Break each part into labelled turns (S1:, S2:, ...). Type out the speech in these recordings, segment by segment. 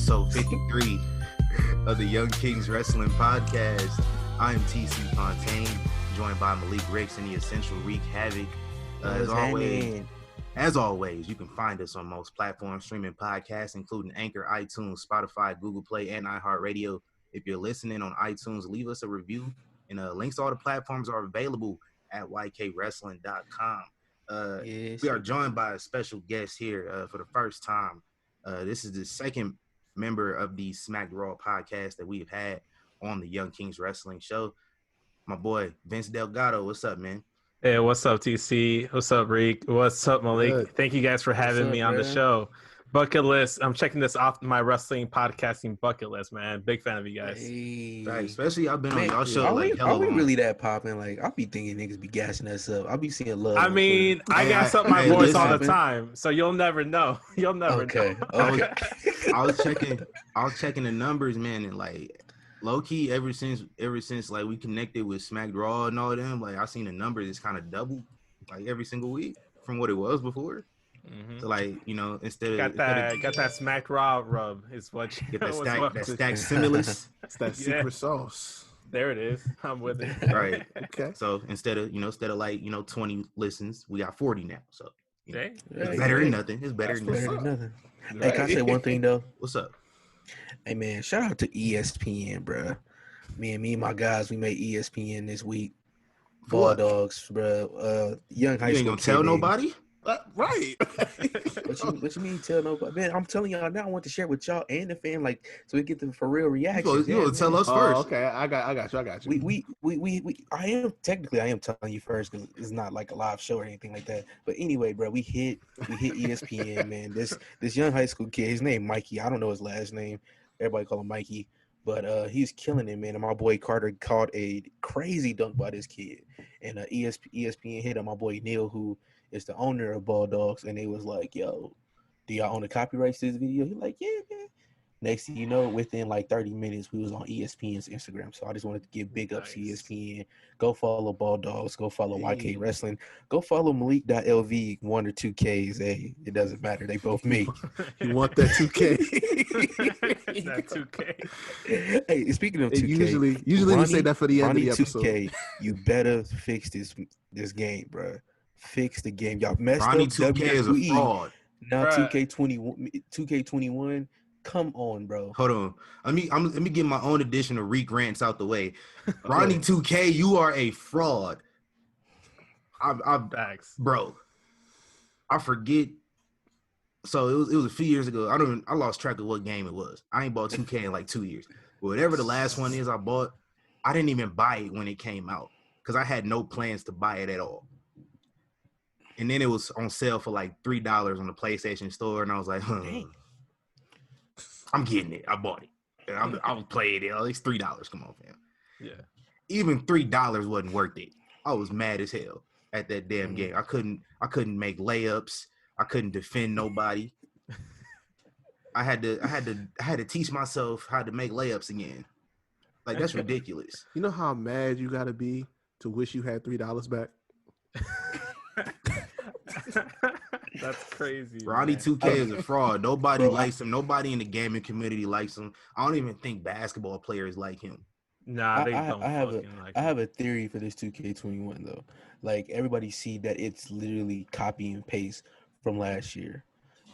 S1: episode 53 of the Young Kings Wrestling Podcast. I am TC Fontaine, joined by Malik Ricks and the Essential Riq Havoc. As always, you can find us on most platforms streaming podcasts, including Anchor, iTunes, Spotify, Google Play, and iHeartRadio. If you're listening on iTunes, leave us a review, and links to all the platforms are available at ykwrestling.com. We are joined by a special guest here for the first time. This is the second member of the Smack Raw podcast that we've had on the Young Kings Wrestling Show. My boy, Vince Delgado. What's up, man?
S2: Hey, what's up, TC? What's up, Riq? What's up, Malik?
S3: Good.
S2: Thank you guys for having me on the show. Bucket list. I'm checking this off my wrestling podcasting bucket list, man. Big fan of you guys.
S3: Hey.
S1: Right, especially I've been on y'all show
S3: Are we
S1: long.
S3: really that popping? Like, I'll be thinking niggas be gassing us up. I'll be seeing love.
S2: I mean, I gas up my voice all the time, so you'll never know. You'll never know.
S3: Okay.
S1: I was checking the numbers, man, and like low key ever since like we connected with Smack Raw and all them, like I seen the numbers it's kind of doubled like every single week from what it was before. Mm-hmm. So like, you know, instead of
S2: got that Smack Raw rub is what you
S1: get that stack stimulus.
S4: It's that secret sauce.
S2: There it is. I'm with it.
S1: Right.
S4: Okay.
S1: So instead of like 20 listens, we got 40 now. So
S2: it's
S1: better than nothing. It's better than nothing.
S3: Hey, can I say one thing though?
S1: What's up?
S3: Hey man, shout out to ESPN, bro. Me and my guys, we made ESPN this week. Ball dogs, bro. Young high school.
S1: You ain't gonna tell nobody?
S4: Right.
S3: What you mean tell nobody? Man, I'm telling y'all now. I want to share with y'all and the fan, like, so we get the for real reaction.
S1: You gonna tell us first?
S4: Okay, I got you.
S3: We I am telling you first because it's not like a live show or anything like that. But anyway, bro, we hit ESPN, man. This young high school kid, his name Mikey. I don't know his last name. Everybody call him Mikey. But he's killing it, man. And my boy Carter caught a crazy dunk by this kid. And ESPN hit on my boy Neil, who is the owner of Ball Dogs. And they was like, yo, do y'all own the copyrights to this video? He's like, yeah, man. Next thing you know, within like 30 minutes, we was on ESPN's Instagram. So I just wanted to give big ups to ESPN. Go follow Ball Dogs. Go follow YK Wrestling. Go follow Malik.lv 1 or 2 Ks. Hey, it doesn't matter. They both me.
S4: You want that 2K?
S2: That 2K.
S3: Hey, speaking of 2K,
S4: usually
S3: Ronnie,
S4: we say that for the end of the episode.
S3: 2K, you better fix this game, bro. Fix the game. Y'all messed
S1: Ronnie
S3: up.
S1: 2K is a fraud.
S3: Now 2K21. Come on, bro.
S1: Hold on. Let me get my own edition of Riq Rants out the way. Ronnie 2K, you are a fraud. Bro. I forget. So it was a few years ago. I lost track of what game it was. I ain't bought 2K in like 2 years. But whatever the last one is I bought, I didn't even buy it when it came out because I had no plans to buy it at all. And then it was on sale for like $3 on the PlayStation Store, and I was like, I'm getting it. I bought it. I'll play it. At least $3. Come on, fam.
S2: Yeah.
S1: Even $3 wasn't worth it. I was mad as hell at that damn game. I couldn't make layups. I couldn't defend nobody. I had to teach myself how to make layups again. Like, that's ridiculous.
S4: You know how mad you gotta be to wish you had $3 back?
S2: That's crazy.
S1: Ronnie 2K is a fraud. Nobody likes him. Nobody in the gaming community likes him. I don't even think basketball players like him.
S2: Nah, they don't.
S3: I have a theory for this 2K21 though. Like, everybody see that it's literally copy and paste from last year.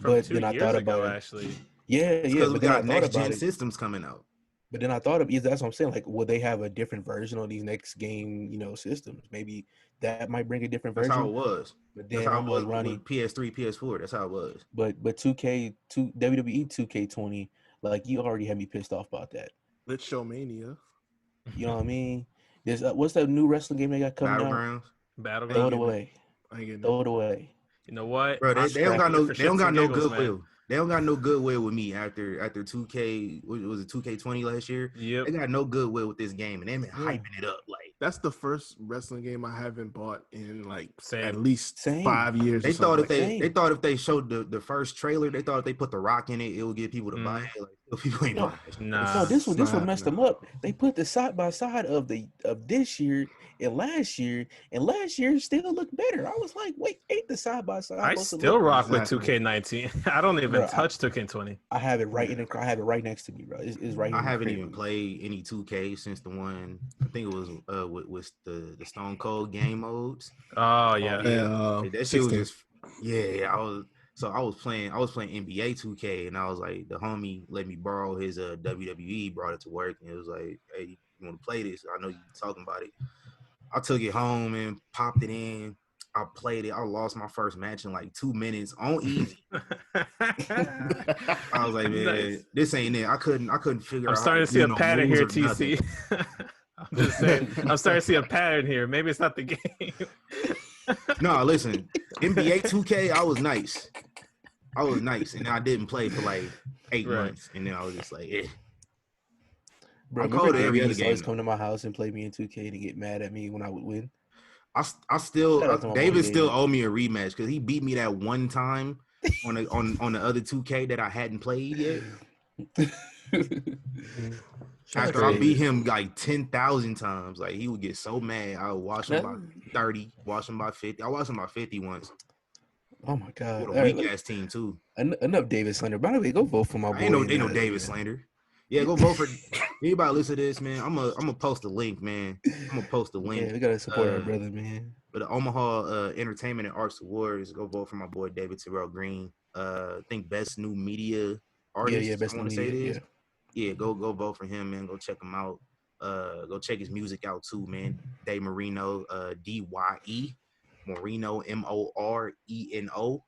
S3: But then I thought about it.
S2: Actually.
S3: Yeah.
S1: But then I thought next gen systems coming out.
S3: But then I thought that's what I'm saying. Like, will they have a different version of these next game, systems? Maybe that might bring a different version.
S1: That's how it was.
S3: But then
S1: that's how it was
S3: Ronnie,
S1: with PS3, PS4. That's how it was.
S3: But WWE 2K20, like, you already had me pissed off about that.
S4: Let's show Mania.
S3: You know what I mean? There's what's that new wrestling game they got coming out?
S2: Battlegrounds.
S3: Throw it away.
S4: Throw
S3: it away.
S2: You know what?
S1: Bro, they don't got no goodwill. Man. They don't got no goodwill with me after 2K. Was it 2K20 last year?
S2: Yep.
S1: They got no goodwill with this game, and they've been hyping it up. Like,
S4: that's the first wrestling game I haven't bought in like
S2: at
S4: least 5 years.
S1: They thought if they showed the first trailer, they thought if they put The Rock in it, it would get people to buy it. Like, People ain't
S3: No,
S1: doing
S2: Nah.
S3: no, this one
S4: Nah,
S3: messed them up. They put the side by side of this year and last year still looked better. I was like, wait, ain't the side by side
S2: I
S3: supposed to
S2: still
S3: look
S2: rock with
S4: Exactly.
S2: 2K19. I don't even
S3: Bro,
S2: touch 2K20.
S3: I have it right I have it right next to me, bro. It's right here.
S1: I
S3: in the
S1: haven't
S3: crib.
S1: even played any 2K since the one I think it was with the Stone Cold game modes.
S2: Oh yeah.
S1: Like, that shit was
S4: 16.
S1: just I was playing NBA 2K and I was like the homie let me borrow his WWE, brought it to work and it was like, hey, you want to play this? I know you talking about it. I took it home and popped it in. I played it. I lost my first match in like 2 minutes on easy. I was like, man,
S2: Nice.
S1: this ain't it. I couldn't figure
S2: I'm
S1: out
S2: starting
S1: how
S2: to see a
S1: no
S2: pattern
S1: moves
S2: here,
S1: or nothing.
S2: TC. I'm just saying. I'm starting to see a pattern here. Maybe it's not the game.
S1: No, listen, NBA 2K, I was nice, and I didn't play for like 8
S2: Right.
S1: months, and then I was just like, eh.
S3: Bro,
S1: I'm
S3: remember
S1: cold to every
S3: David
S1: other
S3: always
S1: game.
S3: come to my house and play me in 2K to get mad at me when I would win.
S1: I still
S3: Shout out to my boy
S1: David still
S3: David.
S1: owe me a rematch because he beat me that one time on the other 2K that I hadn't played yet. After I beat him like 10,000 times, like he would get so mad. I would watch him by 30, watch him by 50. I watched him by 50 once.
S3: Oh my god!
S1: With a weak ass team too.
S3: Enough David slander. By the way, go vote for my boy.
S1: Ain't no David slander. Yeah, go vote for anybody listen to this, man. I'm gonna post a link, man. I'm gonna post a link.
S3: Yeah, we gotta support our brother, man.
S1: For the Omaha Entertainment and Arts Awards, go vote for my boy David Terrell Green. I think best new media artist.
S3: Yeah, best
S1: I want to
S3: new
S1: say it
S3: media,
S1: is. Yeah, go vote for him, man. Go check him out. Go check his music out too, man. Dave Marino, DYE Moreno, Moreno,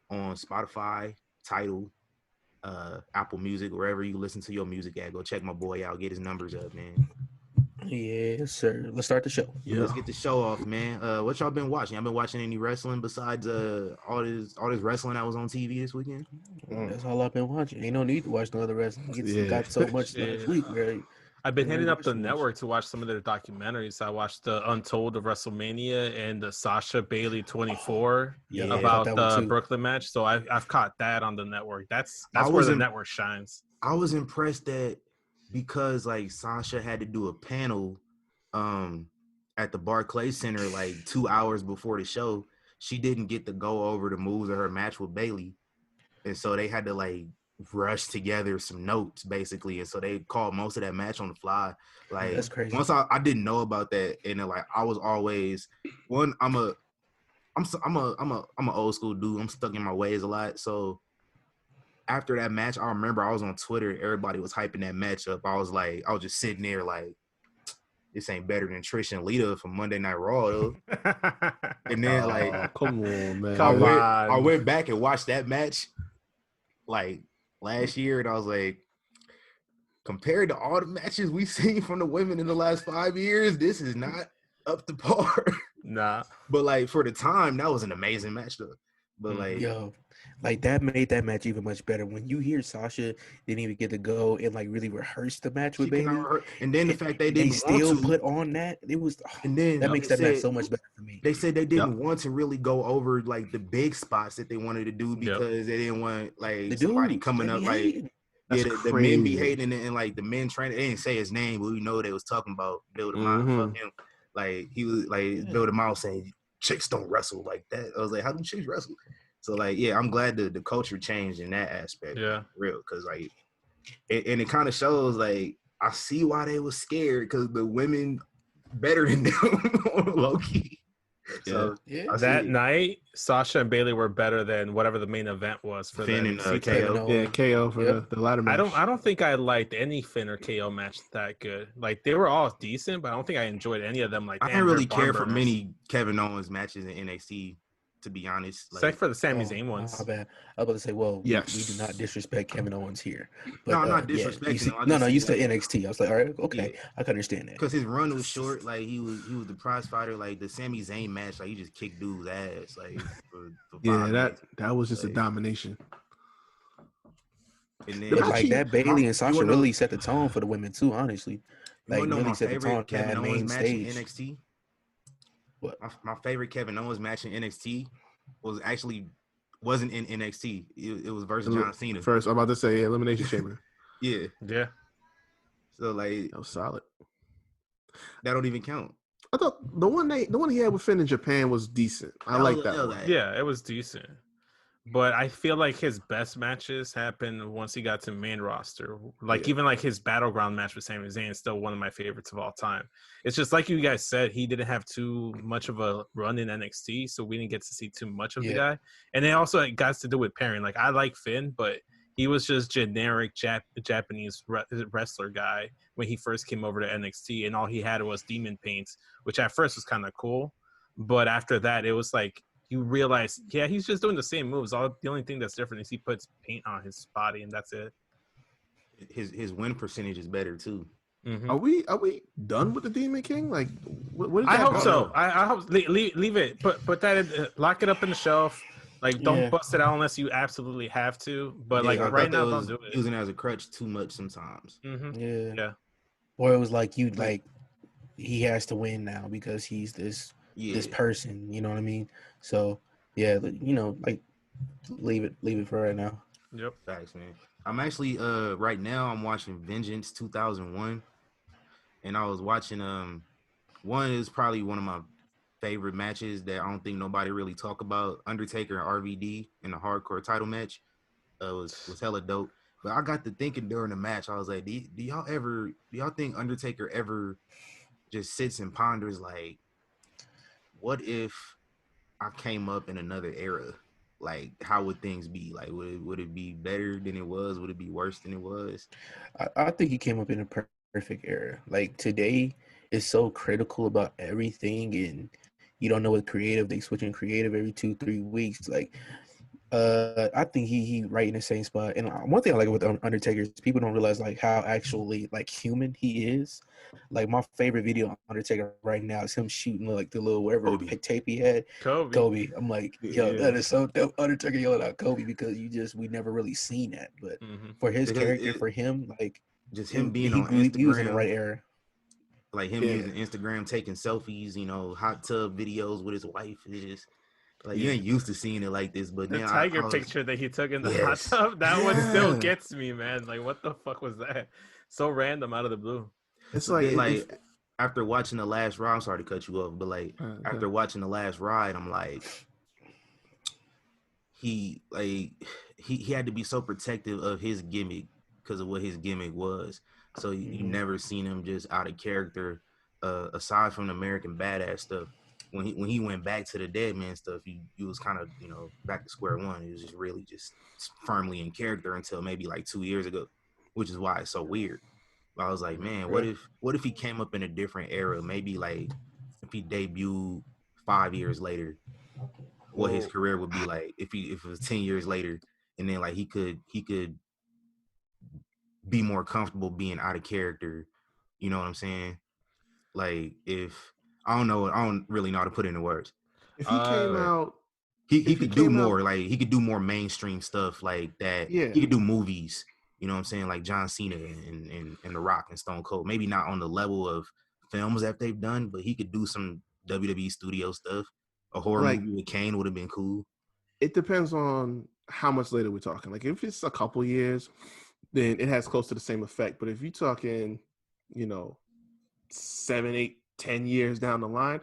S1: on Spotify, Tidal, Apple Music, wherever you listen to your music at. Go check my boy out. Get his numbers up, man.
S3: Yes, sir. Let's start the show.
S1: Yeah, let's get the show off, man. What y'all been watching? Y'all been watching any wrestling besides all this wrestling that was on TV this weekend?
S3: That's all I've been watching. Ain't no need to watch no other wrestling. Got so much last week, right?
S2: I've been hitting up the network to watch some of their documentaries. I watched the Untold of WrestleMania and the Sasha Bailey 24 about the Brooklyn match. So I've caught that on the network. That's where the network shines.
S1: I was impressed that because like Sasha had to do a panel at the Barclays Center like 2 hours before the show, she didn't get to go over the moves of her match with Bailey. And so they had to like rush together some notes basically, and so they called most of that match on the fly. Like
S3: that's crazy.
S1: Once I didn't know about that, and then like I was always one. I'm an old school dude. I'm stuck in my ways a lot. So after that match, I remember I was on Twitter. Everybody was hyping that match up. I was just sitting there like, this ain't better than Trish and Lita from Monday Night Raw though. And then
S4: come on, man.
S1: I went back and watched that match like last year, and I was like, compared to all the matches we've seen from the women in the last 5 years, this is not up to par.
S2: Nah.
S1: But like for the time, that was an amazing match though. But
S3: that made that match even much better. When you hear Sasha didn't even get to go and like really rehearse the match with Bailey,
S1: and then the fact they
S3: still put on that, it was.
S1: And then
S3: that makes that match so much better for me.
S1: They said they didn't want to really go over like the big spots that they wanted to do because they didn't want like somebody coming up like the men be hating it, and like the men training. They didn't say his name, but we know they was talking about Bill DeMott. Fuck him. Like he was like Bill DeMott saying chicks don't wrestle like that. I was like, how do chicks wrestle? So like, yeah, I'm glad the culture changed in that aspect.
S2: Yeah,
S1: real, because like, it kind of shows like I see why they was scared because the women better than them low key. So
S2: that night, Sasha and Bailey were better than whatever the main event was for
S1: Finn
S2: them.
S1: and KO.
S4: Yeah, KO for the ladder match.
S2: I don't think I liked any Finn or KO match that good. Like they were all decent, but I don't think I enjoyed any of them. Like
S1: I didn't really care for many Kevin Owens matches in NXT, to be honest.
S2: Except for the Sami Zayn ones.
S3: My bad. I was about to say, well, we do not disrespect Kevin Owens here. But,
S1: no, I'm not disrespecting
S3: him. You said NXT. I was like, all right, okay, I can understand that.
S1: Because his run was short. Like he was the prize fighter. Like the Sami Zayn match, like he just kicked dude's ass. Like for 5 minutes.
S4: that was just a domination.
S1: And then
S3: like that Bailey and Sasha really set the tone for the women too. Honestly, like really set the tone.
S1: Kevin Owens match in NXT.
S3: What?
S1: My favorite Kevin Owens match in NXT was actually wasn't in NXT. It was versus John Cena.
S4: First, I'm about to say Elimination Chamber.
S1: Yeah. So like
S4: that was solid.
S1: That don't even count.
S4: I thought the one he had with Finn in Japan was decent. I like that one.
S2: Yeah, it was decent. But I feel like his best matches happened once he got to main roster. Like even like his battleground match with Sami Zayn is still one of my favorites of all time. It's just like you guys said, he didn't have too much of a run in NXT, so we didn't get to see too much of the guy. And it also got to do with pairing. Like I like Finn, but he was just generic Japanese wrestler guy when he first came over to NXT, and all he had was demon paints, which at first was kind of cool, but after that it was like you realize, he's just doing the same moves. The only thing that's different is he puts paint on his body, and that's it.
S1: His win percentage is better too.
S4: Mm-hmm. Are we done with the Demon King? Like, what is
S2: I
S4: that
S2: hope so. I hope leave it. Put that in, lock it up in the shelf. Like, don't bust it out unless you absolutely have to. But like right now, don't do it.
S1: Using it as a crutch too much sometimes.
S2: Mm-hmm. Yeah.
S3: Or it was like he has to win now because he's this person. You know what I mean? So like leave it for right now.
S2: Yep.
S1: Thanks, man. I'm actually right now I'm watching Vengeance 2001, and I was watching one is probably one of my favorite matches that I don't think nobody really talk about. Undertaker and RVD in the hardcore title match was hella dope. But I got to thinking during the match, I was like, do y'all think Undertaker ever just sits and ponders like, what if I came up in another era? Like, how would things be? Like, would it be better than it was? Would it be worse than it was?
S3: I think he came up in a perfect era. Like, today is so critical about everything, and you don't know what creative. They switching creative every 2-3 weeks. Like, I think he right in the same spot. And one thing I like with Undertaker is people don't realize like how actually like human he is. Like my favorite video on Undertaker right now is him shooting like the little whatever tape he had. Kobe. I'm like, that is so dope. Undertaker yelling out Kobe because we never really seen that. But for his character, for him, like
S1: just him being on Instagram,
S3: he was in the right era.
S1: Like him using Instagram, taking selfies, hot tub videos with his wife. It's just like you ain't used to seeing it like this. But
S2: the tiger picture that he took in the hot tub, that one still gets me, man. Like, what the fuck was that? So random out of the blue.
S1: It's like after watching the last ride, I'm sorry to cut you off, but like after watching the last ride, I'm like, he had to be so protective of his gimmick because of what his gimmick was. So you never seen him just out of character, aside from the American Badass stuff. When he went back to the Dead Man stuff, he was kind of back to square one. He was just really just firmly in character until maybe like 2 years ago, which is why it's so weird. But I was like, man, what if he came up in a different era? Maybe like if he debuted 5 years later, what his career would be like. If it was 10 years later, and then like he could be more comfortable being out of character. You know what I'm saying? Like if I don't really know how to put it into words.
S4: If he came out,
S1: he could do more. Like he could do more mainstream stuff like that.
S4: Yeah.
S1: He could do movies. You know what I'm saying? Like John Cena and The Rock and Stone Cold. Maybe not on the level of films that they've done, but he could do some WWE studio stuff. A horror movie with Kane would have been cool.
S4: It depends on how much later we're talking. Like if it's a couple years, then it has close to the same effect. But if you're talking, 7, 8, 10 years down the line,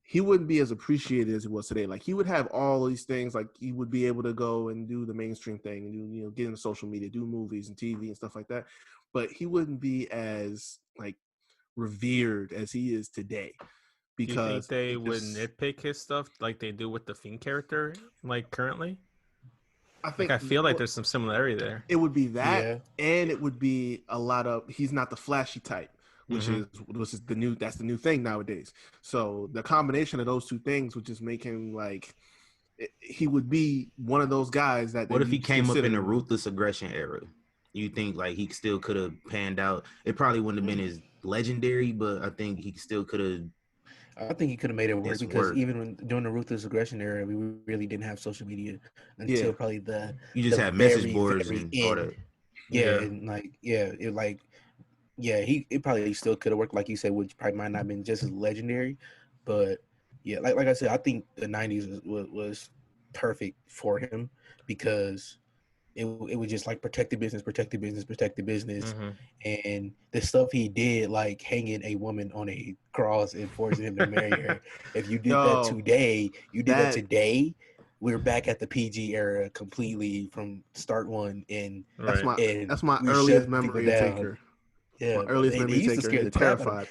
S4: he wouldn't be as appreciated as he was today. Like he would have all these things. Like he would be able to go and do the mainstream thing and do, get into social media, do movies and TV and stuff like that. But he wouldn't be as like revered as he is today. Because
S2: do you think they would nitpick his stuff like they do with the Fiend character, like currently? I feel like there's some similarity there.
S4: It would be that, and it would be a lot of he's not the flashy type, which is the new thing nowadays. So the combination of those two things would just make him like he would be one of those guys that.
S1: What if he came up in the ruthless aggression era? You think like he still could have panned out? It probably wouldn't have been as legendary, but I think he still could have.
S3: I think he could have made it work because even when during the ruthless aggression era, we really didn't have social media until probably
S1: you just had message boards and all that.
S3: It probably still could have worked like you said, which probably might not have been just as legendary, but like I said, I think the '90s was perfect for him because it was just like protect the business, and the stuff he did, like hanging a woman on a cross and forcing him to marry her. If you did that today, we're back at the PG era completely from start one, and
S4: that's my earliest memory taker.
S3: Yeah,
S4: my earliest memory
S3: used to
S4: taker.
S3: scare the
S4: Terrified.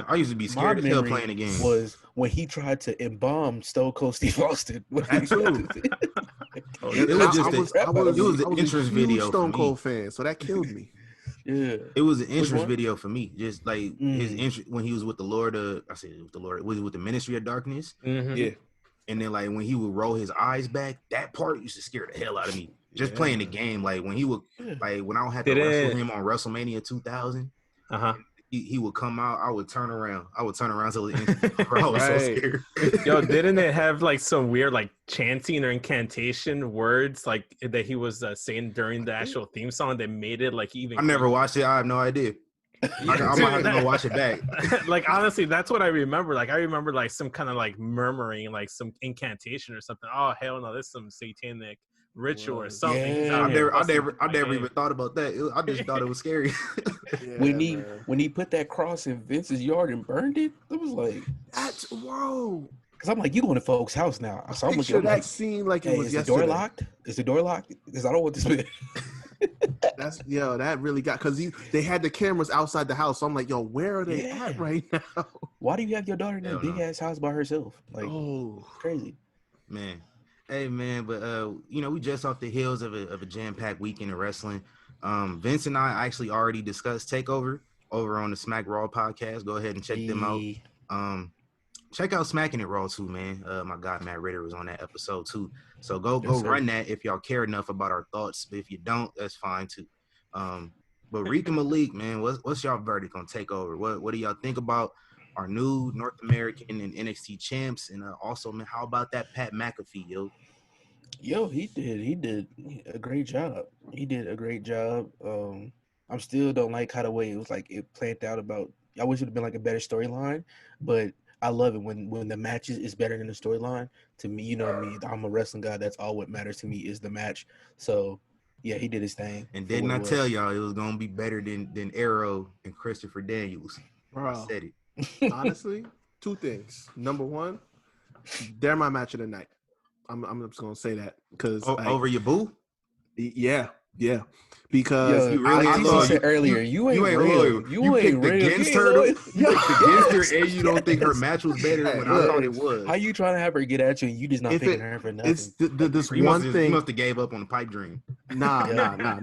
S1: I used to be scared as hell playing the game.
S3: Was when he tried to embalm Stone Cold Steve Austin.
S1: That's true. It was an interest video.
S4: Stone Cold fan, so that killed me.
S3: Yeah,
S1: it was an interest video for me. Just like his interest when he was with the Lord. I said with the Lord. Was with the Ministry of Darkness.
S3: Mm-hmm.
S4: Yeah.
S1: And then like when he would roll his eyes back, that part used to scare the hell out of me. Just playing the game, like when he would, like when I would have to wrestle him on WrestleMania 2000, he would come out. I would turn around. So I was so scared.
S2: Yo, didn't it have like some weird like chanting or incantation words like that he was saying during the actual theme song that made it like even?
S1: I never watched it. I have no idea. I might have to go watch it back.
S2: Like honestly, that's what I remember. Like I remember like some kind of like murmuring, like some incantation or something. Oh hell no, this is some satanic ritual or something.
S1: Yeah. I never even thought about that. I just thought it was scary.
S3: When he put that cross in Vince's yard and burned it, it was like
S4: that's whoa.
S3: Because I'm like, you going to folks' house now? So I'm
S4: looking at that scene like it was yesterday.
S3: Is the door locked? Is the door locked? Because I don't want this.
S4: That really got because they had the cameras outside the house. So I'm like, yo, where are they at right now?
S3: Why do you have your daughter in that big ass house by herself? Like, crazy,
S1: man. Hey man, but we just off the heels of a jam-packed weekend of wrestling. Vince and I actually already discussed TakeOver over on the Smack Raw podcast. Go ahead and check them out. Check out Smacking It Raw too, man. My God, Matt Ritter was on that episode too. So go run that if y'all care enough about our thoughts. But if you don't, that's fine too. But Riq and Malik, man, what's y'all verdict on TakeOver? What do y'all think about our new North American and NXT champs? And also, man, how about that Pat McAfee, yo?
S3: Yo, he did a great job. He did a great job. I still don't like how the way it was like it planned out about. I wish it would have been like a better storyline, but I love it when the match is better than the storyline. To me, you know me, I'm a wrestling guy. That's all what matters to me is the match. So, yeah, he did his thing.
S1: And didn't I tell y'all it was gonna be better than Arrow and Christopher Daniels?
S4: Bro,
S1: I said
S4: it. Honestly, two things. Number one, they're my match of the night. I'm just gonna say that because
S1: over your boo.
S4: Yeah. Because
S3: you really I said earlier, you ain't real. You ain't
S1: real. Against her, you picked against her, and you don't think her match was better than when I thought it was.
S3: How you trying to have her get at you, and you just not picking her for nothing?
S4: It's this one thing.
S1: You must have gave up on the pipe dream.
S4: Nah.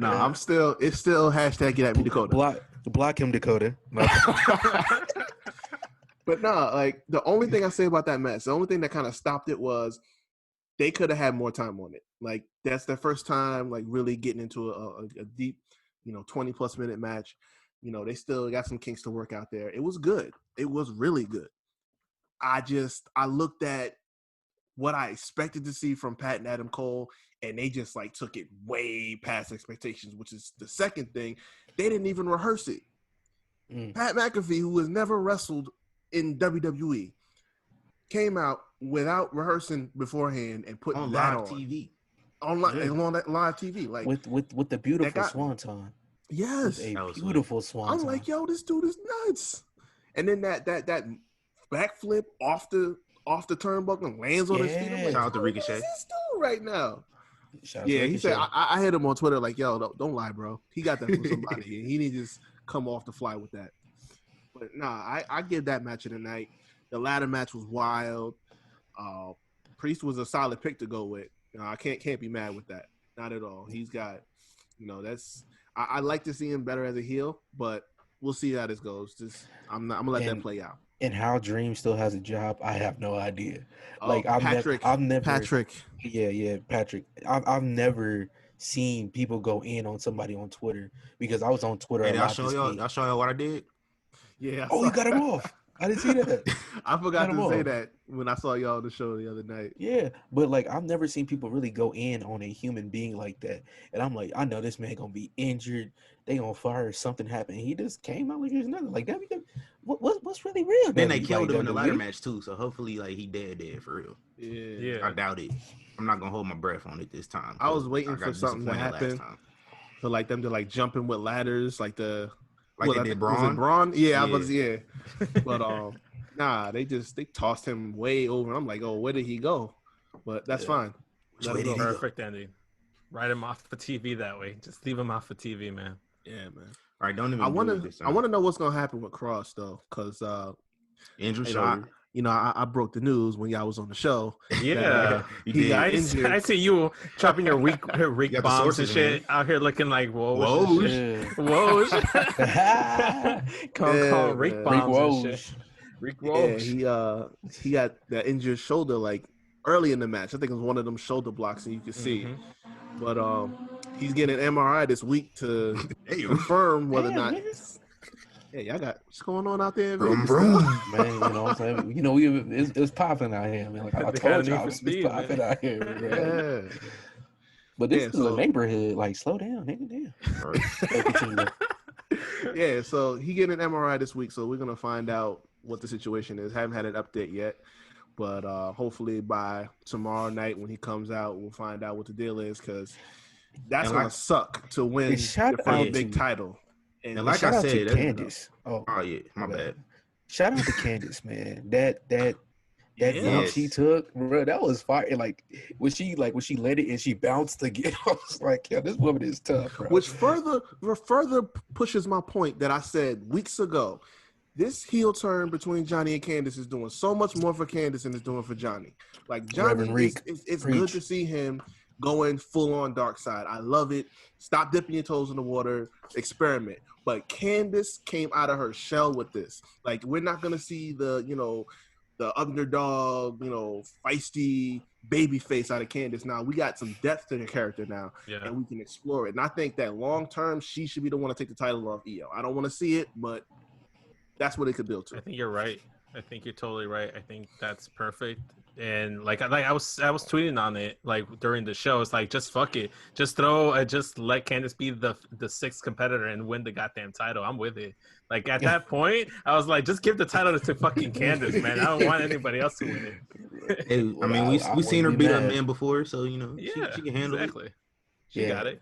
S4: I'm still. It's still hashtag get at me Dakota.
S3: Block him, Dakota.
S4: But like the only thing I say about that match, the only thing that kind of stopped it was they could have had more time on it. Like that's their first time, like really getting into a deep, 20+ minute match. They still got some kinks to work out there. It was good. It was really good. I looked at what I expected to see from Pat and Adam Cole, and they just like took it way past expectations, which is the second thing. They didn't even rehearse it. Pat McAfee, who has never wrestled in WWE, came out without rehearsing beforehand and putting that on
S1: TV.
S4: On live TV, like
S3: with the beautiful swanton.
S4: Yes,
S3: a beautiful swanton.
S4: I'm like, yo, this dude is nuts. And then that backflip off the turnbuckle and lands on his feet. I'm like,
S1: shout out to Ricochet.
S4: What's this dude right now? He said I hit him on Twitter like, yo, don't lie, bro. He got that from somebody. And he need to just come off the fly with that. But I give that match of the night. The ladder match was wild. Priest was a solid pick to go with. I can't be mad with that. Not at all. He's got, that's. I like to see him better as a heel, but we'll see how this goes. I'm gonna let that play out.
S3: And how Dream still has a job, I have no idea. Like
S4: Patrick.
S3: Yeah, Patrick. I've never seen people go in on somebody on Twitter because I was on Twitter.
S1: Hey, I'll show y'all what I did.
S4: Yeah.
S3: You got him off. I didn't see that.
S4: I forgot to say that when I saw y'all on the show the other night.
S3: Yeah, but like I've never seen people really go in on a human being like that. And I'm like, I know this man gonna be injured. They gonna fire. Something happened. He just came out like there's nothing. Like what's really real?
S1: Then they killed him in the ladder
S3: WWE?
S1: match too, so hopefully like he dead for real.
S2: Yeah.
S1: I doubt it. I'm not gonna hold my breath on it this time.
S4: I was waiting for something to happen for like them to like jump in with ladders, like they did Braun. Was it Braun? Yeah, yeah. But nah, they tossed him way over. I'm like, oh, where did he go? But that's fine.
S2: Perfect ending. Write him off for TV that way. Just leave him off for TV, man.
S4: Yeah, man.
S1: All right, don't even.
S4: I want to know what's gonna happen with Cross though, because
S1: injured shoulder.
S4: I broke the news when y'all was on the show.
S2: Yeah, he got injured. I see you dropping your Riq bombs and shit out here looking like whoa. Call Riq bombs and shit. Riq Woj.
S4: Yeah, he got that injured shoulder like early in the match. I think it was one of them shoulder blocks, and you can see. But he's getting an MRI this week to confirm whether or not. Hey, y'all got what's going on out there?
S3: Man, you know what I'm saying? It was popping out here, man. Like I told y'all, it's popping out here, man. Yeah. But this is a neighborhood. Like, slow down, nigga.
S4: Yeah, so he getting an MRI this week, so we're gonna find out what the situation is. Haven't had an update yet, but hopefully by tomorrow night when he comes out, we'll find out what the deal is, because that's gonna suck to win your first big title.
S1: And like I said,
S3: Candice.
S1: Oh yeah, my bad.
S3: Shout out to Candice, man. That jump she took, bro, that was fire. And like when she let it and she bounced again, I was like, yeah, this woman is tough, bro.
S4: Which further pushes my point that I said weeks ago. This heel turn between Johnny and Candice is doing so much more for Candice than it's doing for Johnny. Like Johnny, it's good to see him going full on dark side. I love it. Stop dipping your toes in the water. Experiment. But Candice came out of her shell with this. Like, we're not gonna see the underdog, feisty baby face out of Candice. Now we got some depth to the character now, and we can explore it. And I think that long term, she should be the one to take the title off Io. I don't want to see it, but that's what it could build to.
S2: I think you're right. I think you're totally right. I think that's perfect. And like I was tweeting on it like during the show. It's like, just fuck it, just let Candice be the sixth competitor and win the goddamn title. I'm with it. Like at that point, I was like, just give the title to fucking Candice, man. I don't want anybody else to win
S1: it. Hey, I mean, we seen her beat up men before, so she can handle it.
S2: She got it.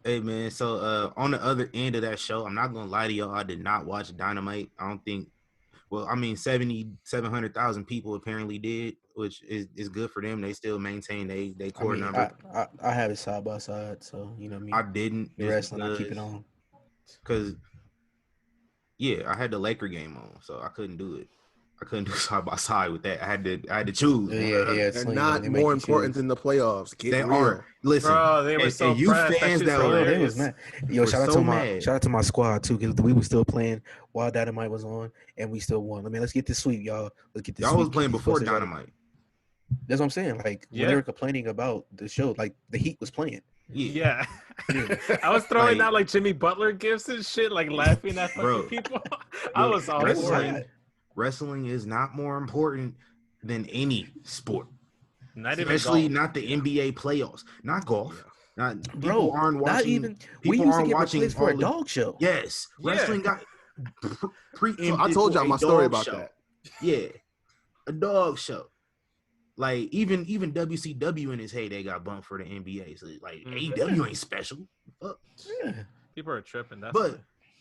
S1: Hey man, so on the other end of that show, I'm not gonna lie to y'all, I did not watch Dynamite. I don't think. Well, I mean, 700,000 people apparently did, which is good for them. They still maintain they core number.
S3: I have it side by side, so you know what I mean.
S1: I didn't.
S3: The wrestling, I keep it on.
S1: Because, I had the Laker game on, so I couldn't do it. I couldn't do side by side with that. I had to choose.
S4: They're not more important than the playoffs.
S1: They are. Listen,
S2: bro, they were so
S1: you fans that were.
S3: They was mad. Yo, shout out to my squad too, because we were still playing while Dynamite was on, and we still won. I mean, let's get this sweep, y'all. Let's get this.
S1: Y'all was playing before Dynamite.
S3: That's what I'm saying. Like when they were complaining about the show, like the Heat was playing.
S2: Yeah. I was throwing out like Jimmy Butler gifts and shit, like laughing at fucking people. I was all
S1: wrestling is not more important than any sport.
S2: Especially
S1: not the NBA playoffs, not golf.
S3: People aren't watching. Not even. We used to get replaced for a dog show.
S1: Yes, wrestling got preempted.
S4: So I told y'all my story about that.
S1: Yeah, a dog show. Like even WCW in his heyday got bumped for the NBA. So like AEW ain't special.
S3: Yeah.
S2: People are tripping.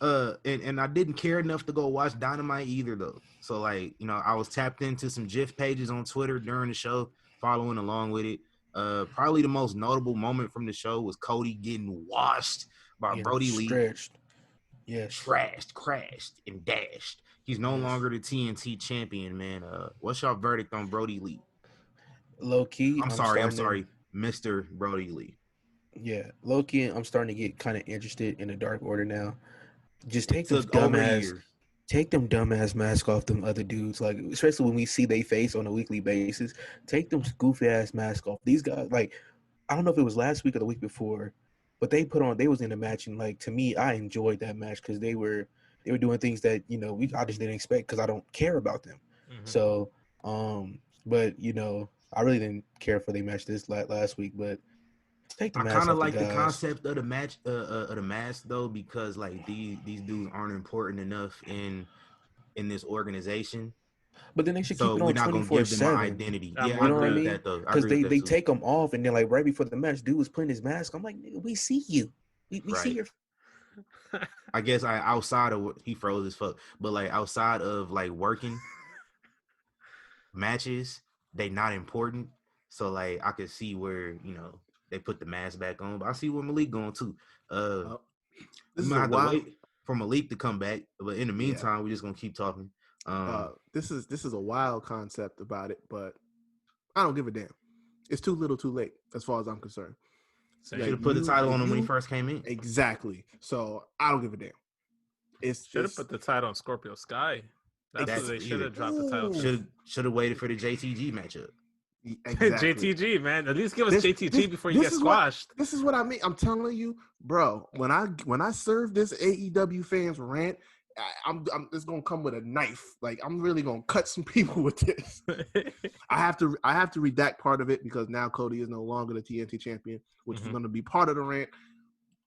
S1: And I didn't care enough to go watch Dynamite either though. So like, I was tapped into some GIF pages on Twitter during the show, following along with it. Probably the most notable moment from the show was Cody getting washed by Brodie Lee.
S3: Stretched. Yeah.
S1: Trashed, crashed, and dashed. He's no longer the TNT champion, man. What's your verdict on Brodie Lee?
S3: Low key.
S1: I'm sorry, Mr. Brodie Lee.
S3: Yeah, low key. I'm starting to get kind of interested in the Dark Order now. Just take them dumbass masks off them other dudes. Like, especially when we see they face on a weekly basis, take them goofy ass masks off. These guys, like, I don't know if it was last week or the week before, but they was in a match, and like to me, I enjoyed that match because they were doing things that I just didn't expect because I don't care about them. Mm-hmm. So, but I really didn't care for the match this last week, but. I
S1: kind of like the concept of the match, of the mask though, because like these dudes aren't important enough in in this organization.
S3: But then they should
S1: So
S3: keep it
S1: we're
S3: on
S1: not gonna give them
S3: 24/7.
S1: an identity.
S2: I'm
S1: Yeah,
S2: with
S1: I agree
S2: that.
S1: with that though.
S3: Because they take them off, and then like right before the match, dude was putting his mask. I'm like, nigga, we see you. We see your.
S1: I guess outside of he froze as fuck, but like outside of like working matches, they not important. So like I could see where they put the mask back on, but I see where Malik going too. We might have to wait for Malik to come back, but in the meantime, we're just gonna keep talking.
S4: This is a wild concept about it, but I don't give a damn. It's too little, too late, as far as I'm concerned.
S1: Should have put the title on him when he first came in.
S4: Exactly. So I don't give a damn.
S2: Should have put the title on Scorpio Sky. That's what they should have dropped the title.
S1: Should have waited for the JTG matchup.
S2: Exactly. JTG, man. At least give us JTG before you get squashed.
S4: This is what I mean. I'm telling you, bro. When I serve this AEW fans rant, I'm just gonna come with a knife. Like I'm really gonna cut some people with this. I have to redact part of it because now Cody is no longer the TNT champion, which is gonna be part of the rant.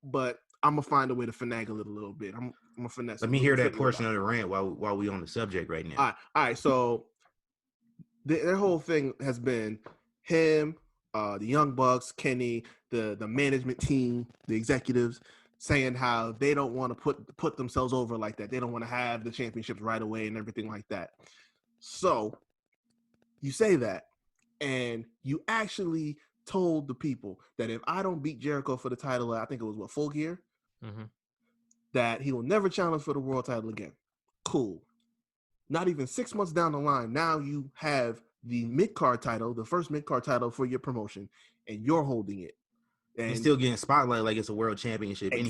S4: But I'm gonna find a way to finagle it a little bit. I'm gonna finesse.
S1: Let me hear that portion of the rant while we on the subject right now.
S4: All right. So their whole thing has been him, the Young Bucks, Kenny, the management team, the executives, saying how they don't want to put themselves over like that. They don't want to have the championships right away and everything like that. So you say that, and you actually told the people that if I don't beat Jericho for the title, I think it was Full Gear, that he will never challenge for the world title again. Cool. Not even 6 months down the line, now you have the mid-card title, the first mid-card title for your promotion, and you're holding it. And
S1: you're still getting spotlight like it's a world championship
S4: anyway.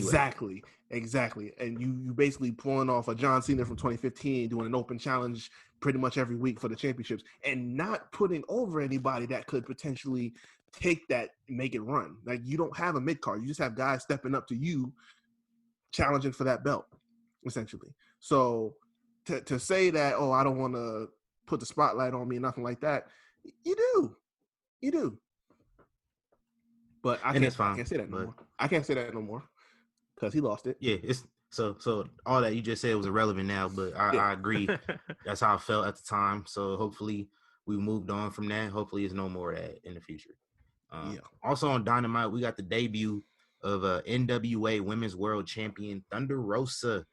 S4: Exactly. And you basically pulling off a John Cena from 2015, doing an open challenge pretty much every week for the championships, and not putting over anybody that could potentially take that and make it run. Like you don't have a mid-card. You just have guys stepping up to you, challenging for that belt, essentially. So to say that, oh, I don't want to put the spotlight on me, nothing like that, you do. But I can't say that no more. I can't say that no more because he lost it.
S1: Yeah, it's so all that you just said was irrelevant now, but I agree. That's how I felt at the time. So hopefully we moved on from that. Hopefully it's no more of that in the future. Also on Dynamite, we got the debut of NWA Women's World Champion Thunder Rosa.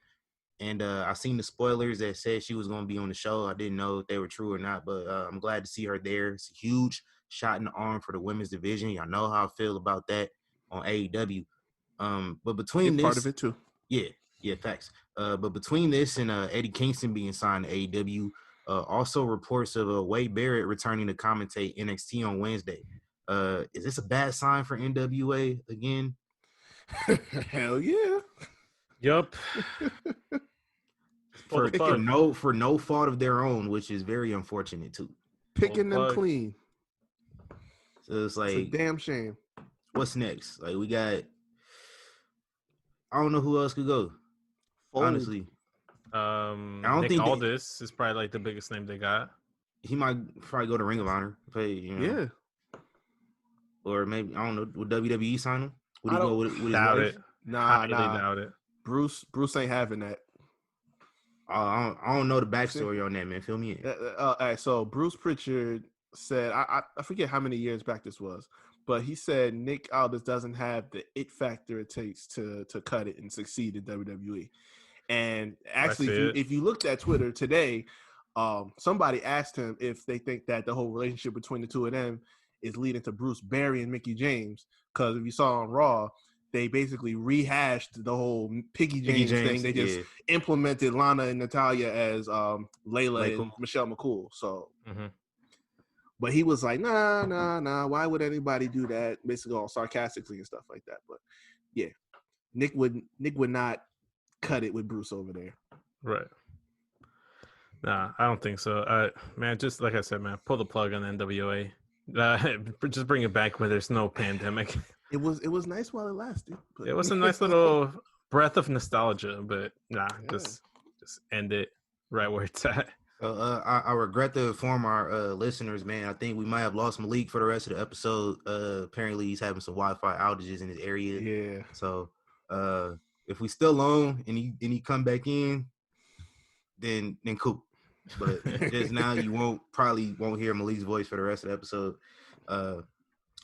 S1: And I seen the spoilers that said she was going to be on the show. I didn't know if they were true or not, but I'm glad to see her there. It's a huge shot in the arm for the women's division. Y'all know how I feel about that on AEW. But between this,
S4: part of it too.
S1: Yeah, facts. But between this and Eddie Kingston being signed to AEW, also reports of Wade Barrett returning to commentate NXT on Wednesday. Is this a bad sign for NWA again?
S4: Hell yeah.
S2: Yup.
S1: for no fault of their own, which is very unfortunate too.
S4: Picking them clean.
S1: So it's like
S4: a damn shame.
S1: What's next? Like we got, I don't know who else could go. Honestly,
S2: I don't think Aldis is probably like the biggest name they got.
S1: He might probably go to Ring of Honor. Yeah. Or maybe I don't know. Would WWE sign him? Would he go with his wife?
S4: Nah.
S2: Doubt it.
S4: Bruce ain't having that.
S1: I don't know the backstory on that, man. Fill me in.
S4: All right, so Bruce Pritchard said, I forget how many years back this was, but he said Nick Aldis doesn't have the it factor it takes to cut it and succeed in WWE. And actually, if you looked at Twitter today, somebody asked him if they think that the whole relationship between the two of them is leading to Bruce burying Mickie James. Because if you saw on Raw, they basically rehashed the whole Piggy James thing. They just implemented Lana and Natalya as Layla and Michelle McCool. So, but he was like, nah. Why would anybody do that? Basically, all sarcastically and stuff like that. But yeah, Nick would not cut it with Bruce over there.
S2: Right. Nah, I don't think so. Man, just like I said, man, pull the plug on NWA. Just bring it back when there's no pandemic.
S4: It was nice while it lasted.
S2: It was a nice little breath of nostalgia, but just end it right where it's at.
S1: I regret to inform our listeners, man. I think we might have lost Malik for the rest of the episode. Apparently, he's having some Wi-Fi outages in his area.
S4: Yeah.
S1: So if we still on and he come back in, then cool. But just now, you probably won't hear Malik's voice for the rest of the episode.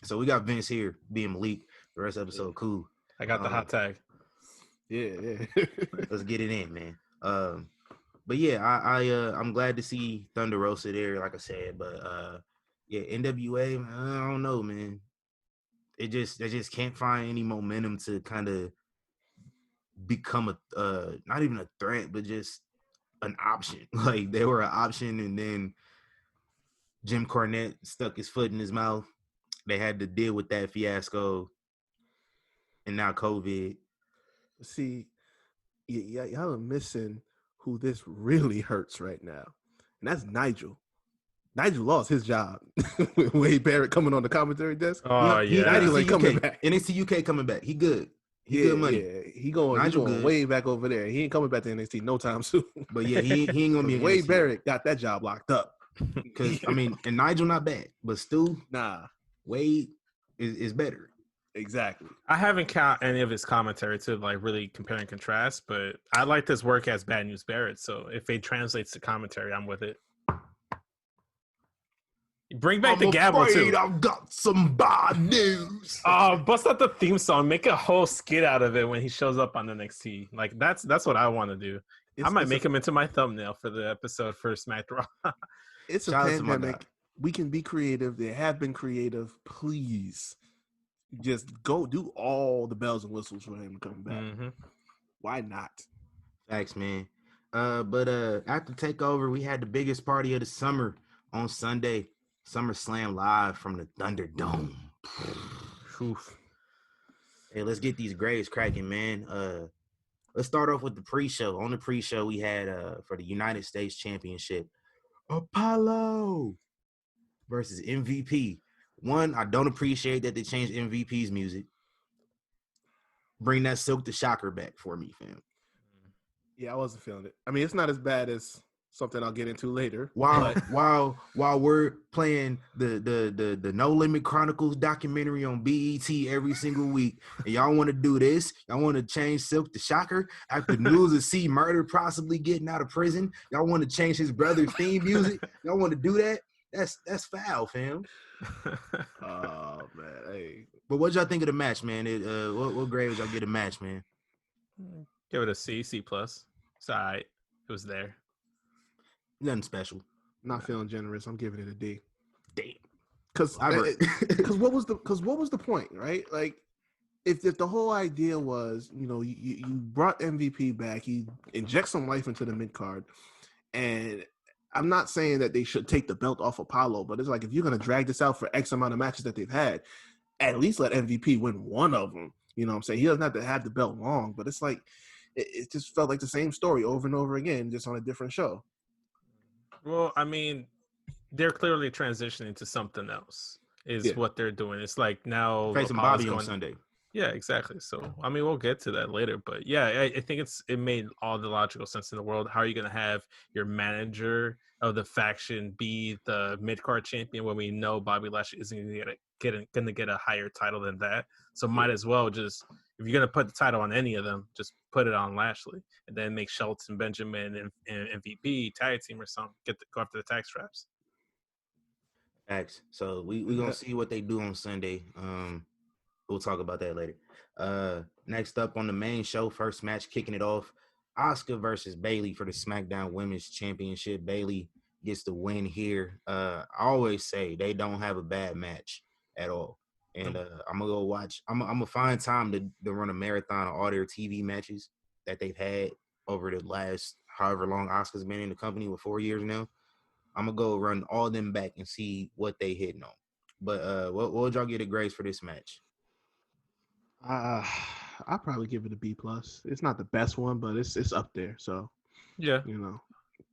S1: So we got Vince here being Malik. The rest of the episode, cool.
S2: I got the hot tag.
S4: Yeah.
S1: Let's get it in, man. But yeah, I'm glad to see Thunder Rosa there, like I said. But yeah, NWA, man, I don't know, man. They just can't find any momentum to kind of become not even a threat, but just an option. Like, they were an option, and then Jim Cornette stuck his foot in his mouth. They had to deal with that fiasco, and now COVID.
S4: See, y'all are missing who this really hurts right now, and that's Nigel. Nigel lost his job with Wade Barrett coming on the commentary desk.
S2: Oh, yeah.
S4: Nigel ain't coming back.
S1: NXT UK coming back. He good. He good money.
S4: Yeah. He going way back over there. He ain't coming back to NXT no time soon.
S1: But yeah, he ain't gonna be.
S4: Wade Barrett got that job locked up.
S1: Because I mean, and Nigel not bad, but Stu, Wade is better.
S4: Exactly.
S2: I haven't caught any of his commentary to like really compare and contrast, but I like this work as Bad News Barrett. So if it translates to commentary, I'm with it. Bring back the gavel too.
S1: I've got some bad news.
S2: Bust out the theme song. Make a whole skit out of it when he shows up on NXT. Like that's what I want to do. I might make him into my thumbnail for the episode for SmackDown.
S4: It's a pandemic. We can be creative. They have been creative. Please, just go do all the bells and whistles for him to come back. Mm-hmm. Why not?
S1: Thanks, man. But after TakeOver, we had the biggest party of the summer on Sunday. SummerSlam live from the Thunderdome. Hey, let's get these grades cracking, man. Let's start off with the pre-show. On the pre-show, we had for the United States Championship, Apollo versus MVP. One, I don't appreciate that they changed MVP's music. Bring that Silk the Shocker back for me, fam.
S4: Yeah, I wasn't feeling it. I mean, it's not as bad as something I'll get into later.
S1: While we're playing the No Limit Chronicles documentary on BET every single week, and y'all want to do this, y'all want to change Silk the Shocker after news of C Murder possibly getting out of prison, y'all want to change his brother's theme music, y'all want to do that? That's foul, fam.
S4: Oh man, hey.
S1: But what y'all think of the match, man? What grade would y'all get a match, man?
S2: Give it a C+. It's all right. It was there.
S1: Nothing special.
S4: Not feeling generous. I'm giving it a D.
S1: Damn.
S4: Because what was the point, right? Like, if the whole idea was, you brought MVP back, you inject some life into the mid card, and I'm not saying that they should take the belt off Apollo, but it's like, if you're gonna drag this out for X amount of matches that they've had, at least let MVP win one of them. You know what I'm saying? He doesn't have to have the belt long, but it's like it just felt like the same story over and over again, just on a different show.
S2: Well, I mean, they're clearly transitioning to something else is what they're doing. It's like now
S1: facing Bobby on Sunday.
S2: Yeah, exactly. So, I mean, we'll get to that later. But, yeah, I think it made all the logical sense in the world. How are you going to have your manager of the faction be the mid-card champion when we know Bobby Lashley isn't going to get a higher title than that? So might as well just – if you're going to put the title on any of them, just put it on Lashley and then make Schultz and Benjamin and MVP tag team or something. Go after the tag straps.
S1: X. So we going to see what they do on Sunday. We'll talk about that later. Next up on the main show, first match kicking it off, Asuka versus Bayley for the SmackDown Women's Championship. Bayley gets the win here. I always say they don't have a bad match at all. And I'm going to go watch. I'm going to find time to run a marathon of all their TV matches that they've had over the last however long Asuka's been in the company, with 4 years now. I'm going to go run all them back and see what they hitting on. But what would y'all get a grades for this match?
S4: I'll probably give it a B+. It's not the best one, but it's up there. So,
S2: yeah,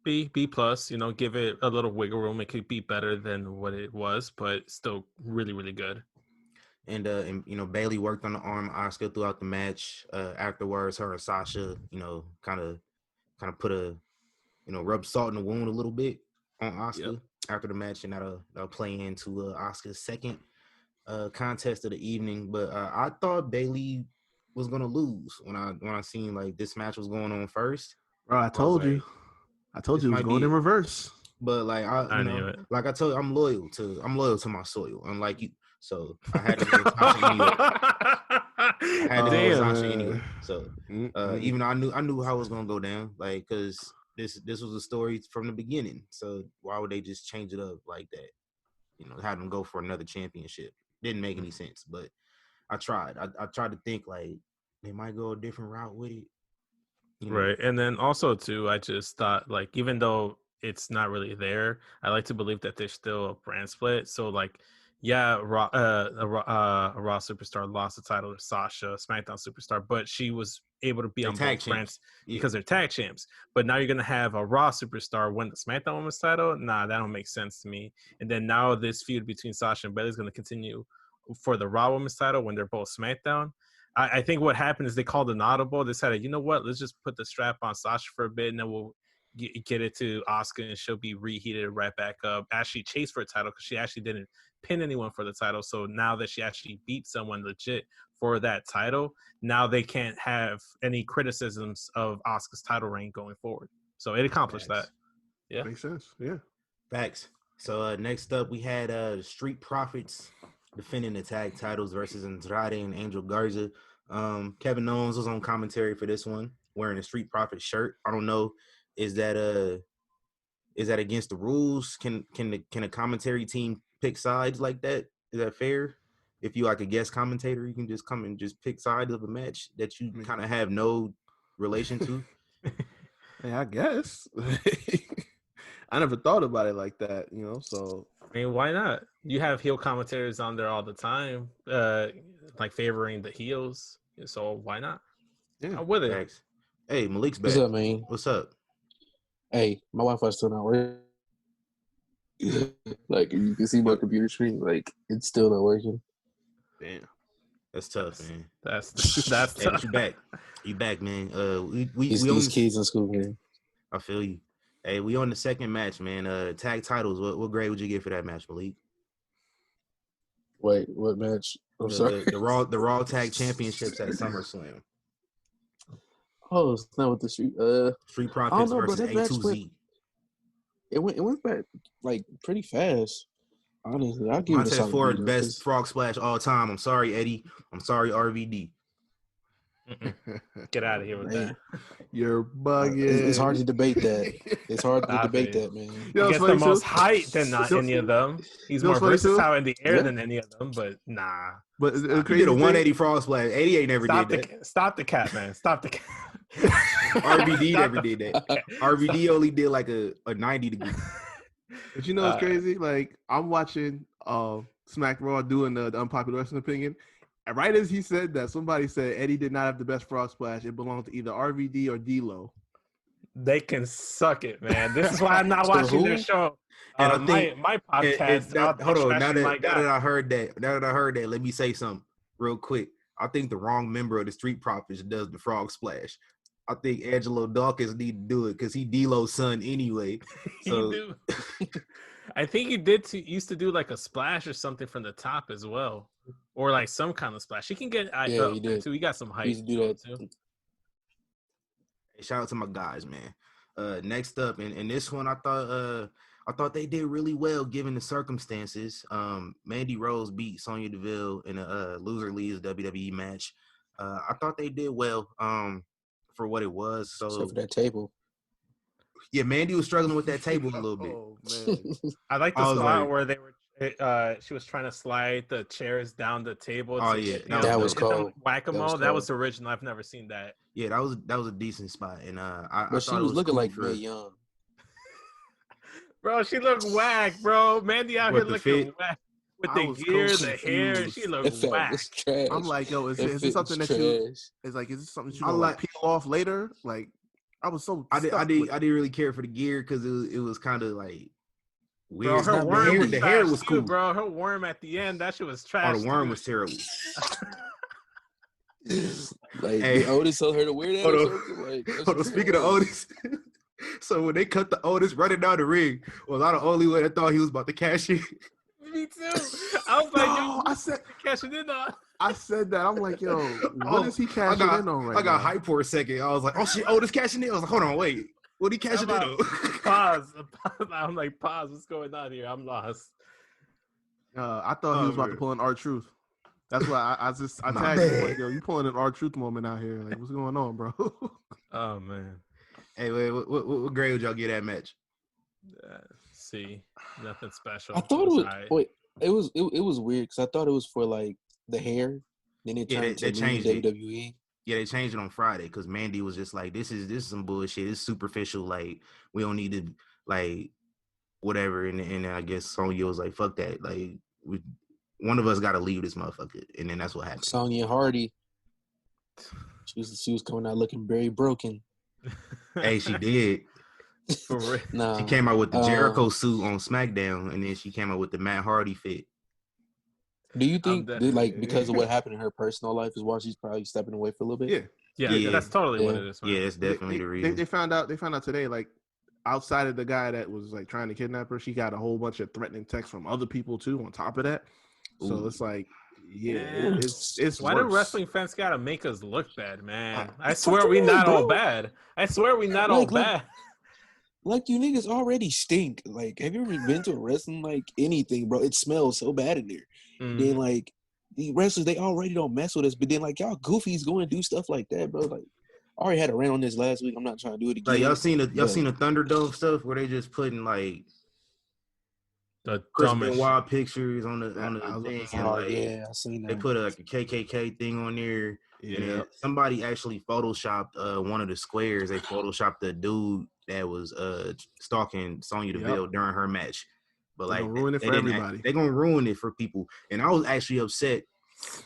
S2: B+. Give it a little wiggle room. It could be better than what it was, but still really, really good.
S1: And Bayley worked on the arm of Asuka throughout the match. Afterwards, her and Sasha, kind of put a, rub salt in the wound a little bit on Asuka after the match, and that'll play into Asuka's second contest of the evening. But I thought Bayley was gonna lose when I seen like this match was going on first.
S4: Bro, I told you. I told you it was going in reverse.
S1: But like I knew it. Like I told you, I'm loyal to my soil, unlike you. So I had to go Sasha anyway. I had to go Sasha anyway. So even though I knew how it was gonna go down, like because this was a story from the beginning. So why would they just change it up like that? You know, have them go for another championship. Didn't make any sense. But I tried. I tried to think like they might go a different route with it. You know?
S2: Right. And then also too, I just thought like even though it's not really there, I like to believe that there's still a brand split. So like, yeah, a Raw superstar lost the title to Sasha, SmackDown superstar, but she was able to be on both brands because they're tag champs. But now you're gonna have a Raw superstar win the SmackDown Women's title. Nah, that don't make sense to me. And then now this feud between Sasha and Bayley is gonna continue for the Raw Women's title when they're both SmackDown. I think what happened is they called an audible. They said, you know what? Let's just put the strap on Sasha for a bit, and then we'll get it to Asuka, and she'll be reheated right back up. Actually chased for a title because she actually didn't pin anyone for the title. So now that she actually beat someone legit for that title, now they can't have any criticisms of Asuka's title reign going forward. So it accomplished that. Yeah.
S4: Makes sense. Yeah.
S1: Facts. So next up, we had Street Profits defending the tag titles versus Andrade and Angel Garza. Kevin Owens was on commentary for this one, wearing a Street Profits shirt. I don't know, is that against the rules? Can a commentary team pick sides like that? Is that fair? If you like a guest commentator, you can just come and just pick sides of a match that you kind of have no relation to.
S4: Hey, I guess. I never thought about it like that, you know. So
S2: I mean, why not? You have heel commentators on there all the time, like favoring the heels. So why not?
S4: Yeah,
S2: I'm with it.
S1: Thanks. Hey, Malik's back.
S3: What's up, man?
S1: What's up?
S3: Hey, my Wi-Fi's still not working. Like you can see my computer screen, like it's still not working.
S1: Damn, that's tough, man.
S2: That's
S1: hey,
S2: tough.
S1: You back, man. We
S3: these kids in school, man.
S1: I feel you. Hey, we on the second match, man. Tag titles. What grade would you give for that match, Malik?
S3: Wait, what match? I'm sorry.
S1: The Raw Tag Championships at SummerSlam.
S3: Oh, it's not with the
S1: Street Profits versus A2Z.
S3: It went back like pretty fast. Honestly, I'll give it a solid
S1: Ford, best frog splash all time. I'm sorry, Eddie. I'm sorry, RVD.
S2: Get out of here with that.
S4: You're bugging.
S3: It's hard to debate that. It's hard to debate that, man.
S2: He gets the most height than not any of them. He's more versatile in the air than any of them, but nah.
S4: But
S1: he did a 180 frog splash. 88 never did that.
S2: Stop the cat, man. Stop the cat.
S1: RVD never did that. RVD only did like a 90 degree.
S4: But you know what's crazy? Like I'm watching Smack Raw doing the unpopular wrestling opinion. And right as he said that, somebody said Eddie did not have the best frog splash. It belonged to either RVD or D-Lo.
S2: They can suck it, man. This is why I'm not watching their show.
S1: And I think
S2: my podcast.
S1: Hold on. Now that I heard that, let me say something real quick. I think the wrong member of the Street Profits does the frog splash. I think Angelo Dawkins need to do it because he D-Lo's son anyway. So.
S2: I think he used to do like a splash or something from the top as well, or like some kind of splash. He can get
S3: he did
S2: too. He got some height.
S3: He used to do that too.
S1: Hey, shout out to my guys, man. Next up, in this one, I thought they did really well given the circumstances. Mandy Rose beat Sonya Deville in a loser leaves WWE match. I thought they did well for what it was. So
S3: except for that table.
S1: Yeah, Mandy was struggling with that table a little bit.
S4: Oh man,
S2: I like the spot where they were. She was trying to slide the chairs down the table.
S1: Oh yeah,
S3: that was cool.
S2: Whack-a-mole. That was original. I've never seen that.
S1: Yeah, that was a decent spot, and
S3: but she was looking like Mae Young.
S2: Bro, she looked whack, bro. Mandy out here looking whack with the gear, the hair. She looked whack.
S4: I'm like, yo, is this something that you? Is this something that you like peel off later? Like. I was so. I
S1: didn't really care for the gear because it was kind of like
S2: weird. Bro, the hair was cool, bro. Her worm at the end, that shit was trash.
S1: Oh, the worm was terrible.
S3: Like, did Otis tell her to wear that?
S1: Hold on. Speaking of Otis, so when they cut the Otis running down the ring, was I the only one that thought he was about to cash in?
S2: Me too. I was like, yo, I said cashing in on.
S4: I said that. I'm like, yo, what is he cashing in on right now?
S1: I got hype for a second. I was like, oh shit, Otis cashing in. I was like, hold on, wait. What he catch it in?
S2: Pause. I'm like, pause. What's going on here? I'm lost.
S4: I thought he was about to pull an R-Truth. That's why I tagged him like, yo, you pulling an R-Truth moment out here. Like, what's going on, bro?
S2: Oh, man.
S1: Hey, wait, what grade would y'all give that match?
S2: See, nothing special.
S3: I thought it was wait. It was weird because I thought it was for like the hair. Then it turned to
S1: changed
S3: WWE.
S1: Yeah, they changed it on Friday because Mandy was just like, this is some bullshit. It's superficial. Like, we don't need to, like, whatever. And I guess Sonya was like, fuck that. Like, one of us got to leave this motherfucker. And then that's what happened.
S3: Sonya Hardy. She was coming out looking very broken.
S1: Hey, she did.
S2: For real.
S3: Nah,
S1: she came out with the Jericho suit on SmackDown, and then she came out with the Matt Hardy fit.
S3: Do you think because of what happened in her personal life is why she's probably stepping away for a little bit?
S2: Yeah, that's totally what it is. Man.
S1: Yeah, it's definitely the reason.
S4: They found out today, like, outside of the guy that was like trying to kidnap her, she got a whole bunch of threatening texts from other people too on top of that. So It's like, it's
S2: why
S4: worse.
S2: do wrestling fans gotta make us look bad, man? I swear we not all bad. I swear we not all bad.
S3: Like, you niggas already stink. Like, have you ever been to a wrestling, like, anything, bro? It smells so bad in there. Mm-hmm. Then, like, the wrestlers, they already don't mess with us. But then, like, y'all goofies go and do stuff like that, bro. Like, I already had a rant on this last week. I'm not trying to do it again.
S1: Like, y'all seen the Thunderdome stuff where they just putting, like,
S2: the
S1: Chris Benoit pictures on the thing. And, like,
S3: yeah, I seen that.
S1: They put a KKK thing on there. Yeah. And somebody actually photoshopped one of the squares. They photoshopped the dude that was stalking Sonya Deville during her match. But like,
S4: ruin it for everybody.
S1: They're gonna ruin it for people. And I was actually upset.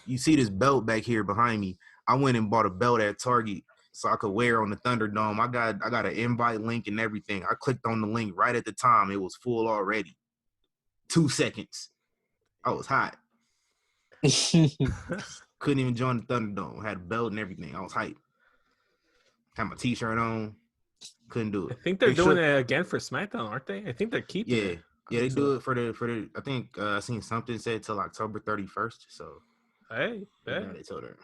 S1: You see this belt back here behind me. I went and bought a belt at Target so I could wear on the Thunderdome. I got an invite link and everything. I clicked on the link right at the time. It was full already. 2 seconds. I was hot. Couldn't even join the Thunderdome. Had a belt and everything. I was hyped. Had my t-shirt on. Couldn't do it.
S2: I think they're doing it again for SmackDown, aren't they? I think they're keeping it.
S1: Yeah, they do it for the. I think I seen something said till October 31st. So,
S2: hey,
S1: they told her.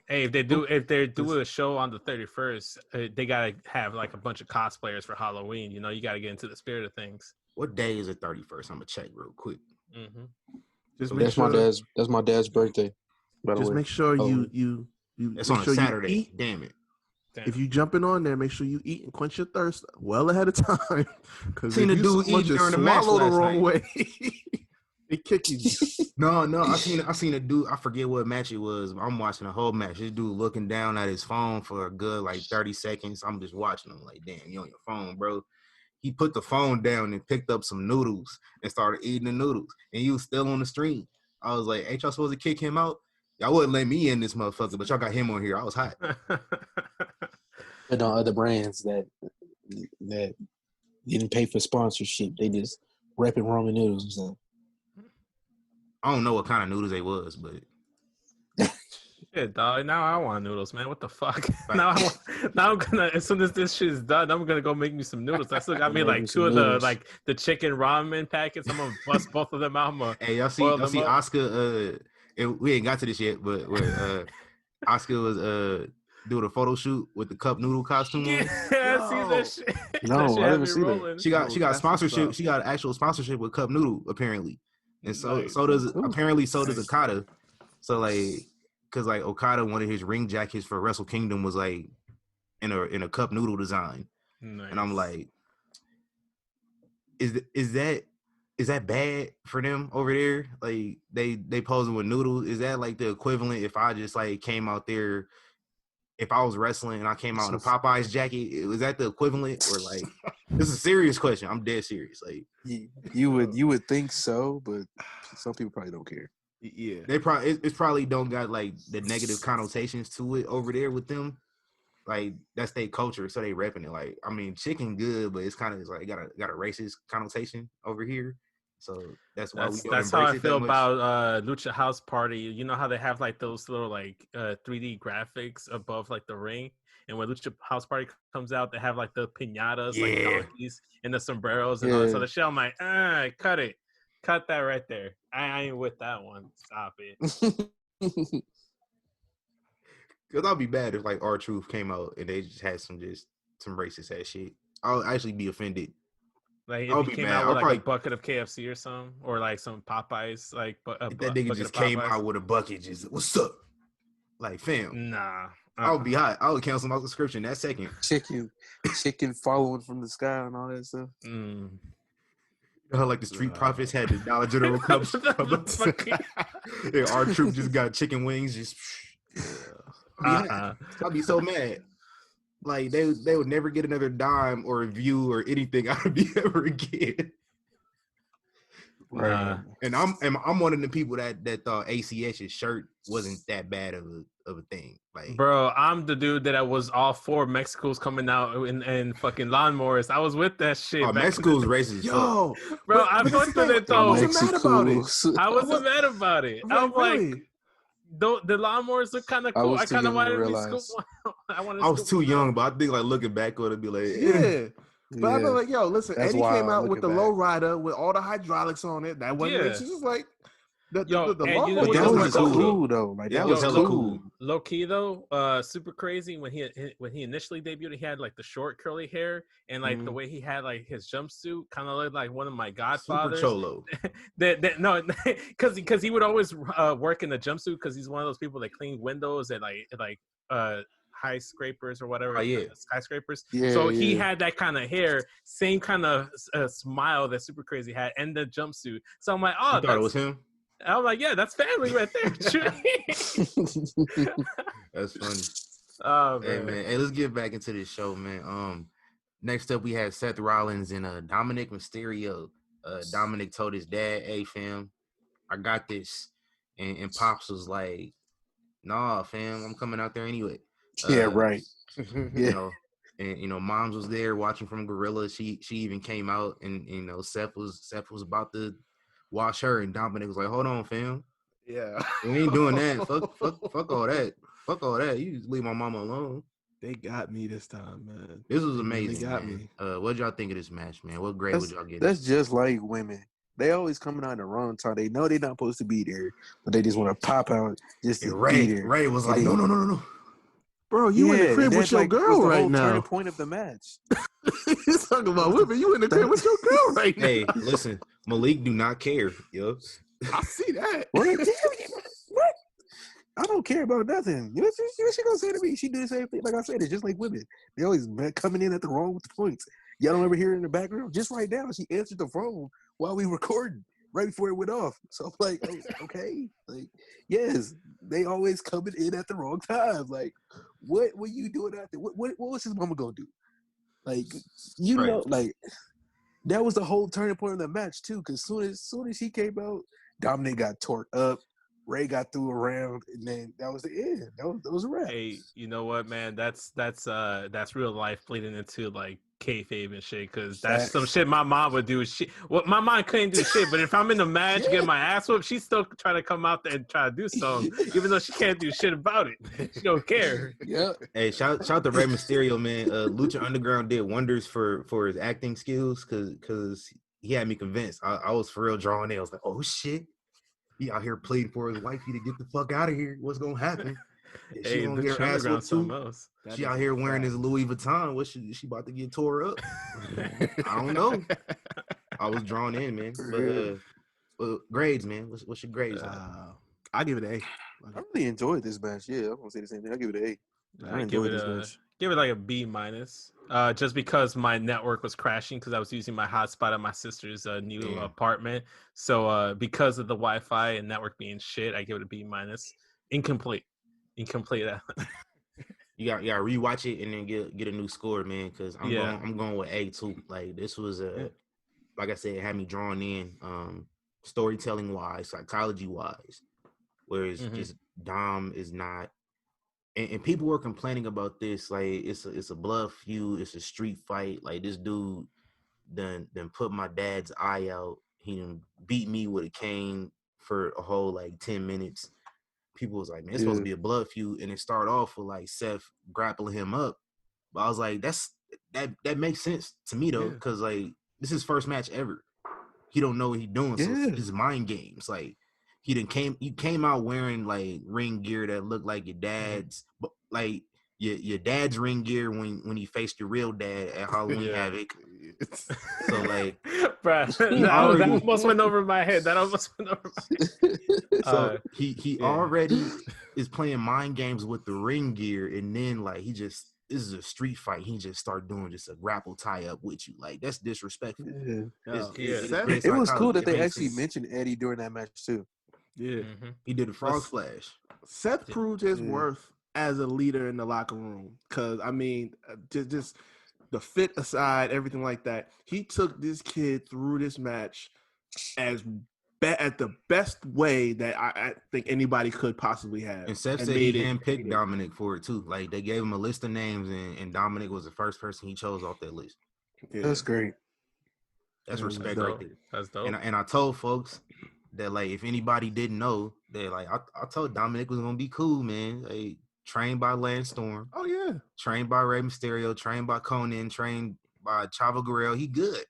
S2: Hey, if they do a show on the 31st, they gotta have like a bunch of cosplayers for Halloween. You know, you gotta get into the spirit of things.
S1: What day is the 31st? I'm gonna check real quick.
S2: Mm-hmm.
S3: That's my dad's birthday.
S4: Just make sure you.
S1: It's on a Saturday. Damn it.
S4: If you jumping on there, make sure you eat and quench your thirst well ahead of time. Because
S1: seen a dude eat during the match
S4: swallow the wrong
S1: night.
S4: way, they kick you.
S1: No, I seen a dude. I forget what match it was. I'm watching the whole match. This dude looking down at his phone for a good like 30 seconds. I'm just watching him like, damn, you on your phone, bro. He put the phone down and picked up some noodles and started eating the noodles. And he was still on the stream. I was like, ain't y'all supposed to kick him out? Y'all wouldn't let me in this motherfucker, but y'all got him on here. I was hot.
S3: But on other brands that didn't pay for sponsorship, they just repping ramen noodles and stuff.
S1: I don't know what kind of noodles they was, but
S2: yeah, dog. Now I want noodles, man. What the fuck? now I'm gonna, as soon as this shit is done, I'm gonna go make me some noodles. I still got me like two of the chicken ramen packets. I'm gonna bust both of them out.
S1: Hey, y'all see Oscar? We ain't got to this yet, but Oscar was doing a photo shoot with the cup noodle costume.
S2: Yeah, I see that shit.
S3: No, I didn't see that.
S1: She got sponsorship. She got actual sponsorship with Cup Noodle apparently, and so does Okada. So like, cause like Okada, one of his ring jackets for Wrestle Kingdom was like in a Cup Noodle design, and I'm like, is that bad for them over there? Like they posing with noodles. Is that like the equivalent if I just like came out there? If I was wrestling and I came out in a Popeyes jacket, was that the equivalent? Or like, this is a serious question. I'm dead serious. Like,
S3: you would think so, but some people probably don't care.
S1: Yeah, they probably it's probably don't got like the negative connotations to it over there with them. Like that's their culture, so they repping it. Like, I mean, chicken good, but it's kind of like got a racist connotation over here. So that's why
S2: that's how I feel about Lucha House Party. You know how they have like those little like 3D graphics above like the ring, and when Lucha House Party comes out, they have like the piñatas, like donkeys, and the sombreros and all that. So the shit, I'm like, cut that right there. I ain't with that one. Stop it.
S1: Because I'll be bad if like R-Truth came out and they just had some just some racist ass shit. I'll actually be offended.
S2: Like if he came out with like a bucket of KFC or something, or like some Popeyes, like
S1: if that nigga just came out with a bucket, just what's up? Like, fam.
S2: Nah.
S1: I would be hot. I would cancel my subscription that second.
S3: Chicken following from the sky and all that stuff.
S1: You know how like the Street Profits had the Dollar General cups. Yeah, our troop just got chicken wings. Just I'd be so mad. Like they would never get another dime or a view or anything out of me ever again.
S2: Right.
S1: And I'm one of the people that thought ACS's shirt wasn't that bad of a thing. Like,
S2: bro, I'm the dude that I was all for Mexico's coming out and fucking lawnmowers. I was with that shit.
S1: Oh, Mexico's racist.
S4: Yo,
S2: bro, I fucked with it though.
S4: I wasn't mad about it.
S2: I wasn't mad about it. I'm like, the lawnmowers are kind of cool. I kind of wanted to be scoop.
S1: I was too young, but I think like looking back on it, be like,
S4: yeah. But I feel like, yo, listen, Eddie came out with the low rider with all the hydraulics on it. That wasn't it's just like the lawnmower.
S3: But that was cool though. Like that was hella cool.
S2: Low key though, super crazy when he initially debuted, he had like the short curly hair and like the way he had like his jumpsuit kind of looked like one of my godfathers.
S1: Super cholo.
S2: No, because he would always work in the jumpsuit because he's one of those people that clean windows at like high scrapers or whatever, skyscrapers. So he had that kind of hair, same kind of smile that Super Crazy had, and the jumpsuit. So I'm like, oh,
S1: you thought it was him.
S2: I'm like, yeah, that's family right there.
S1: That's funny.
S2: Oh
S1: man. Hey, let's get back into this show, man. Next up we had Seth Rollins and Dominic Mysterio. Dominic told his dad, "Hey, fam, I got this," and Pops was like, "Nah, fam, I'm coming out there anyway."
S3: Yeah, right.
S1: You know, and Moms was there watching from Gorilla. She even came out, and Seth was about to wash her, and Dominic was like, "Hold on, fam.
S4: Yeah,
S1: we ain't doing that. Fuck all that. Fuck all that. You just leave my mama alone."
S4: They got me this time, man.
S1: This was amazing.
S4: They got me.
S1: What y'all think of this match, man? What grade would y'all get?
S3: That's just like women. They always coming out in the wrong time. They know they're not supposed to be there, but they just want to pop out just to be there.
S1: Ray was like, no.
S4: Bro, you in the crib with your girl right now.
S3: Turning point of the match.
S4: He's talking about women. You in the crib with your girl right now.
S1: Hey, listen, Malik do not care. Yo,
S4: I see that.
S3: What? I don't care about nothing. You know what she gonna say to me? She do the same thing. Like I said, it's just like women. They always coming in at the wrong points. Y'all don't ever hear her in the background. Just right now, she answered the phone while we recording, right before it went off. So I'm like, okay, like, yes, they always coming in at the wrong time. Like, what were you doing out there? What was his mama gonna do? Like, know, like that was the whole turning point of the match too. Because soon as he came out, Dominic got torqued up. Ray got threw around, and then that was the end. That was a wrap.
S2: Hey, you know what, man? That's real life bleeding into like kayfabe and shit. Because that's some shit my mom would do. My mom couldn't do shit, but if I'm in the match getting my ass whooped, she's still trying to come out there and try to do something, even though she can't do shit about it. She don't care.
S3: Yeah.
S1: Hey, shout to Rey Mysterio, man. Lucha Underground did wonders for his acting skills because he had me convinced. I was for real drawing in. I was like, oh shit. He out here pleading for his wifey to get the fuck out of here. What's gonna happen? She gonna get her ass whooped too. She out here wearing this Louis Vuitton. What she about to get tore up? I don't know. I was drawn in, man. But grades, man. What's your grades?
S4: I give it an A.
S3: I really enjoyed this match. Yeah, I'm gonna say the same thing. I give it an A. I enjoyed this match.
S2: Give it like a B minus. Just because my network was crashing because I was using my hotspot at my sister's new apartment. So because of the Wi-Fi and network being shit, I give it a B minus. Incomplete. You gotta
S1: rewatch it and then get a new score, man. Because I'm going with A too. Like this was like I said, it had me drawn in, storytelling wise, psychology wise. Whereas just Dom is not. And people were complaining about this, like it's a blood feud, it's a street fight. Like this dude done put my dad's eye out. He done beat me with a cane for a whole like 10 minutes. People was like, man, it's supposed to be a blood feud, and it started off with like Seth grappling him up. But I was like, that makes sense to me though, because like this is his first match ever. He don't know what he's doing, so it's mind games. Like you came out wearing like ring gear that looked like your dad's, but like your dad's ring gear when he faced your real dad at Halloween Havoc. So like,
S2: bruh, that almost went over my head.
S1: So he already is playing mind games with the ring gear, and then like this is a street fight. He just start doing just a grapple tie up with you. Like that's disrespectful.
S3: It was cool that they actually mentioned Eddie during that match too.
S4: Yeah,
S1: he did a frog splash.
S4: Seth proved his worth as a leader in the locker room, because I mean, just the fit aside, everything like that, he took this kid through this match at the best way that I think anybody could possibly have.
S1: And Seth said he handpicked Dominic for it too. Like they gave him a list of names, and Dominic was the first person he chose off that list.
S3: Yeah. That's great.
S1: That's respect right there.
S2: That's dope.
S1: And I told folks that like if anybody didn't know that like I told Dominic was gonna be cool, man. Like trained by Lance Storm.
S4: Oh yeah.
S1: Trained by Rey Mysterio. Trained by Conan. Trained by Chavo Guerrero. He good.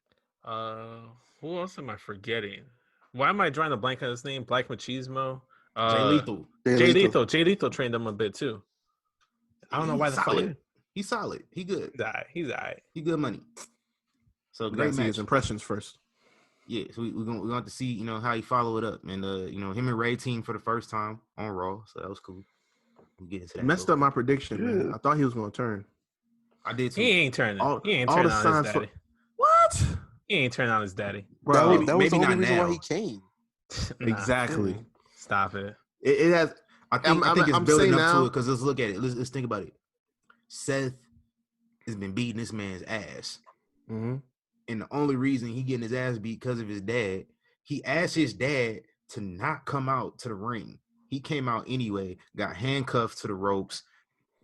S2: Who else am I forgetting? Why am I drawing a blank on his name? Black Machismo.
S1: Jay Lethal.
S2: Jay Lethal trained him a bit too. I don't know why the fuck.
S1: He's solid. He good.
S2: He's all right.
S1: He good money. So great match.
S4: His impressions first.
S1: Yeah, so we're gonna have to see, how he follow it up, and him and Ray team for the first time on Raw, so that was cool. We'll get into that.
S4: Messed up my prediction, man. I thought he was gonna turn.
S1: I did too.
S2: He ain't turning. He ain't turning on his daddy.
S4: What?
S2: He ain't turning on his daddy.
S3: Bro, that was the only reason why he came.
S4: Exactly.
S2: Stop it.
S4: It has.
S1: I think it's building up to it, because let's look at it. Let's think about it. Seth has been beating this man's ass.
S4: Mm-hmm.
S1: And the only reason he getting his ass beat because of his dad, he asked his dad to not come out to the ring. He came out anyway, got handcuffed to the ropes,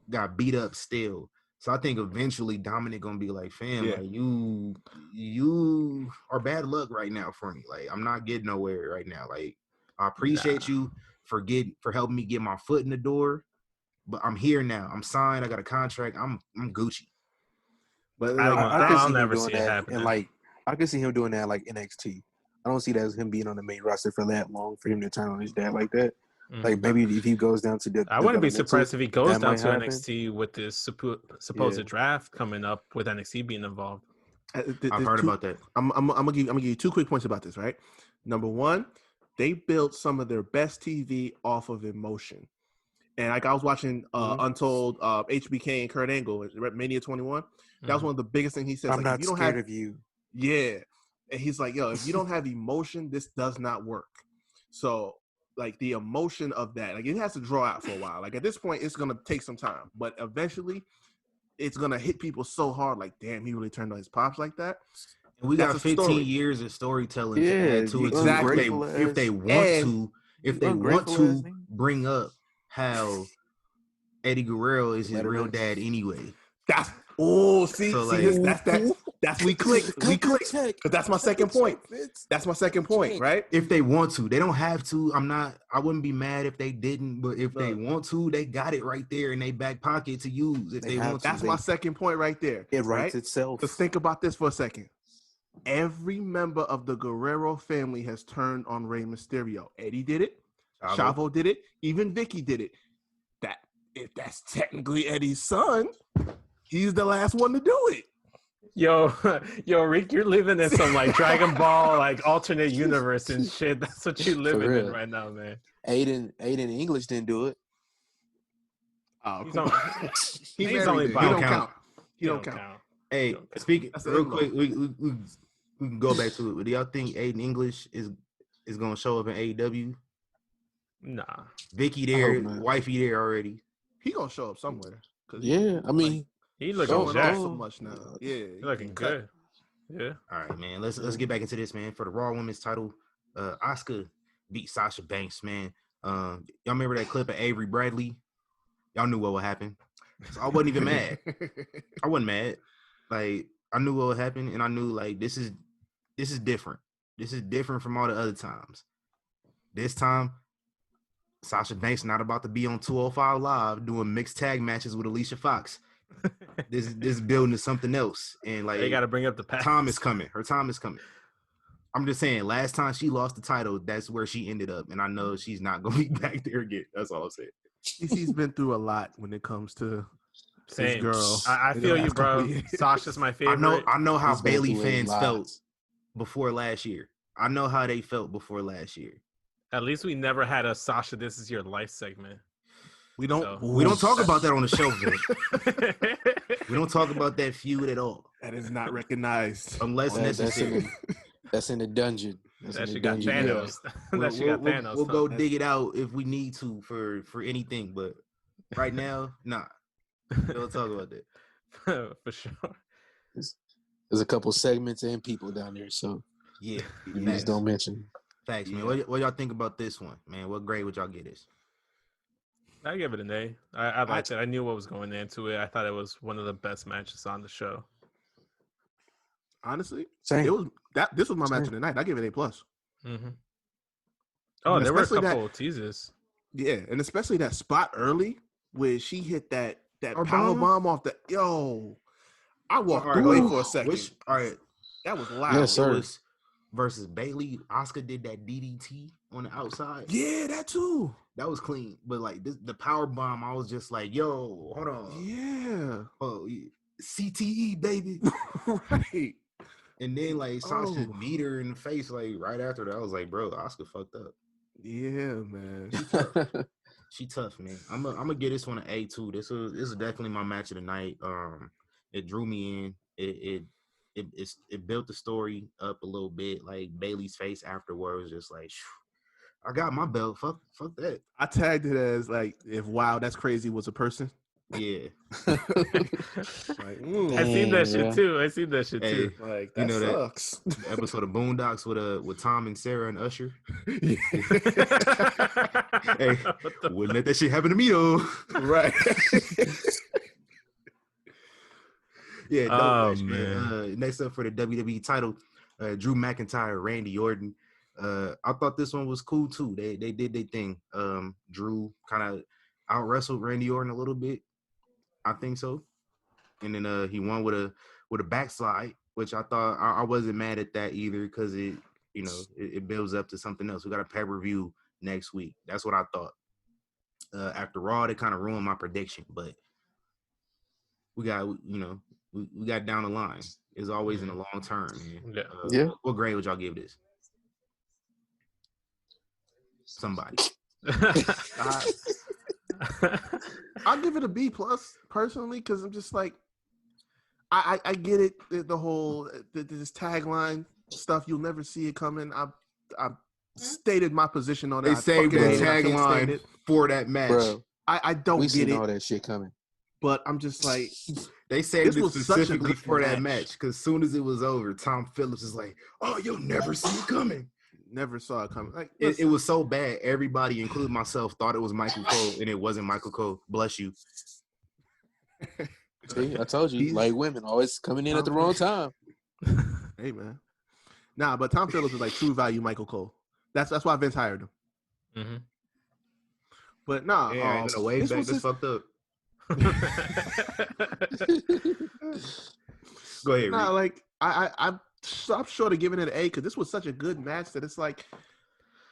S1: got beat up still. So I think eventually Dominic gonna be like, fam, like you are bad luck right now for me. Like I'm not getting nowhere right now. Like I appreciate you for helping me get my foot in the door, but I'm here now. I'm signed. I got a contract. I'm Gucci.
S3: But I'll never see it happen. And like I can see him doing that like NXT. I don't see that as him being on the main roster for that long for him to turn on his dad like that. Mm-hmm. Like maybe if he goes down to
S2: I wouldn't be surprised if he goes down to NXT with this supposed draft coming up with NXT being involved.
S1: I've heard about that.
S4: I'm gonna give you 2 quick points about this. Right, number one, they built some of their best TV off of emotion. And like I was watching Untold HBK and Kurt Angle at Mania 21. That was one of the biggest things he said.
S3: I'm like, not if you scared of you.
S4: Yeah. And he's like, yo, if you don't have emotion, this does not work. So like the emotion of that, like it has to draw out for a while. Like at this point, it's going to take some time. But eventually, it's going to hit people so hard. Like, damn, he really turned on his pops like that.
S1: And we got 15 years of storytelling to add to it.
S4: Exactly.
S1: If they want to bring up how Eddie Guerrero is his real dad anyway. That's we clicked because that's my second point. That's my second point, right? If they want to, they don't have to. I wouldn't be mad if they didn't, but if they want to, they got it right there in their back pocket to use if they want to.
S4: That's my second point right there.
S3: It writes itself.
S4: Let's think about this for a second. Every member of the Guerrero family has turned on Rey Mysterio. Eddie did it. Chavo did it. Even Vicky did it. If that's technically Eddie's son, he's the last one to do it.
S2: Yo, Riq, you're living in some like Dragon Ball like alternate universe and shit. That's what you living in right now, man.
S3: Aiden English didn't do it.
S4: Oh,
S2: he's only
S4: he don't count. He don't count.
S1: Hey, speaking real quick, we can go back to it. Do y'all think Aiden English is gonna show up in AEW?
S2: Nah.
S1: Vicky there, wifey there already.
S4: He gonna show up somewhere.
S3: Yeah, I mean,
S2: he looking jacked
S4: so much now. Yeah,
S2: he looking good. Yeah.
S1: All right, man. Let's get back into this, man. For the Raw Women's title, Asuka beat Sasha Banks, man. Y'all remember that clip of Avery Bradley? Y'all knew what would happen. So I wasn't even mad. I wasn't mad. Like I knew what would happen, and I knew like this is different. This is different from all the other times. This time, Sasha Banks not about to be on 205 Live doing mixed tag matches with Alicia Fox. This building is something else, and like
S2: they got to bring up the past.
S1: Time is coming. Her time is coming. I'm just saying. Last time she lost the title, that's where she ended up, and I know she's not gonna be back there again. That's all I'm saying.
S4: She's been through a lot when it comes to
S2: Same.
S4: girl.
S2: I feel you, bro. Sasha's my favorite.
S1: I know how
S3: He's going
S1: Bailey
S3: through
S1: fans
S3: a lot.
S1: felt before last year. I know how they felt before last year.
S2: At least we never had a Sasha "This Is Your Life" segment.
S4: We don't
S1: talk about that on the show, Vince. We don't talk about that feud at all.
S4: That is not recognized
S1: unless necessary.
S3: That's in the dungeon.
S2: That shit got Thanos.
S1: We'll go dig it out if we need to for anything, but right now, nah. Don't talk about that.
S2: For sure.
S3: There's a couple segments and people down there, so
S1: yeah,
S3: you just don't mention.
S1: Facts, man. What y'all think about this one, man? What grade would y'all get this?
S2: I give it an A. I liked it. I knew what was going into it. I thought it was one of the best matches on the show.
S4: Honestly,
S3: Same.
S4: This was my match of the night. I give it A+.
S2: Mm-hmm. Oh, there were a couple of teases.
S4: Yeah, and especially that spot early where she hit that power bomb off the I walked away for a second.
S1: All right,
S4: that was loud.
S3: Yes, sir.
S1: It was versus Bailey. Asuka did that DDT on the outside.
S4: Yeah, that too.
S1: That was clean, but like the power bomb, I was just like, "Yo, hold on,
S4: yeah,
S1: oh CTE baby,
S4: right."
S1: And then like Sasha beat her in the face like right after that. I was like, "Bro, Asuka fucked up."
S4: Yeah, man,
S1: she tough, man. I'm gonna give this one an A too. This is definitely my match of the night. It drew me in. It built the story up a little bit. Like Bailey's face afterwards, just like. I got my belt. Fuck that.
S4: I tagged it as like if "Wow, that's crazy" was a person.
S1: Yeah.
S4: Like,
S2: I seen that shit too.
S4: Like that sucks.
S1: The episode of Boondocks with Tom and Sarah and Usher. Hey, wouldn't let that shit happen to me though.
S4: Right.
S1: Yeah. Dope match, man. Next up for the WWE title, Drew McIntyre, Randy Orton. I thought this one was cool too. They did their thing. Drew kind of out wrestled Randy Orton a little bit. I think so. And then he won with a backslide, which I thought I wasn't mad at that either because it builds up to something else. We got a pay-per-view next week. That's what I thought. After Raw, they kind of ruined my prediction, but we got we got down the line. It's always in the long term.
S3: Yeah.
S1: What grade would y'all give this? Somebody.
S4: I'll give it a B+ personally because I'm just like I get it, the whole this tagline stuff. You'll never see it coming. I stated my position on that.
S1: They saved that tagline for that match.
S3: Bro,
S4: I don't get it.
S3: We seen all that shit coming.
S4: But I'm just like,
S1: they saved it specifically for that match because as soon as it was over, Tom Phillips is like, "Oh, you'll never see it coming."
S4: Never saw it coming. Like
S1: it was so bad. Everybody, including myself, thought it was Michael Cole, and it wasn't Michael Cole. Bless you.
S3: See, I told you, like women always coming in at the wrong time.
S4: Hey man, nah, but Tom Phillips is like true value Michael Cole. That's why Vince hired him.
S2: Mm-hmm.
S4: But nah,
S1: the wave back is fucked up. Go ahead.
S4: Nah, like I'm short of giving it an A because this was such a good match that it's like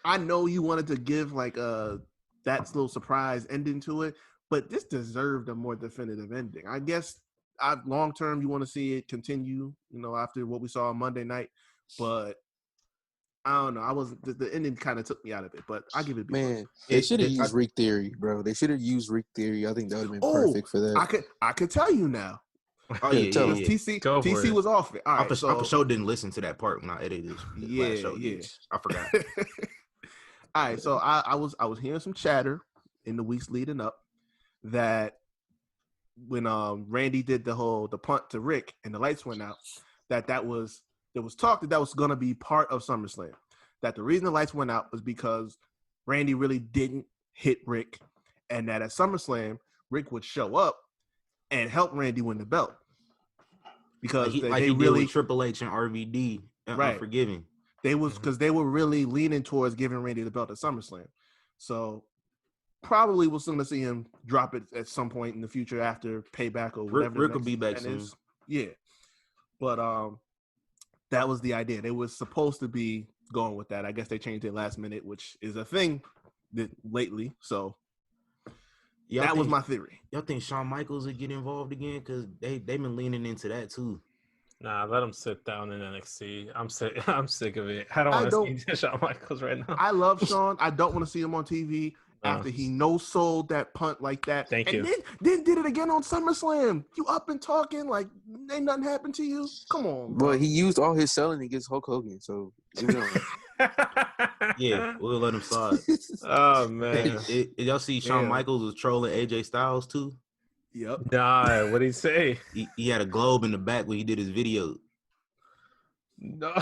S4: I know you wanted to give like that little surprise ending to it, but this deserved a more definitive ending. I guess long term you want to see it continue, after what we saw on Monday night, but I don't know. The ending kind of took me out of it, but I give it B+.
S3: Man, they should have used Riq Theory, bro. They should have used Riq Theory. I think that would have been perfect for that.
S4: I could tell you now.
S1: Oh yeah.
S4: TC was off it. All right,
S1: I for sure didn't listen to that part when I edited this.
S4: Yeah.
S1: I forgot.
S4: All right, so I was hearing some chatter in the weeks leading up that when Randy did the punt to Rick and the lights went out, there was talk that was gonna be part of SummerSlam. That the reason the lights went out was because Randy really didn't hit Rick, and that at SummerSlam Rick would show up and help Randy win the belt. Because they really
S1: Triple H and RVD
S4: right.
S1: Unforgiving.
S4: They was because they were really leaning towards giving Randy the belt at SummerSlam. So probably we'll soon to see him drop it at some point in the future after Payback or whatever.
S1: Rick will be back soon.
S4: Yeah. But that was the idea. They were supposed to be going with that. I guess they changed it last minute, which is a thing lately. So That was my theory.
S1: Y'all think Shawn Michaels would get involved again? Because they've been leaning into that too.
S2: Nah, let him sit down in NXT. I'm sick of it. I don't want to see Shawn Michaels right now.
S4: I love Shawn. I don't want to see him on TV after he no-sold that punt like that.
S2: Thank you.
S4: Then did it again on SummerSlam. You up and talking like ain't nothing happened to you? Come on, bro.
S3: Well, he used all his selling against Hulk Hogan, so
S1: yeah, we'll let him slide.
S2: Oh man,
S1: did y'all see Shawn Michaels was trolling AJ Styles too?
S4: Yep.
S2: Nah, what did he say?
S1: He had a globe in the back when he did his video.
S2: No.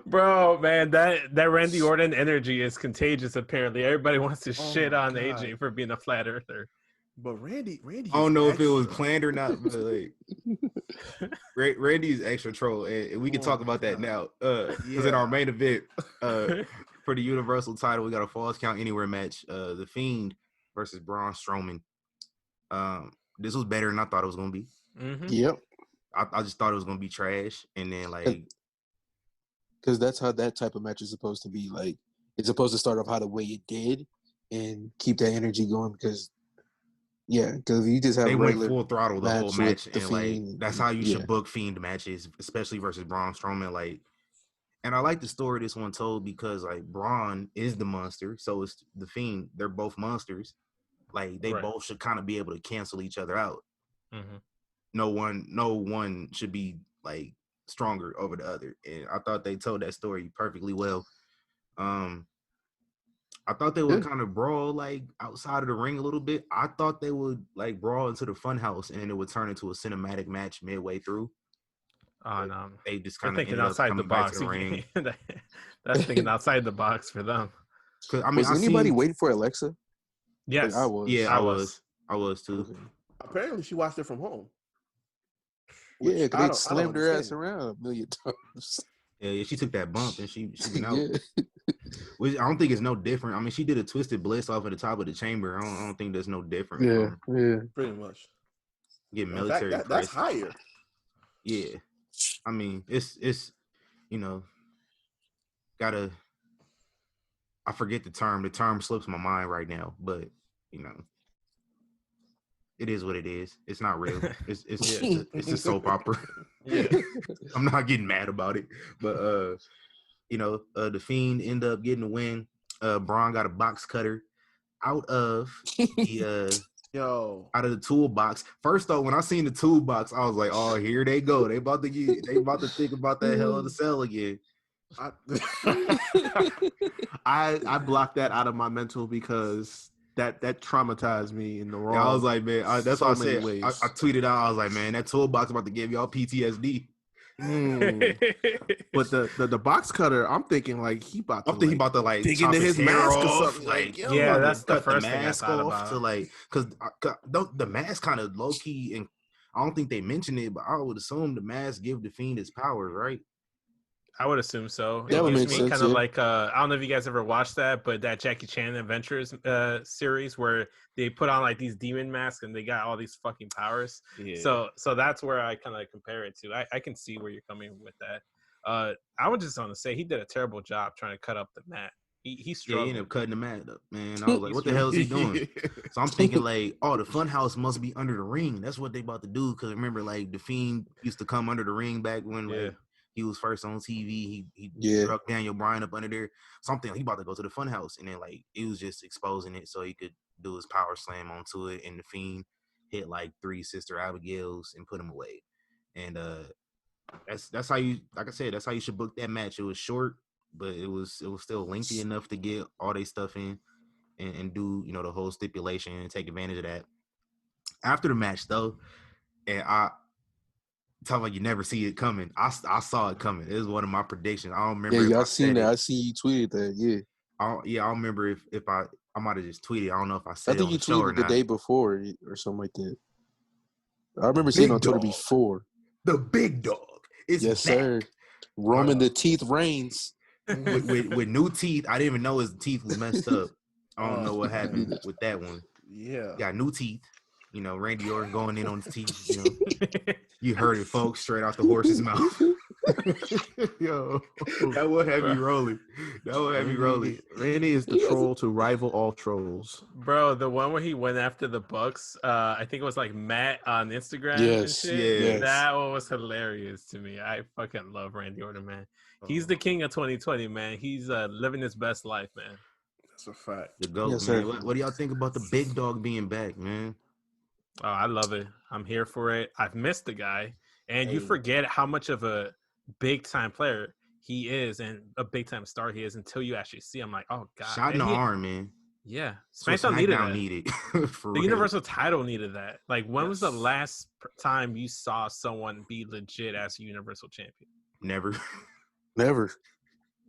S2: Bro, man, that Randy Orton energy is contagious. Apparently, everybody wants to shit on AJ for being a flat earther.
S4: But Randy,
S1: I don't know if it was planned or not, but like, Randy's extra troll, and we can talk about that now. Because in our main event, for the Universal title, we got a Falls Count Anywhere match. The Fiend versus Braun Strowman. This was better than I thought it was gonna be.
S2: Mm-hmm.
S3: Yep.
S1: I just thought it was gonna be trash, and then like,
S3: because that's how that type of match is supposed to be. Like, it's supposed to start off how the way it did, and keep that energy going. Because you just have
S1: they went full throttle the whole match, and like that's how you should book Fiend matches, especially versus Braun Strowman. Like, and I like the story this one told because like Braun is the monster, so it's the Fiend. They're both monsters. Like they both should kind of be able to cancel each other out.
S2: Mm-hmm.
S1: No one should be like stronger over the other. And I thought they told that story perfectly well. I thought they would kind of brawl like outside of the ring a little bit. I thought they would like brawl into the funhouse and then it would turn into a cinematic match midway through.
S2: Oh no,
S1: they just kind of
S2: thinking outside the box. The ring. That's thinking outside the box for them.
S3: I mean, was anybody waiting for Alexa?
S2: Yes,
S3: like I was.
S1: Yeah, I was too.
S3: Okay.
S4: Apparently, she watched it from home.
S3: Yeah, because they slammed her ass around a million times.
S1: Yeah, she took that bump and she been out. Which I don't think it's no different. I mean, she did a twisted bliss off at the top of the chamber. I don't think there's no different.
S3: Yeah,
S4: pretty much.
S1: Get military.
S4: That's higher.
S1: Yeah, I mean, it's gotta. I forget the term. The term slips my mind right now, but it is what it is. It's not real. It's a soap opera.
S2: Yeah,
S1: I'm not getting mad about it, but the Fiend end up getting the win. Braun got a box cutter out of the out of the toolbox. First though, when I seen the toolbox, I was like, oh, here they go. They about to think about that Hell in the Cell again.
S4: I blocked that out of my mental because that traumatized me in the wrong.
S1: Yeah, I was like, man, that's what I said.
S4: Ways.
S1: I tweeted out, I was like, man, that toolbox about to give y'all PTSD.
S4: But the box cutter, I'm thinking like he about to dig into his mask or something.
S1: Like,
S2: yeah, that's the first
S1: thing I thought about. To like, because the mask kind of low key, and I don't think they mentioned it, but I would assume the mask give the Fiend his powers, right?
S2: I would assume so.
S3: That would make sense.
S2: Kind of like I don't know if you guys ever watched that, but that Jackie Chan Adventures series where they put on like these demon masks and they got all these fucking powers. Yeah. So that's where I kind of compare it to. I can see where you're coming with that. I was just going to say he did a terrible job trying to cut up the mat. He struggled.
S1: He ended up cutting the mat up, man. I was like, what the hell is he doing? So I'm thinking like, oh, the funhouse must be under the ring. That's what they about to do. Because remember, like the Fiend used to come under the ring back when like he was first on TV. He struck Daniel Bryan up under there. Something he about to go to the funhouse, and then like it was just exposing it so he could do his power slam onto it, and the Fiend hit like 3 Sister Abigails and put him away. And that's how you, like I said, that's how you should book that match. It was short, but it was still lengthy enough to get all their stuff in and do the whole stipulation and take advantage of that. After the match though, and I. Talking about you never see it coming. I saw it coming. It was one of my predictions. I don't remember.
S3: Yeah, I seen that. I see you tweeted that. Yeah.
S1: I don't remember if I might have just tweeted. I don't know if I said.
S3: I think you tweeted the day before or something like that. I remember seeing it on Twitter before.
S1: The big dog is
S3: yes, back. Sir. Roman the teeth reigns
S1: with new teeth. I didn't even know his teeth was messed up. I don't know what happened with that one.
S4: Yeah,
S1: got new teeth. You know, Randy Orton going in on his teeth. You know, you heard it, folks, straight out the horse's mouth.
S4: Yo,
S1: that will have me rolling. That will have me rolling.
S4: Randy is the troll to rival all trolls.
S2: Bro, the one where he went after the Bucks, I think it was like Matt on Instagram and shit.
S1: Yes.
S2: That one was hilarious to me. I fucking love Randy Orton, man. He's the king of 2020, man. He's living his best life, man.
S4: That's a fact.
S1: The GOAT, man. What do y'all think about the big dog being back, man?
S2: Oh, I love it. I'm here for it. I've missed the guy. And you forget how much of a big-time player he is and a big-time star he is until you actually see him. Like, oh, God.
S1: Shot in the arm, man.
S2: Yeah.
S1: SmackDown needed that.
S2: The Universal title needed that. Like, when was the last time you saw someone be legit as a Universal Champion?
S1: Never.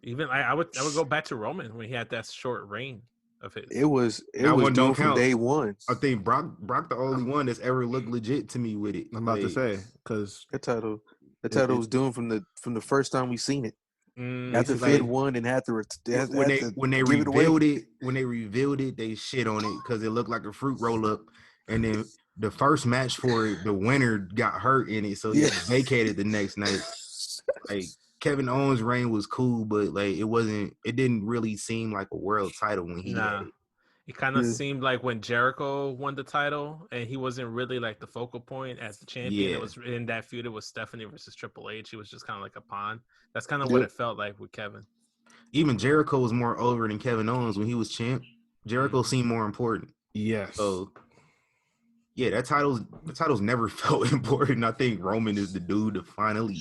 S2: Even I would go back to Roman when he had that short reign of his.
S3: It was done from day one.
S1: I think Brock the only one that's ever looked legit to me with it.
S4: I'm about to say, because
S3: that title was doomed from the first time we seen it. After Fed won and had to
S1: when they revealed it, they shit on it because it looked like a fruit roll up, and then the first match for it, the winner got hurt in it, so he vacated the next night. Like Kevin Owens' reign was cool, but like it didn't really seem like a world title when he had it.
S2: It kind of seemed like when Jericho won the title and he wasn't really like the focal point as the champion. It was in that feud. It was Stephanie versus Triple H. He was just kind of like a pawn. That's kind of what it felt like with Kevin. Even
S1: Jericho was more over than Kevin Owens when he was champ. Jericho seemed more important.
S4: Yes.
S1: So yeah, the title's never felt important. I think Roman is the dude to finally,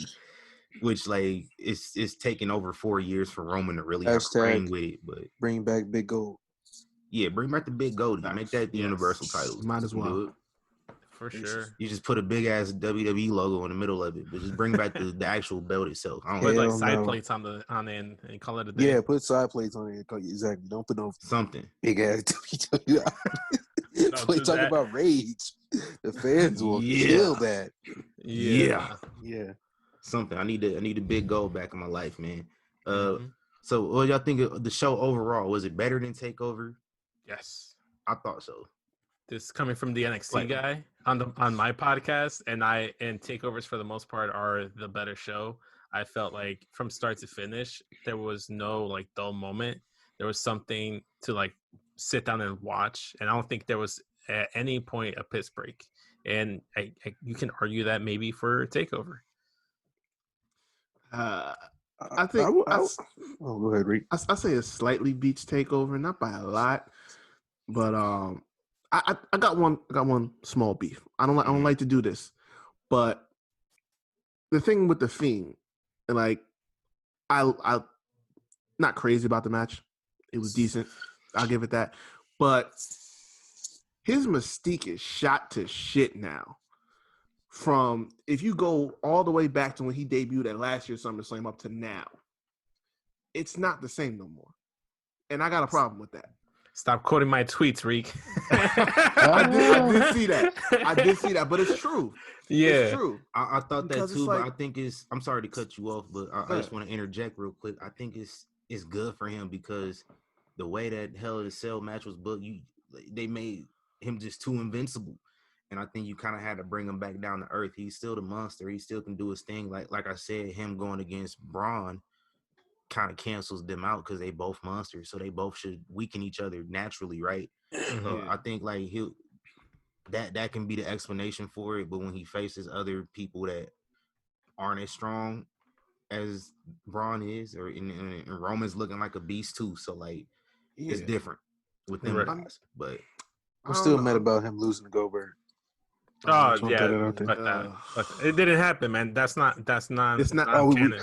S1: which like it's taken over 4 years for Roman to really reign with it. But
S3: bring back Big Gold.
S1: Yeah, bring back the big gold. Make that the Universal title.
S4: Might as well.
S2: For sure.
S1: You just put a big ass WWE logo in the middle of it, but just bring back the actual belt itself. I don't
S2: put like side plates on the end and call it a day.
S3: Yeah, put side plates on it. Exactly. Don't put no
S1: something
S3: big ass WWE. We talk about rage. The fans will kill that.
S1: Yeah.
S3: Something.
S1: I need a big gold back in my life, man. So what y'all think of the show overall? Was it better than TakeOver?
S2: Yes,
S1: I thought so.
S2: This coming from the NXT guy on my podcast, and TakeOvers for the most part are the better show. I felt like from start to finish, there was no like dull moment. There was something to like sit down and watch, and I don't think there was at any point a piss break. And you can argue that maybe for TakeOver.
S4: I think
S3: go ahead, Riq.
S4: I say it slightly beats TakeOver, not by a lot, but I got one small beef. I don't like to do this, but the thing with the Fiend, like I not crazy about the match. It was decent. I'll give it that, but his mystique is shot to shit now. From if you go all the way back to when he debuted at last year's SummerSlam up to now, it's not the same no more. And I got a problem with that.
S2: Stop quoting my tweets, Riq.
S4: I did see that, but it's true.
S2: Yeah.
S4: It's true.
S1: I thought that too, but I think I'm sorry to cut you off, but I just want to interject real quick. I think it's good for him because the way that Hell in a Cell match was booked, they made him just too invincible. And I think you kind of had to bring him back down to earth. He's still the monster. He still can do his thing. Like I said, him going against Braun kind of cancels them out because they both monsters. So they both should weaken each other naturally, right? So I think like that can be the explanation for it. But when he faces other people that aren't as strong as Braun is, and Roman's looking like a beast too. So like it's different with them guys. But
S3: I'm still mad about him losing to Goldberg.
S2: Oh yeah, but it didn't happen, man. That's not. It's not.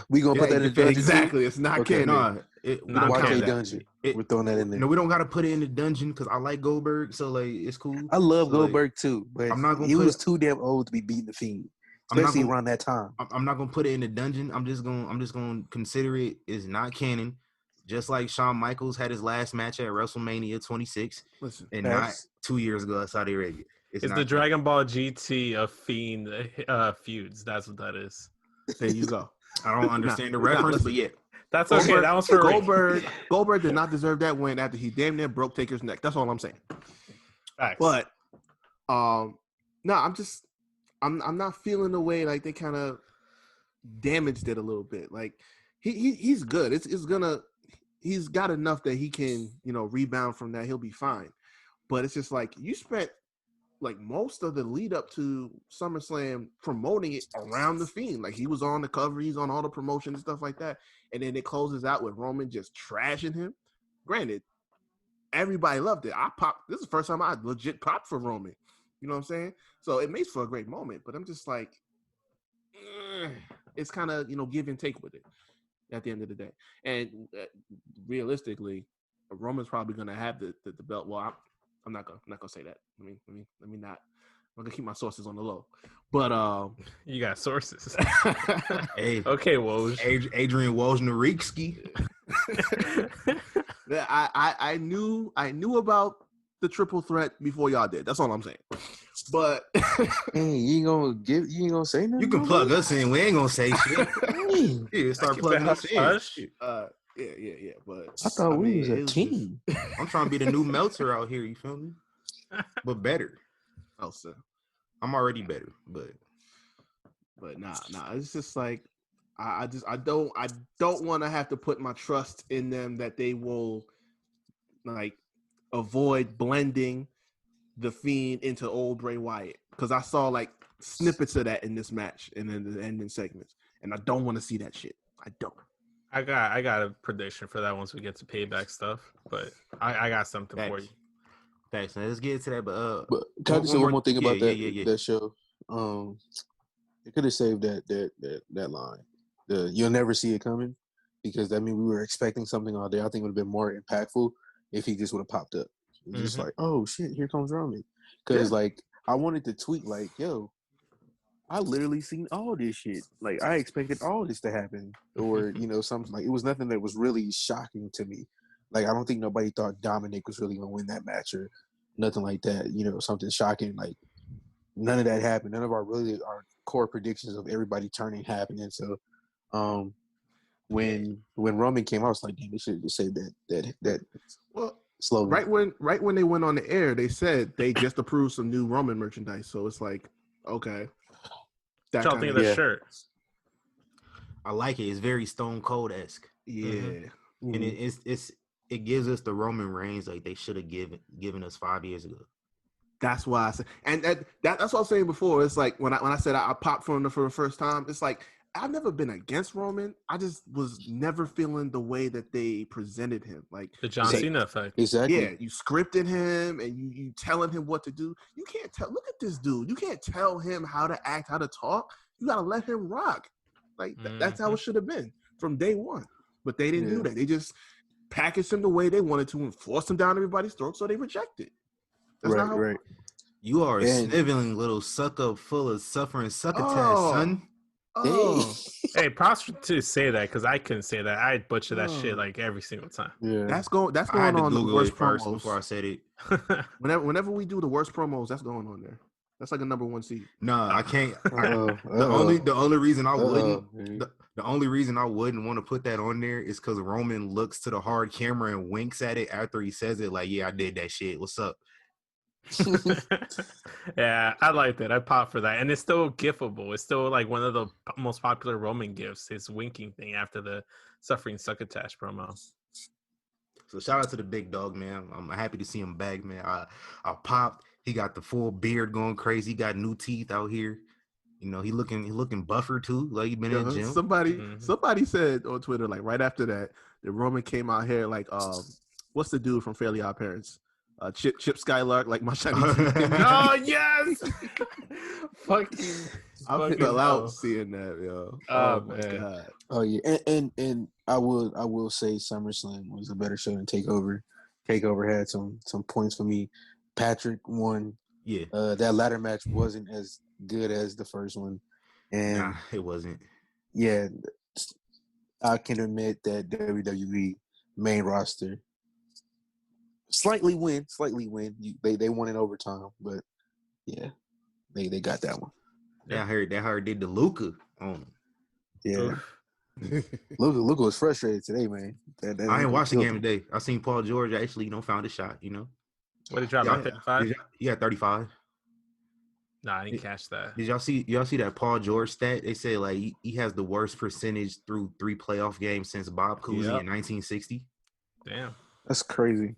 S3: We gonna put that in the dungeon.
S4: Exactly, it's not canon.
S3: Dungeon. We're throwing that in there.
S1: No, we don't gotta put it in the dungeon because I like Goldberg, so like it's cool.
S3: I love Goldberg too, but
S1: I'm not gonna.
S3: He was too damn old to be beating the Fiend, especially around that time.
S1: I'm not gonna put it in the dungeon. I'm just gonna consider it is not canon. Just like Shawn Michaels had his last match at WrestleMania 26, not 2 years ago at Saudi Arabia.
S2: It's the Dragon Ball GT of Fiend feuds. That's what that is.
S4: There you go.
S1: I don't understand the reference, but yeah.
S2: That's okay. That was for
S4: Goldberg did not deserve that win after he damn near broke Taker's neck. That's all I'm saying.
S2: Facts.
S4: But No, I'm not feeling the way like they kind of damaged it a little bit. Like he's good. He's got enough that he can, rebound from that. He'll be fine. But it's just like you spent like most of the lead up to SummerSlam promoting it around the Fiend. Like he was on the cover, he's on all the promotion and stuff like that. And then it closes out with Roman just trashing him. Granted, everybody loved it. This is the first time I legit popped for Roman. You know what I'm saying? So it makes for a great moment, but I'm just like, it's kind of, give and take with it at the end of the day. And realistically, Roman's probably going to have the belt. Well, I'm not gonna say that. Let me not. I'm gonna keep my sources on the low. But
S2: you got sources.
S1: Hey,
S2: okay, Woj.
S1: Adrian Wojnarowski.
S4: I knew about the triple threat before y'all did. That's all I'm saying. But
S3: hey, you ain't gonna say nothing.
S1: You can plug us in. We ain't gonna say shit. Yeah, start plugging us in.
S4: Yeah. But
S3: I thought we was a team.
S1: I'm trying to be the new Meltzer out here. You feel me? But better.
S4: Elsa.
S1: I'm already better, but
S4: nah. It's just like I don't want to have to put my trust in them that they will like avoid blending the Fiend into old Bray Wyatt, because I saw like snippets of that in this match and in the ending segments, and I don't want to see that shit. I don't.
S2: I got a prediction for that once we get to Payback stuff, but I got something for you.
S1: Thanks. Let's get to that. But
S3: can I just say one more thing about that show? It could have saved that line. You'll never see it coming, because that means we were expecting something all day. I think it would have been more impactful if he just would have popped up. Just like, oh shit, here comes Roman. Because like I wanted to tweet like, yo, I literally seen all this shit. Like I expected all this to happen, or something like it was nothing that was really shocking to me. Like I don't think nobody thought Dominic was really gonna win that match or nothing like that. Something shocking. Like none of that happened. None of our core predictions of everybody turning happened. And so, when Roman came, I was like, damn, they should have just said that.
S4: Well,
S3: slowly.
S4: Right when they went on the air, they said they just approved some new Roman merchandise. So it's like, okay.
S2: That y'all think of the shirt?
S1: I like it. It's very Stone Cold-esque.
S4: Yeah.
S1: And it gives us the Roman Reigns like they should have given us 5 years ago.
S4: That's why I said, and that's what I was saying before. It's like when I said I popped for him for the first time, it's like I've never been against Roman. I just was never feeling the way that they presented him. Like
S2: the John Cena effect.
S3: Exactly.
S4: Yeah, you scripted him and you telling him what to do. You can't tell. Look at this dude. You can't tell him how to act, how to talk. You gotta let him rock. Like that's how it should have been from day one. But they didn't do that. They just packaged him the way they wanted to and forced him down everybody's throat, so they rejected. That's not how it works.
S1: You are a sniveling little sucker full of suffering succotash, son.
S4: Oh.
S2: Hey, props to say that, because I couldn't say that. I butcher that shit like every single time.
S4: Yeah, that's going on the worst promos
S1: before I said it.
S4: Whenever we do the worst promos, that's going on there. That's like a number one seed.
S1: No, I can't. The only reason I wouldn't the only reason I wouldn't want to put that on there is because Roman looks to the hard camera and winks at it after he says it. Like, yeah, I did that shit. What's up?
S2: Yeah, I like that. I pop for that, and it's still gifable. It's still like one of the most popular Roman gifts. His winking thing after the suffering succotash promo.
S1: So shout out to the big dog, man. I'm happy to see him back, man. I popped. He got the full beard going crazy. He got new teeth out here. He looking buffer too. Like he been in the gym.
S4: Somebody said on Twitter, like right after that Roman came out here like what's the dude from Fairly Odd Parents? Chip Skylark, like my shiny teeth.
S2: Oh yes,
S4: I fell out seeing that, yo.
S2: Oh
S4: my
S2: man.
S4: God.
S3: Oh yeah, and I will say SummerSlam was a better show than Takeover. Takeover had some points for me. Patrick won.
S1: Yeah.
S3: That ladder match wasn't as good as the first one, and
S1: nah, it wasn't.
S3: Yeah, I can admit that WWE main roster slightly win. They won in overtime, but yeah, they got that one.
S1: Yeah, I heard did the Luca on.
S3: Yeah, Luca was frustrated today, man.
S1: I ain't watched the game today. I seen Paul George actually, found a shot.
S2: What did he drop? 55?
S1: He got 35.
S2: Nah, I didn't catch that.
S1: Did y'all see that Paul George stat? They say like he has the worst percentage through 3 playoff games since Bob Cousy in 1960.
S2: Damn,
S3: that's crazy,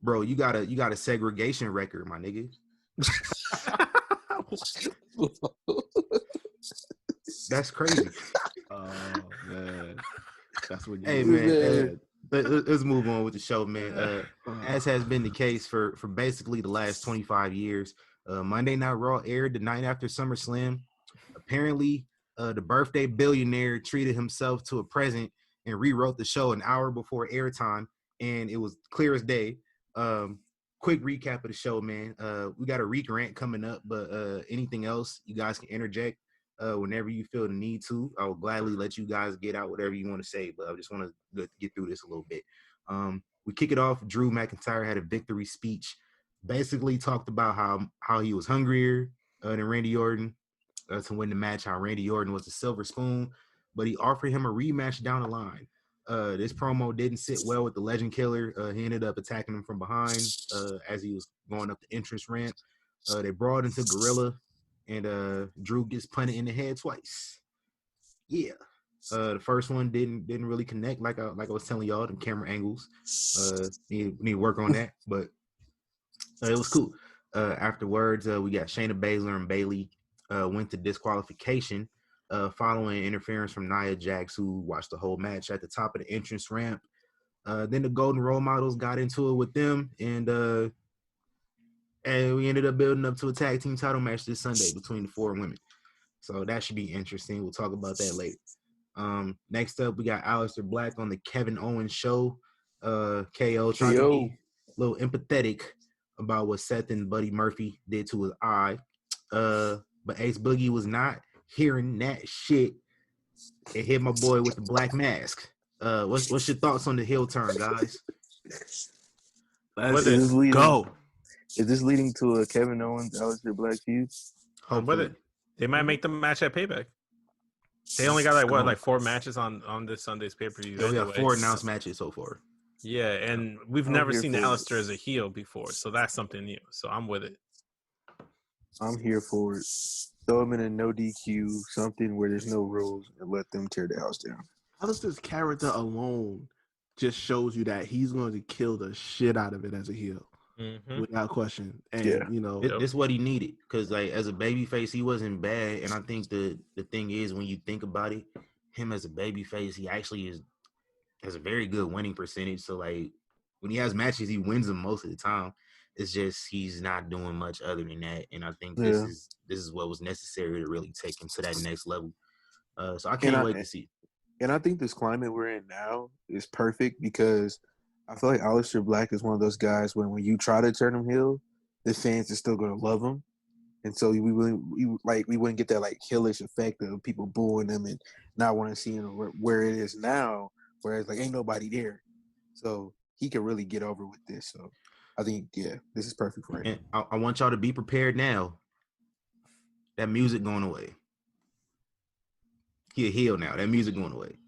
S1: bro. You got a segregation record, my nigga. That's crazy.
S4: Oh man, that's what.
S1: Hey man, let's move on with the show, man. As has been the case for basically the last 25 years, Monday Night Raw aired the night after SummerSlam. Apparently, the birthday billionaire treated himself to a present and rewrote the show an hour before airtime, and it was clear as day. Quick recap of the show, man. We got a Riq Rant coming up, but anything else, you guys can interject whenever you feel the need to. I will gladly let you guys get out whatever you want to say, but I just want to get through this a little bit. We kick it off. Drew McIntyre had a victory speech, basically talked about how he was hungrier than Randy Orton to win the match, how Randy Orton was the silver spoon, but he offered him a rematch down the line. This promo didn't sit well with the Legend Killer. He ended up attacking him from behind as he was going up the entrance ramp. They brought into Gorilla, and Drew gets punted in the head twice. Yeah. The first one didn't really connect like I was telling y'all, the camera angles. Need to work on that, but it was cool. Afterwards, we got Shayna Baszler and Bayley went to disqualification following interference from Nia Jax, who watched the whole match at the top of the entrance ramp. Then the Golden Role Models got into it with them, and we ended up building up to a tag team title match this Sunday between the 4 women. So that should be interesting. We'll talk about that later. Next up, we got Aleister Black on the Kevin Owens show. KO trying to be a little empathetic about what Seth and Buddy Murphy did to his eye. But Ace Boogie was not hearing that shit. It hit my boy with the black mask. What's your thoughts on the heel turn, guys?
S3: Let's go. Is this leading to a Kevin Owens Aleister Black feud?
S2: Hopefully. They might make the match at Payback. They only got like 4 matches on this Sunday's pay-per-view.
S1: We got 4 announced matches so far.
S2: Yeah, and we've never seen Aleister as a heel before, so that's something new. So I'm with it.
S3: I'm here for it. Throw him in a no DQ, something where there's no rules, and let them tear the house down.
S4: Aleister's character alone just shows you that he's going to kill the shit out of it as a heel. Mm-hmm. Without question. And you know,
S1: this is what he needed, because like as a babyface he wasn't bad, and I think the thing is, when you think about it, him as a babyface, he actually has a very good winning percentage. So like when he has matches, he wins them most of the time. It's just he's not doing much other than that, and I think this is what was necessary to really take him to that next level. So I can't wait to see.
S3: And I think this climate we're in now is perfect, because I feel like Aleister Black is one of those guys when you try to turn him heel, the fans are still going to love him. And so we wouldn't get that like heelish effect of people booing him and not wanting to see him where it is now, whereas like ain't nobody there. So he can really get over with this. So I think, this is perfect for him.
S1: And I want y'all to be prepared now. That music going away. He a heel now. That music going away.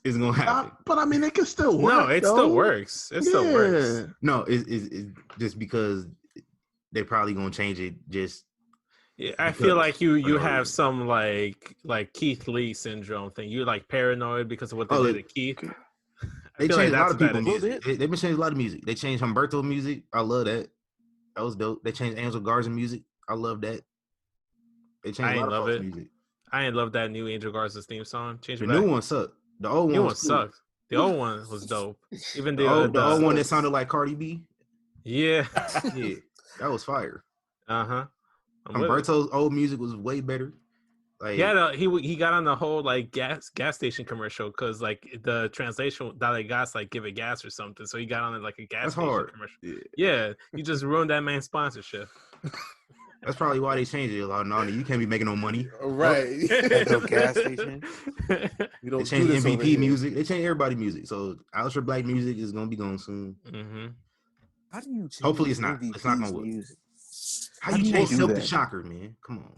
S1: It's gonna happen.
S4: But I mean, it can still work.
S2: No, it still works. It still works.
S1: No, it's just because they're probably gonna change it. Just
S2: I feel like you have some like Keith Lee syndrome thing. You're like paranoid because of what they did to Keith.
S1: They changed a lot of people's music. They've been changing a lot of music. They changed Humberto music. I love that. That was dope. They changed Angel Garza music. I love that. They changed a lot of music.
S2: I ain't love that new Angel Garza's theme song.
S1: The new one sucked. The old one
S2: sucked. The old one was dope. Even the
S1: old one that sounded like Cardi B.
S2: Yeah.
S1: Yeah. That was fire.
S2: Uh-huh.
S1: Humberto's old music was way better. Like,
S2: he got on the whole like gas station commercial because like the translation Dale Gas like give it gas or something. So he got on it like a gas station commercial. Yeah, you just ruined that man's sponsorship.
S1: That's probably why they changed it. Like, no, you can't be making no money.
S3: Right. No gas station.
S1: They changed MVP music. They changed everybody's music. So Aleister Black music is gonna be gone soon.
S2: Mm-hmm.
S3: How do you change
S1: Hopefully it's not. It's not gonna work. How you change Silk the Shocker, man? Come on.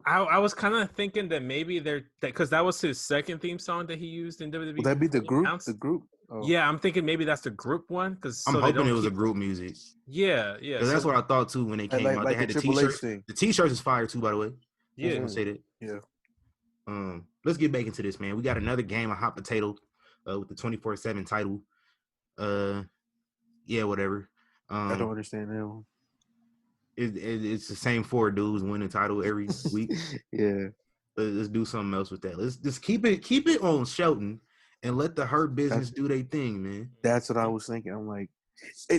S2: I was kind of thinking that maybe because that was his second theme song that he used in WWE.
S3: Would that be the group? The group?
S2: Yeah, I'm thinking maybe that's the group one because
S1: I'm hoping it was a group music.
S2: Yeah.
S1: Because that's what I thought too when they came out. They had the T-shirts. The T-shirts is fire too, by the way.
S2: Yeah,
S1: I say that.
S3: Yeah.
S1: Let's get back into this, man. We got another game of hot potato, with the 24/7 title. Yeah, whatever.
S3: I don't understand that one.
S1: It's the same 4 dudes win the title every week.
S3: Yeah.
S1: Let's do something else with that. Let's just keep it on Shelton and let the Hurt Business do their thing, man.
S3: That's what I was thinking. I'm like,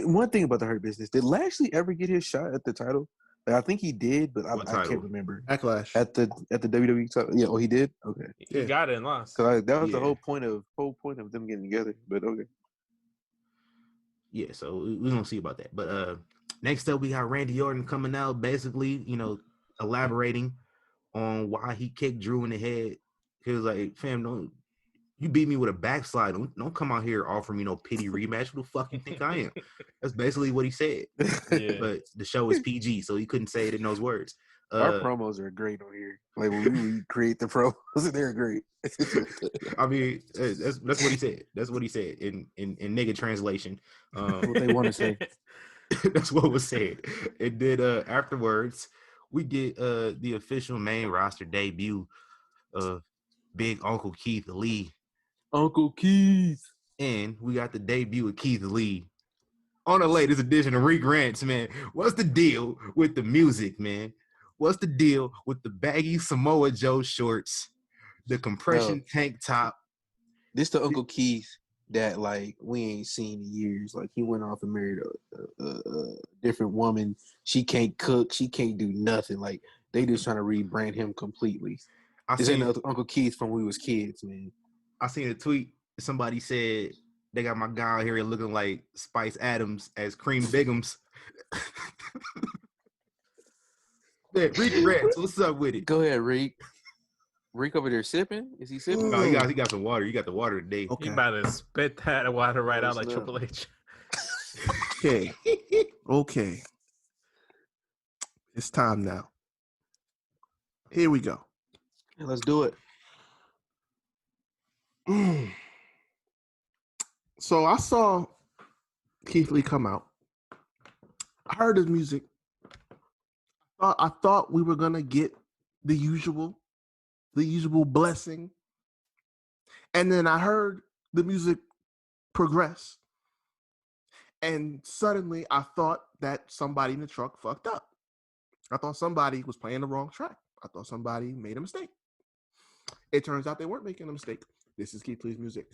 S3: one thing about the Hurt Business, did Lashley ever get his shot at the title? Like, I think he did, but I can't remember.
S4: Backlash
S3: at the WWE title. Yeah, he did. Okay,
S2: he got it and lost.
S3: That was the whole point of them getting together. But okay.
S1: Yeah, so we're gonna see about that. But next up, we got Randy Orton coming out, basically, elaborating on why he kicked Drew in the head. He was like, "Fam, you beat me with a backslide. Don't come out here offering me no pity rematch. Who the fuck you think I am?" That's basically what he said. Yeah. But the show is PG, so he couldn't say it in those words.
S3: Our promos are great on here. Like when we create the promos, they're great.
S1: I mean, that's what he said. That's what he said in nigga translation.
S3: What they want to say.
S1: That's what was said. And then afterwards, we get the official main roster debut of Big Uncle Keith Lee.
S3: Uncle Keith.
S1: And we got the debut of Keith Lee on the latest edition of Riq Rants, man. What's the deal with the music, man? What's the deal with the baggy Samoa Joe shorts, the compression tank top?
S3: This the Uncle Keith that, like, we ain't seen in years. Like, he went off and married a different woman. She can't cook. She can't do nothing. Like, they just trying to rebrand him completely. This ain't Uncle Keith from when we was kids, man.
S1: I seen a tweet. Somebody said they got my guy out here looking like Spice Adams as Cream Bigums. Man, Riq Rants, what's up with it?
S3: Go ahead, Riq. Riq over there sipping? Is he sipping?
S1: No, he got some water. You got the water today.
S2: Okay. He about to spit that water right out like Triple H.
S4: Okay. It's time now. Here we go.
S3: Yeah, let's do it.
S4: So I saw Keith Lee come out. I heard his music. I thought we were gonna get the usual blessing. And then I heard the music progress. And suddenly I thought that somebody in the truck fucked up. I thought somebody was playing the wrong track. I thought somebody made a mistake. It turns out they weren't making a mistake. This is Keith Lee's music.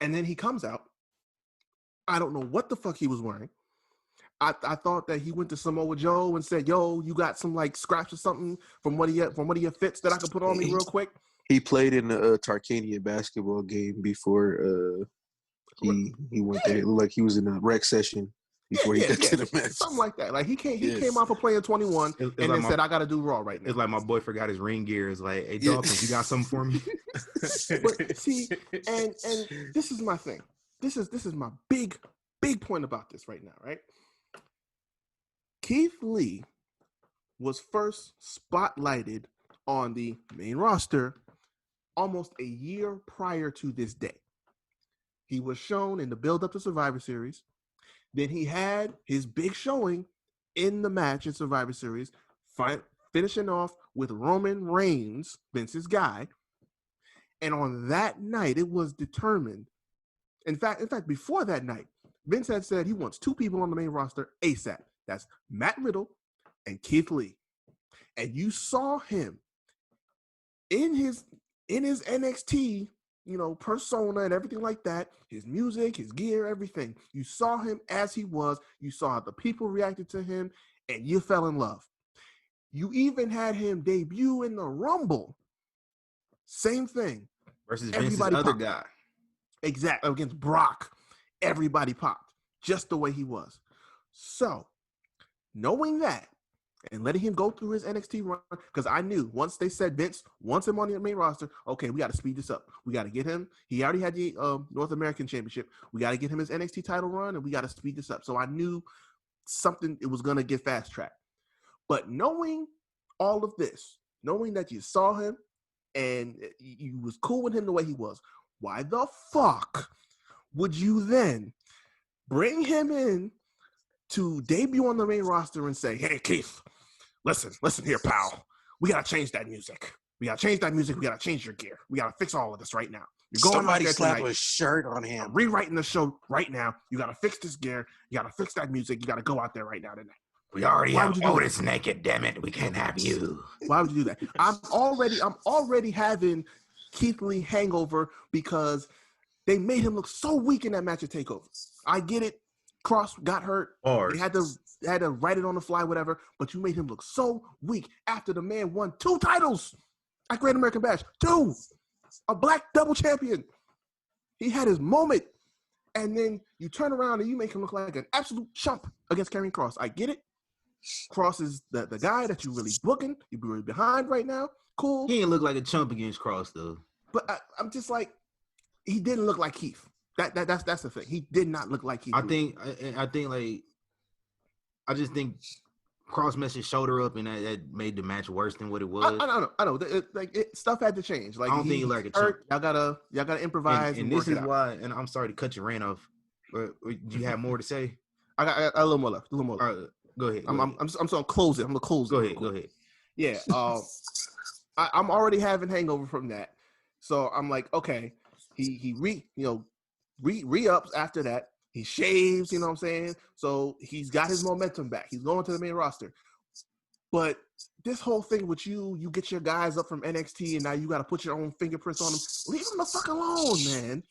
S4: And then he comes out. I don't know what the fuck he was wearing. I thought that he went to Samoa Joe and said, "Yo, you got some like scratch or something from one of your fits that I could put on me real quick."
S3: He played in the Tarkania basketball game before he went there. It looked like he was in a rec session before he got to the match.
S4: Something like that. Like he came off of playing 21 and then said, "I got to do Raw right now."
S1: It's like my boy forgot his ring gear. It's like, "Hey, Dawkins, you got something for me?"
S4: But see, and this is my thing. This is my big point about this right now, right? Keith Lee was first spotlighted on the main roster almost a year prior to this day. He was shown in the build-up to Survivor Series. Then he had his big showing in the match in Survivor Series, finishing off with Roman Reigns, Vince's guy. And on that night, it was determined. In fact, before that night, Vince had said he wants 2 people on the main roster ASAP. That's Matt Riddle and Keith Lee. And you saw him in his NXT, persona and everything like that, his music, his gear, everything. You saw him as he was. You saw how the people reacted to him, and you fell in love. You even had him debut in the Rumble. Same thing.
S1: Versus Vince's other guy.
S4: Exactly. Against Brock. Everybody popped. Just the way he was. So, knowing that, and letting him go through his NXT run, because I knew once they said Vince wants him on the main roster, okay, we got to speed this up. We got to get him. He already had the North American Championship. We got to get him his NXT title run, and we got to speed this up. So I knew it was going to get fast-tracked. But knowing all of this, knowing that you saw him and you was cool with him the way he was, why the fuck would you then bring him in to debut on the main roster and say, hey, Keith, listen here, pal. We got to change that music. We got to change that music. We got to change your gear. We got to fix all of this right now. You're going
S3: Somebody
S4: out there
S3: slap
S4: tonight.
S3: a shirt on him.
S4: I'm rewriting the show right now. You got to fix this gear. You got to fix that music. You got to go out there right now tonight.
S1: We already have Otis naked, damn it. We can't have you.
S4: Why would you do that? I'm already having Keith Lee hangover because they made him look so weak in that match at TakeOver. I get it. Cross got hurt. They had to write it on the fly, whatever. But you made him look so weak after the man won 2 titles at Great American Bash. 2. A black double champion. He had his moment. And then you turn around and you make him look like an absolute chump against Karrion Kross. I get it. Kross is the guy that you really booking. You really behind right now. Cool.
S1: He didn't look like a chump against Kross, though.
S4: But I'm just like, he didn't look like Keith. That's the thing. He did not look like Keith.
S1: I just think Kross messed his shoulder up, and that made the match worse than what it was.
S4: I know. Stuff had to change. Like,
S1: I don't think he like a chump.
S4: Y'all gotta improvise.
S1: And this is why. And I'm sorry to cut your rant off. Do you have more to say?
S4: I got a little more left.
S1: All right, go ahead.
S4: I'm just gonna close it. I'm gonna close.
S1: Go ahead.
S4: Yeah. I'm already having hangover from that. So I'm like, okay, he re-ups after that. He shaves, you know what I'm saying? So he's got his momentum back. He's going to the main roster. But this whole thing with you get your guys up from NXT and now you got to put your own fingerprints on them. Leave them the fuck alone, man.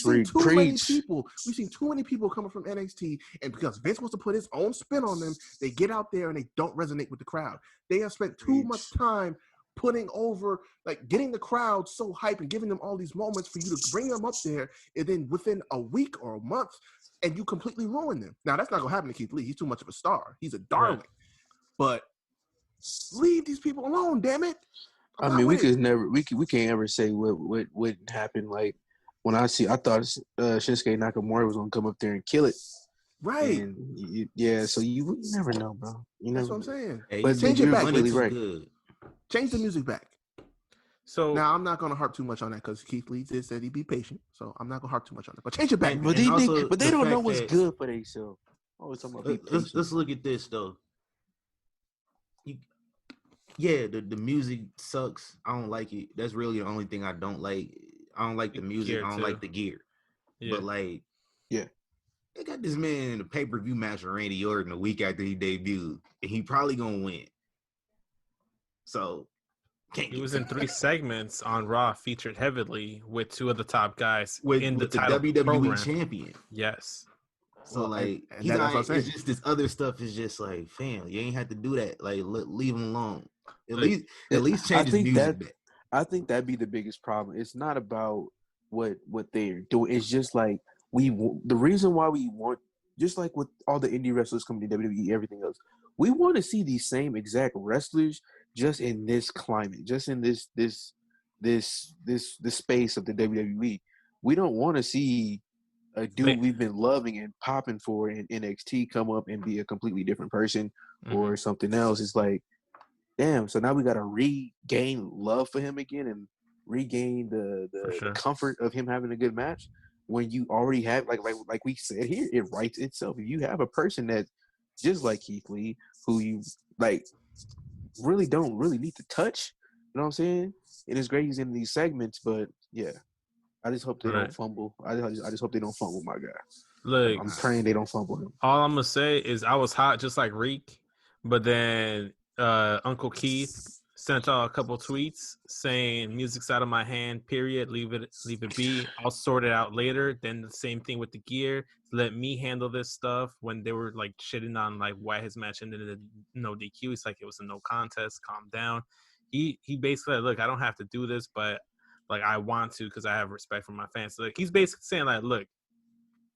S4: We've seen too many people coming from NXT, and because Vince wants to put his own spin on them, they get out there and they don't resonate with the crowd. They have spent too much time putting over, like, getting the crowd so hype and giving them all these moments for you to bring them up there, and then within a week or a month, and you completely ruin them. Now, that's not going to happen to Keith Lee. He's too much of a star. He's a darling. Right. But leave these people alone, damn it.
S3: We can't ever say what wouldn't happen. Like, when I thought Shinsuke Nakamura was going to come up there and kill it.
S4: Right.
S3: And so you never know, bro.
S4: That's what I'm saying.
S1: Hey,
S4: but change it back.
S3: Right.
S1: Good.
S4: Change the music back.
S2: So
S4: now I'm not going to harp too much on that because Keith Lee said he'd be patient. So I'm not going to harp too much on that. But change it back.
S3: But they don't know what's good for themselves.
S1: Let's look at this though. The music sucks. I don't like it. That's really the only thing I don't like. I don't like the music. I don't like the gear. Yeah. But they got this man in a pay-per-view match with Randy Orton a week after he debuted, and he probably gonna win. So
S2: he was in 3 segments on Raw, featured heavily with 2 of the top guys in the
S1: WWE
S2: program.
S1: champion.
S2: Yes.
S1: So it's just this other stuff is just like, fam, you ain't have to do that. Like, leave him alone. At least change his music back.
S3: I think that'd be the biggest problem. It's not about what they're doing. It's just like the reason why we want, just like with all the indie wrestlers coming to WWE, everything else, we want to see these same exact wrestlers just in this climate, just in this space of the WWE. We don't want to see a dude we've been loving and popping for in NXT come up and be a completely different person or something else. It's like, damn, so now we got to regain love for him again and regain the comfort of him having a good match when you already have, like we said here, it writes itself. If you have a person that's just like Keith Lee, who you really don't need to touch, you know what I'm saying? It is great he's in these segments, but yeah, I just hope they don't fumble. I just hope they don't fumble my guy.
S2: Look,
S3: I'm praying they don't fumble him.
S2: All I'm gonna say is I was hot just like Riq, but then Uncle Keith sent out a couple tweets saying music's out of my hand, period. Leave it be. I'll sort it out later. Then the same thing with the gear. Let me handle this stuff. When they were like shitting on like why his match ended in no DQ, he's like, it was a no contest. Calm down. He basically like, look, I don't have to do this, but like I want to because I have respect for my fans. So, like, he's basically saying like, look,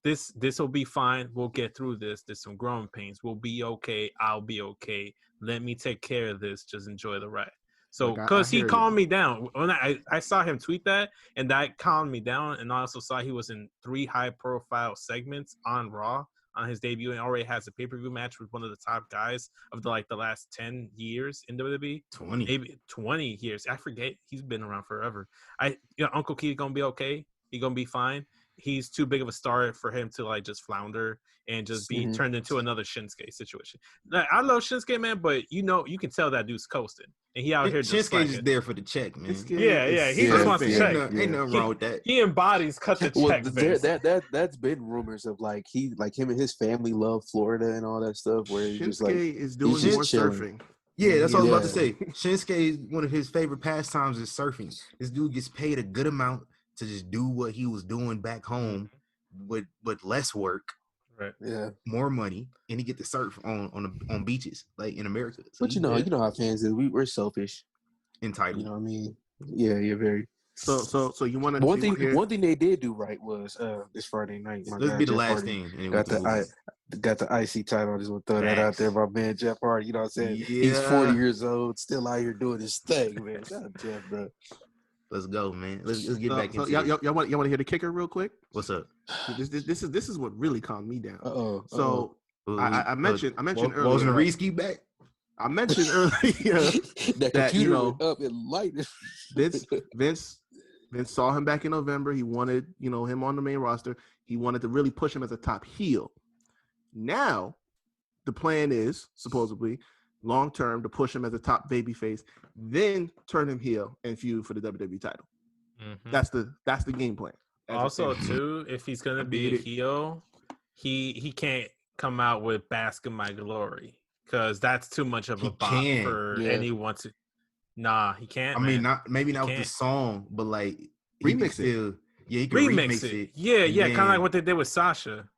S2: this will be fine. We'll get through this. There's some growing pains. We'll be okay. I'll be okay. Let me take care of this. Just enjoy the ride. So, because he calmed me down. When I saw him tweet that, and that calmed me down. And I also saw he was in 3 high-profile segments on Raw on his debut, and already has a pay-per-view match with one of the top guys of the last 10 years in WWE.
S1: 20.
S2: Maybe 20 years. I forget. He's been around forever. Uncle Keith gonna be okay. He gonna be fine. he's too big of a star for him to like just flounder and just be turned into another Shinsuke situation. I love Shinsuke, man, but you can tell that dude's coasting, and he out here just
S1: Shinsuke's just there for the check, man.
S2: Yeah, he just wants to check.
S1: Ain't nothing wrong with that.
S2: He embodies cut the check.
S3: That's been rumors of like him and his family love Florida and all that stuff. Where he's just like
S4: is doing more surfing.
S1: Yeah, that's what I was about to say. Shinsuke, one of his favorite pastimes is surfing. This dude gets paid a good amount to just do what he was doing back home with less work,
S2: right?
S3: Yeah,
S1: more money, and he get to surf on beaches like in America. So
S3: but you know how fans is. We're selfish,
S1: entitled.
S3: You know what I mean? Yeah, very.
S4: So you want to?
S3: One thing they did do right was this Friday night.
S1: Let's be the last thing.
S3: Got the IC title. I just want to throw that out there. My man Jeff Hardy. You know what I'm saying?
S1: Yeah.
S3: He's 40 years old, still out here doing his thing, man. Shout out Jeff, bro.
S1: Let's go, man. Let's get back into
S4: it. Y'all want to hear the kicker real quick?
S1: What's up?
S4: This is what really calmed me down.
S3: So
S4: I mentioned earlier.
S1: Wasn't Risky back?
S4: I mentioned earlier that
S3: computer went up in light.
S4: Vince saw him back in November. He wanted him on the main roster. He wanted to really push him as a top heel. Now, the plan is supposedly long term to push him as a top babyface, then turn him heel and feud for the WWE title. Mm-hmm. That's the game plan.
S2: Also, too, if he's gonna be a heel, he can't come out with "Bask in My Glory" because that's too much of a bop for anyone to. Nah, he can't.
S1: I mean, not with the song, but like
S4: remix it.
S1: Yeah, he can remix it.
S2: Yeah, kind of like what they did with Sasha.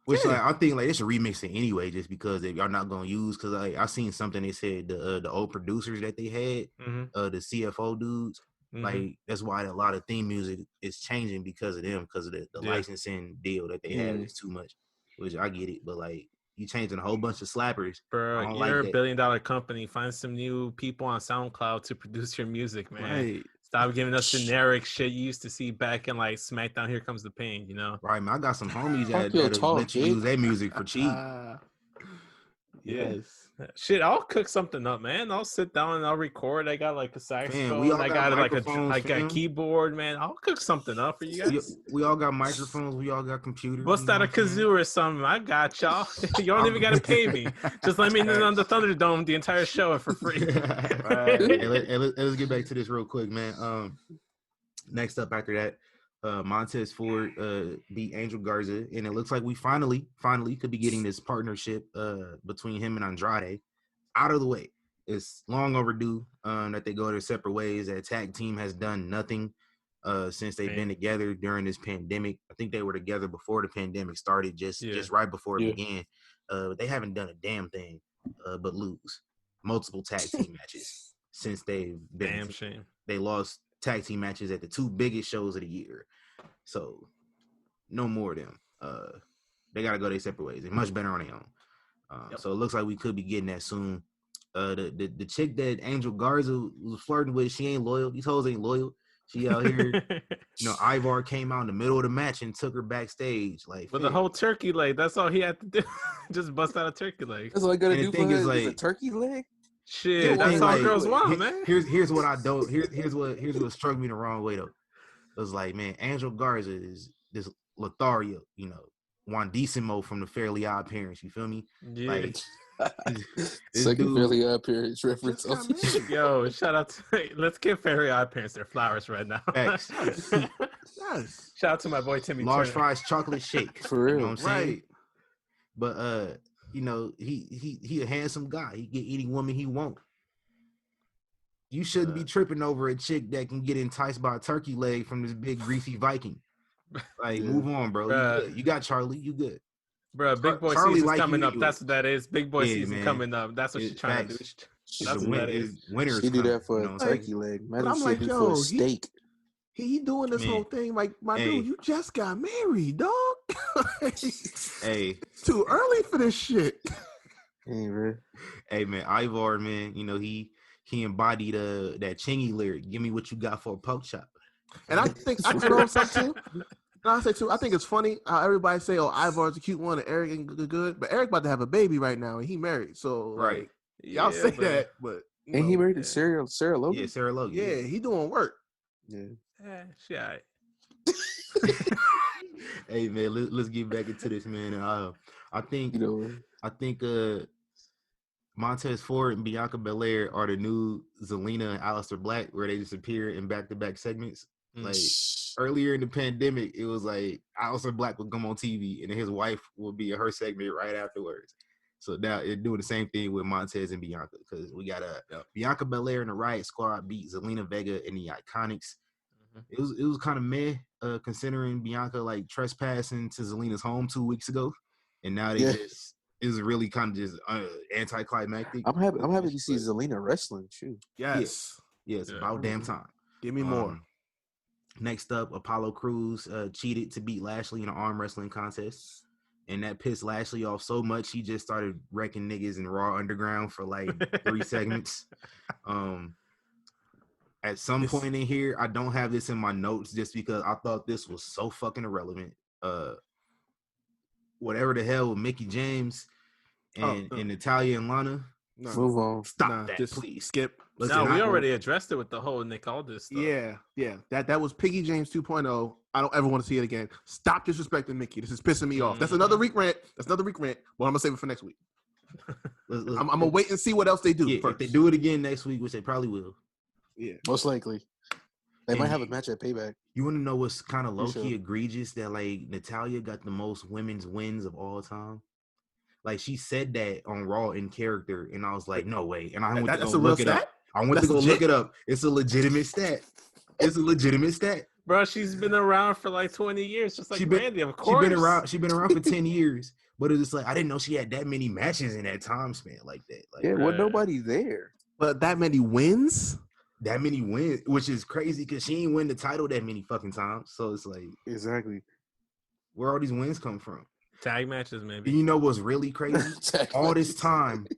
S1: Which like I think like they should remix it anyway, just because if y'all not gonna use, because like I seen something they said the old producers that they had, the CFO dudes, like that's why a lot of theme music is changing because of them, because of the licensing deal that they have is too much. Which I get it, but like you changing a whole bunch of slappers,
S2: bro. You're a $1 billion company. Find some new people on SoundCloud to produce your music, man.
S4: Right.
S2: Stop giving us generic shit you used to see back in like SmackDown. Here Comes the Pain,
S1: Right, man. I got some homies that let you use their music for cheap.
S4: Yes.
S2: Shit, I'll cook something up, man. I'll sit down and I'll record. I got like a saxophone. I got like a keyboard, man. I'll cook something up for you guys.
S1: We all got microphones. We all got computers.
S2: Bust out a kazoo or something. I got y'all. You don't even got to pay me. Just let me in on the Thunderdome the entire show for free.
S1: Let's get back to this real quick, man. Next up after that, Montez Ford beat Angel Garza, and it looks like we finally could be getting this partnership between him and Andrade out of the way. It's long overdue that they go their separate ways. That tag team has done nothing since they've been together during this pandemic. I think they were together before the pandemic started, just right before it began. They haven't done a damn thing but lose multiple tag team matches since they've been.
S2: Damn shame.
S1: They lost tag team matches at the two biggest shows of the year. So no more of them. They got to go their separate ways. They're much better on their own. So it looks like we could be getting that soon. The chick that Angel Garza was flirting with, she ain't loyal. These hoes ain't loyal. She out here, Ivar came out in the middle of the match and took her backstage. Like,
S2: with the whole turkey leg, that's all he had to do. Just bust out a turkey leg.
S3: That's all I gotta do for her is a turkey leg?
S2: Shit, that's all girls want, man.
S1: Here's what I don't. Here's what struck me the wrong way though. It was like, man, Angel Garza is this Lothario, Wandissimo from the Fairly Odd Parents. You feel me?
S2: Yeah.
S1: Like,
S3: second Fairly Odd Parents reference.
S2: Yo, shout out to let's give Fairly Odd Parents their flowers right now.
S1: Yes.
S2: Shout out to my boy Timmy.
S1: Large
S2: Turner.
S1: fries, chocolate shake.
S3: For real,
S1: you know what I'm saying? But he a handsome guy. He get any woman he want. You shouldn't be tripping over a chick that can get enticed by a turkey leg from this big greasy Viking. Like, move on, bro. You got Charlie. You good.
S2: Bro, Big Boy season's coming up. That's what that is. Big Boy season coming up. That's what she's trying to do. That's what that is.
S3: She do that for a turkey leg. Imagine I'm like, yo, for a steak.
S4: He doing this whole thing like, my dude, you just got married, dog.
S1: Hey.
S4: It's too early for this shit.
S3: Hey, man.
S1: Hey, man, Ivar, man, he embodied that Chingy lyric, give me what you got for a pork chop.
S4: And I think, I throw something too. I say too, I think it's funny how everybody say, oh, Ivar's a cute one and Eric ain't good. But Eric about to have a baby right now and he married. So,
S1: right.
S4: Y'all say that, but.
S3: And he married Sarah Logan?
S1: Yeah, Sarah Logan.
S4: Yeah, he doing work.
S3: Yeah.
S2: She all right.
S1: Hey man, let's get back into this, man. I think Montez Ford and Bianca Belair are the new Zelina and Aleister Black, where they just appear in back-to-back segments. Like earlier in the pandemic, it was like Aleister Black would come on TV and then his wife would be in her segment right afterwards. So now they're doing the same thing with Montez and Bianca, because we got Bianca Belair and the Riot Squad beat Zelina Vega and the Iconics. It was kind of meh, considering Bianca like trespassing to Zelina's home 2 weeks ago, and now they just it was really kind of just anticlimactic.
S3: I'm happy to see Zelina wrestling too.
S4: Yes,
S1: about damn time.
S4: Give me more.
S1: Next up, Apollo Crews cheated to beat Lashley in an arm wrestling contest, and that pissed Lashley off so much he just started wrecking niggas in Raw Underground for like 3 segments. At some point in here, I don't have this in my notes just because I thought this was so fucking irrelevant. Whatever the hell with Mickie James and Natalya and Lana.
S3: No. Move on.
S1: Stop that, please.
S4: Skip.
S2: No, we already addressed it with the whole Nick Aldis stuff.
S4: Yeah. That was Piggy James 2.0. I don't ever want to see it again. Stop disrespecting Mickie. This is pissing me off. That's another Riq Rant. Well, I'm going to save it for next week. I'm going to wait and see what else they do first.
S1: If they do it again next week, which they probably will.
S3: Yeah, most likely. They might have a match at Payback.
S1: You want to know what's kind of low-key egregious? That like Natalya got the most women's wins of all time. Like she said that on Raw in character, and I was like, no way. And I went to go look it up. Look it up. It's a legitimate stat.
S2: Bro, she's been around for like 20 years, just like Randy. Of course,
S1: she's been around for 10 years. But it's like I didn't know she had that many matches in that time span like that. Like,
S3: nobody there.
S4: But that many wins.
S1: That many wins, which is crazy because she ain't win the title that many fucking times. So it's like,
S3: exactly,
S1: where all these wins come from?
S2: Tag matches, maybe.
S1: And you know what's really crazy? all this time,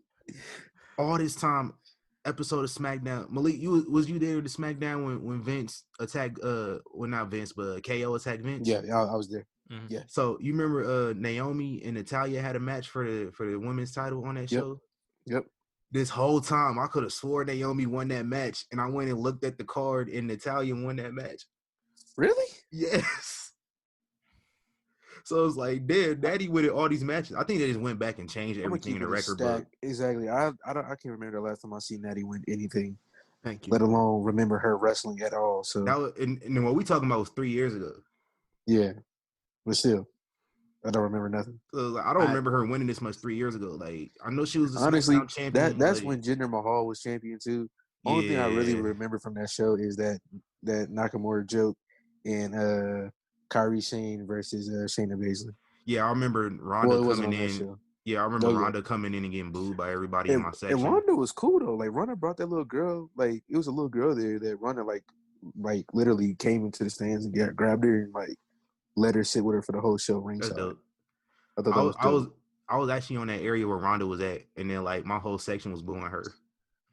S1: episode of SmackDown. Malik, was you there to SmackDown when Vince attacked? Not Vince, but KO attacked Vince.
S3: Yeah, I was there.
S2: Mm-hmm.
S3: Yeah.
S1: So you remember Naomi and Natalya had a match for the women's title on that show?
S3: Yep.
S1: This whole time, I could have swore Naomi won that match, and I went and looked at the card, and Natalya won that match.
S3: Really?
S1: Yes. So it's like, damn, Daddy winning all these matches. I think they just went back and changed everything in the record book.
S3: Exactly. I can't remember the last time I seen Natty win anything.
S4: Thank you.
S3: Let alone remember her wrestling at all. So
S1: that was, and what we talking about was 3 years ago.
S3: Yeah, but still. I don't remember nothing.
S1: I don't remember her winning this much 3 years ago. Like I know she was
S3: honestly
S1: champion.
S3: That's when Jinder Mahal was champion too. Only thing I really remember from that show is that Nakamura joke and Kairi Sane versus Shayna Baszler.
S1: Yeah, I remember Ronda coming in. Yeah, I remember Ronda coming in and getting booed by everybody in my section.
S3: And Ronda was cool though. Like Ronda brought that little girl. Like it was a little girl there that Ronda like literally came into the stands and grabbed her and like let her sit with her for the whole show ringside.
S1: That's dope.
S3: I thought that was dope.
S1: I was actually on that area where Ronda was at, and then like my whole section was booing her.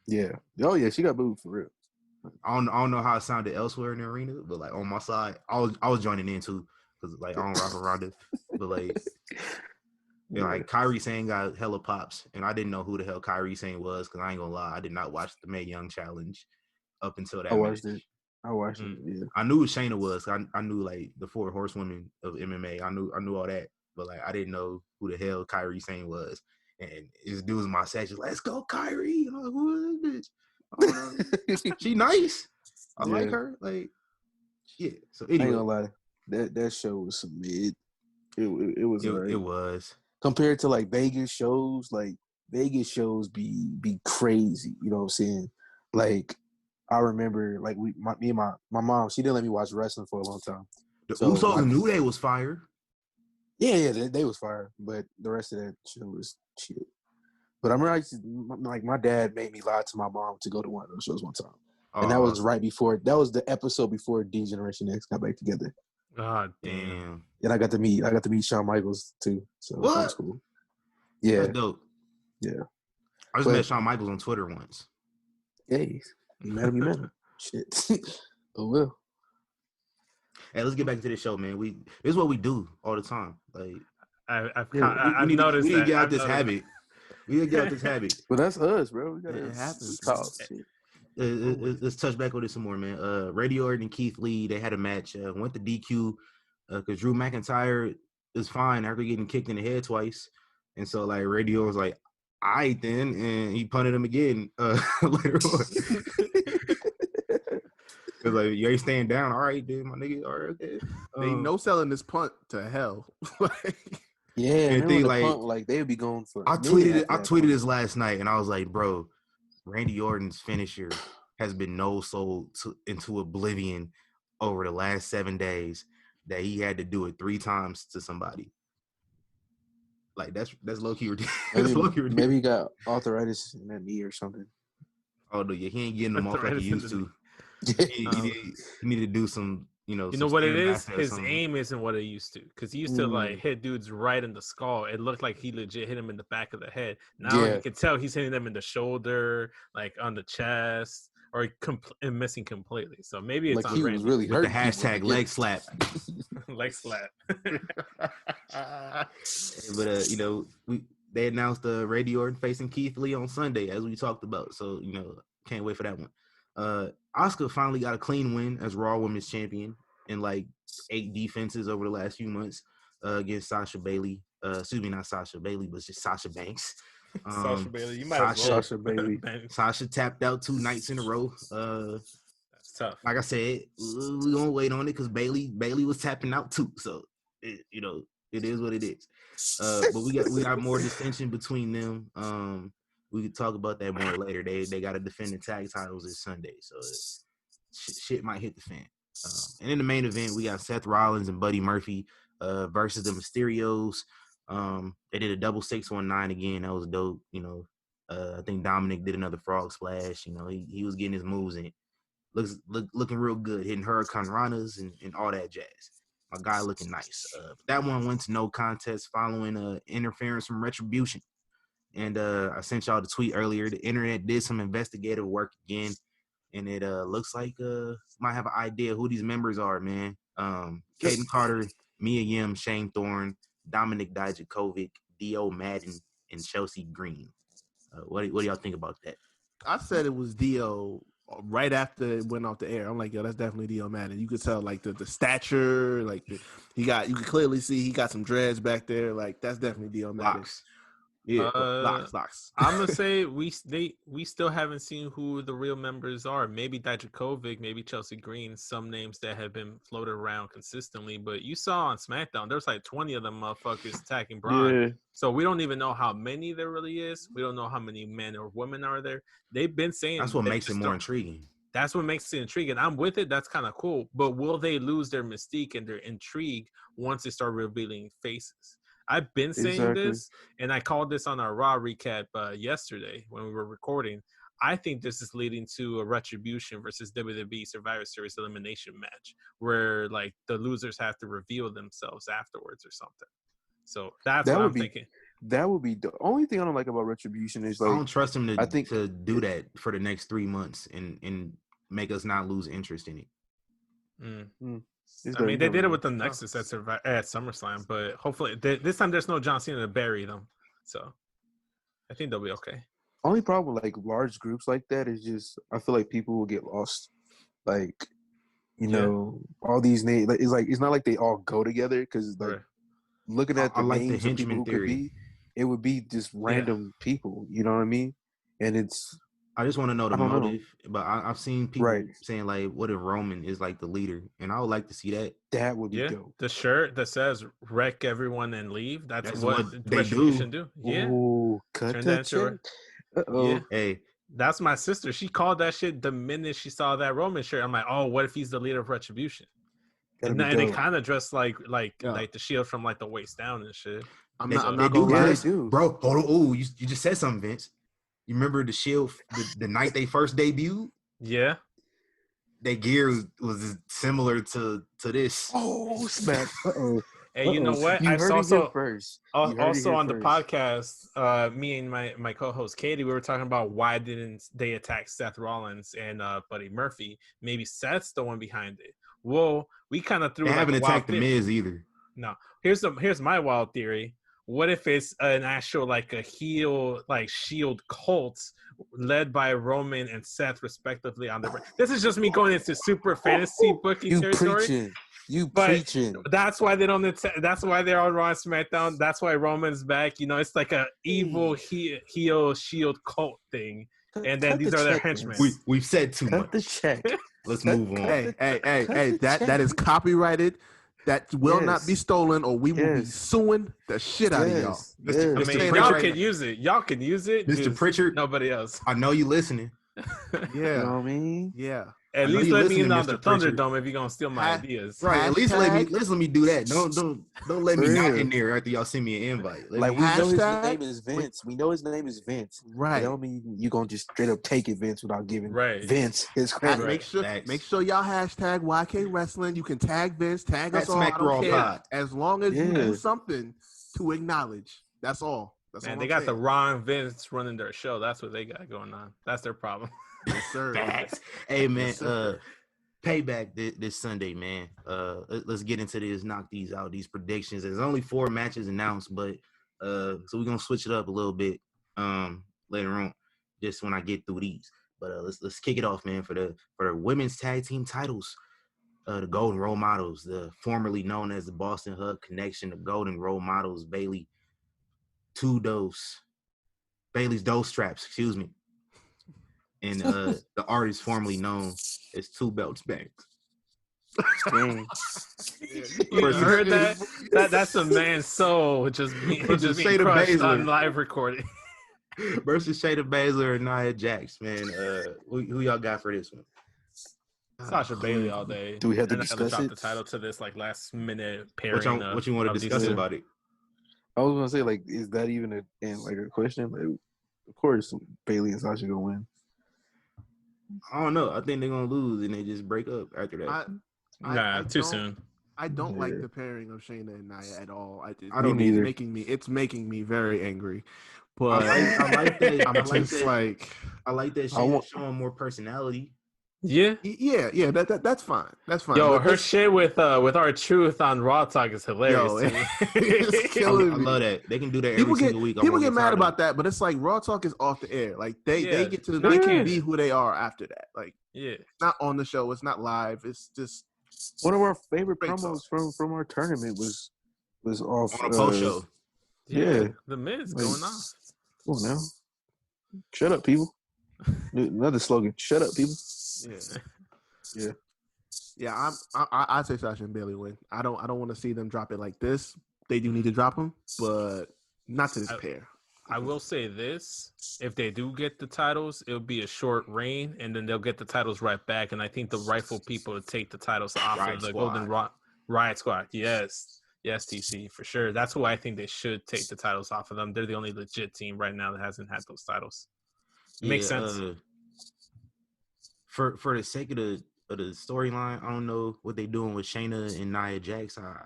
S3: Yeah. Oh yeah, she got booed for real.
S1: I don't know how it sounded elsewhere in the arena, but like on my side, I was joining in too because like I don't rock with Ronda, but like like Kairi Sane got hella pops, and I didn't know who the hell Kairi Sane was because I ain't gonna lie, I did not watch the Mae Young Challenge up until that.
S3: I watched it. Yeah.
S1: I knew who Shayna was. I knew like the 4 horsewomen of MMA. I knew all that, but like I didn't know who the hell Kairi Sane was. And this dude was in my section. Let's go, Kairi. And I'm like, who is this bitch? She nice. I like her. Like, yeah. So anyway,
S3: I ain't gonna lie. That show was some mid. It was.
S1: It was
S3: compared to like Vegas shows. Like Vegas shows be crazy. You know what I'm saying? Like. I remember, like, me and my mom, she didn't let me watch wrestling for a long time.
S1: The Usos knew they was fire.
S3: Yeah, they was fire, but the rest of that show was shit. But I remember, like, my dad made me lie to my mom to go to one of those shows one time. And that was right before, that was the episode before D-Generation X got back together.
S2: God damn.
S3: And I got to meet Shawn Michaels, too. So that was cool. Yeah.
S1: That's dope.
S3: Yeah.
S1: I just met Shawn Michaels on Twitter once.
S3: Hey. You met him. Shit. Oh, well.
S1: Hey, let's get back to this show, man. This is what we do all the time. Like,
S2: I've noticed
S1: we need to get out this habit. We need to get out this habit.
S3: But that's us, bro. We gotta
S1: let's touch back on this some more, man. Randy Orton and Keith Lee, they had a match. Went to DQ. because Drew McIntyre is fine after getting kicked in the head twice, and so like Radio was like, "All right then," and he punted him again later on. Cause like you ain't staying down, all right, dude, my nigga, all right, okay.
S4: They no selling this punt to hell.
S3: Yeah, and thing, like, punt, like they would be going for.
S1: I tweeted this last night, and I was like, bro, Randy Orton's finisher has been no-sold into oblivion over the last 7 days that he had to do it 3 times to somebody. Like that's low-key ridiculous.
S3: Maybe he got arthritis in that knee or something.
S1: Oh no, yeah, he ain't getting them off like he used to. He needed to do some,
S2: you know what it is? His aim isn't what it used to, because he used to like hit dudes right in the skull. It looked like he legit hit him in the back of the head. Now you can tell he's hitting them in the shoulder, like on the chest, or and missing completely. So maybe it's
S3: like
S2: on
S3: he was really hurt.
S1: The hashtag leg slap.
S2: Leg slap.
S1: But they announced Randy Orton facing Keith Lee on Sunday, as we talked about. So can't wait for that one. Asuka finally got a clean win as Raw Women's Champion in like 8 defenses over the last few months against Sasha Bailey. Excuse me, not Sasha Bailey, but just Sasha Banks.
S2: Sasha Bailey, you might as well.
S3: Sasha Bailey.
S1: Sasha tapped out 2 nights in a row.
S2: That's tough.
S1: Like I said, we're gonna wait on it because Bailey was tapping out too. So it is what it is. But we got more dissension between them. We could talk about that more later. They got to defend the tag titles this Sunday, so shit might hit the fan. And in the main event, we got Seth Rollins and Buddy Murphy versus the Mysterios. They did a double 619 again. That was dope. I think Dominic did another frog splash. He was getting his moves in. Looking real good, hitting Hurricane Ranas and all that jazz. My guy looking nice. That one went to no contest following interference from Retribution. And I sent y'all the tweet earlier. The internet did some investigative work again, and it looks like might have an idea who these members are, man. Caden Carter, Mia Yim, Shane Thorne, Dominic Dijakovic, Dio Madden, and Chelsea Green. What do y'all think about that?
S4: I said it was Dio right after it went off the air. I'm like, yo, that's definitely Dio Madden. You could tell like the stature, like you could clearly see he got some dreads back there. Like that's definitely Dio Madden.
S1: Locks.
S4: Yeah, locks.
S2: I'm gonna say we still haven't seen who the real members are. Maybe Dijakovic, maybe Chelsea Green. Some names that have been floated around consistently. But you saw on SmackDown, there's like 20 of them motherfuckers attacking Braun. Yeah. So we don't even know how many there really is. We don't know how many men or women are there. They've been saying
S1: that's what makes it more intriguing.
S2: That's what makes it intriguing. I'm with it. That's kind of cool. But will they lose their mystique and their intrigue once they start revealing faces? I've been saying this, and I called this on our Raw recap yesterday when we were recording. I think this is leading to a Retribution versus WWE Survivor Series elimination match where, like, the losers have to reveal themselves afterwards or something. So that's what I'm thinking.
S3: That would be the only thing I don't like about Retribution is, like,
S1: I don't trust him to do that for the next 3 months and make us not lose interest in it.
S2: I mean, they did it with the Nexus at SummerSlam, but hopefully this time there's no John Cena to bury them. So I think they'll be okay.
S3: Only problem with like large groups like that is just I feel like people will get lost. Like, all these names. Like, it's not like they all go together because like looking at the names of people who could be, it would be just random people. You know what I mean? And it's.
S1: I just want to know the motive, but I've seen people saying like, "What if Roman is like the leader?" And I would like to see that.
S3: That would be dope.
S2: The shirt that says "Wreck everyone and leave." That's what Retribution do. Yeah.
S3: Ooh, cut that shit.
S2: Yeah. Hey, that's my sister. She called that shit the minute she saw that Roman shirt. I'm like, oh, what if he's the leader of Retribution? And they kind of dress like the Shield from like the waist down and shit.
S1: I'm not gonna lie, bro. Hold on. Oh, you just said something, Vince. You remember the Shield the night they first debuted?
S2: Yeah.
S1: Their gear was similar to this.
S3: Oh, smack. Uh-oh.
S2: And you know what? I also on the podcast, me and my co-host Katie, we were talking about why didn't they attack Seth Rollins and Buddy Murphy? Maybe Seth's the one behind it. Well, we kind of threw.
S1: They haven't attacked the Miz either.
S2: No. Here's my wild theory. what if it's an actual like a heel like Shield cult led by Roman and Seth respectively on the. This is just me going into super fantasy booking territory.
S3: You preaching.
S2: That's why they don't. That's why they're on Raw and SmackDown. That's why Roman's back. You know, it's like a evil heel Shield cult thing. And then these are their henchmen.
S1: We've said too much.
S3: Cut the check.
S1: Let's move on.
S4: Hey, that is copyrighted. That will not be stolen, or we will be suing the shit out of y'all.
S2: Y'all can use it. Y'all can use it.
S1: Mr. Pritchard.
S2: Nobody else.
S1: I know you listening.
S4: Yeah.
S3: You know what I mean?
S4: Yeah.
S2: At least let me in on the Thunderdome if you're gonna steal my ideas.
S1: Right. At least let me do that. Don't let me knock in there after y'all send me an invite.
S3: Like we know his name is Vince. We know his name is Vince.
S4: Right.
S3: That don't mean you gonna just straight up take it, Vince, without giving Vince his credit.
S4: Make sure y'all hashtag YK Wrestling. You can tag Vince, tag us all. I don't care. As long as you do something to acknowledge. That's all.
S2: Man, they got the wrong Vince running their show. That's what they got going on. That's their problem.
S4: Yes, sir.
S1: Facts. Hey man, Payback this Sunday, man. Let's get into this, knock these out, these predictions. There's only 4 matches announced, but so we're gonna switch it up a little bit later on, just when I get through these. But let's kick it off, man, for the women's tag team titles. The Golden Role Models, the formerly known as the Boston Hug Connection, the Golden Role Models, Bayley's Dose Straps, excuse me. And the artist formerly known as Two Belts Banks.
S2: You heard that? That's a man's soul just being crushed on live recording.
S1: Versus Shayna Baszler and Nia Jax, man. Who y'all got for this one?
S2: Sasha Bayley all day.
S3: Do we have to discuss
S2: drop
S3: it?
S2: the title to this like last minute pairing?
S1: What you want to discuss about it?
S3: I was gonna say, like, is that even a question? Like, of course, Bayley and Sasha gonna win.
S1: I don't know. I think they're gonna lose and they just break up after that.
S2: Too soon.
S4: I don't like the pairing of Shayna and Nia at all.
S1: I don't either.
S4: It's making me very angry. But
S1: I like that.
S4: I like that
S1: Shayna's showing more personality.
S2: Yeah.
S4: That's fine. That's fine.
S2: Yo, her shit with R-Truth on Raw Talk is hilarious.
S4: It's killing me.
S1: I love that. They can do that every single week.
S4: People get mad about that, but it's like Raw Talk is off the air. Like they get to they can be who they are after that. Like it's not on the show. It's not live. It's just
S3: one of our favorite promos from our tournament was off
S1: on a post show.
S2: Yeah, the Miz going off.
S3: Come on now, shut up, people. Another slogan: shut up, people.
S4: Yeah. I say Sasha and Bayley win. I don't want to see them drop it like this. They do need to drop them, but not to this pair.
S2: I will say this: if they do get the titles, it'll be a short reign, and then they'll get the titles right back. And I think the rightful people will take the titles off of the Golden Riot Squad. Yes, TC for sure. That's who I think they should take the titles off of them. They're the only legit team right now that hasn't had those titles. Makes sense.
S1: For the sake of the storyline, I don't know what they're doing with Shayna and Nia Jax. I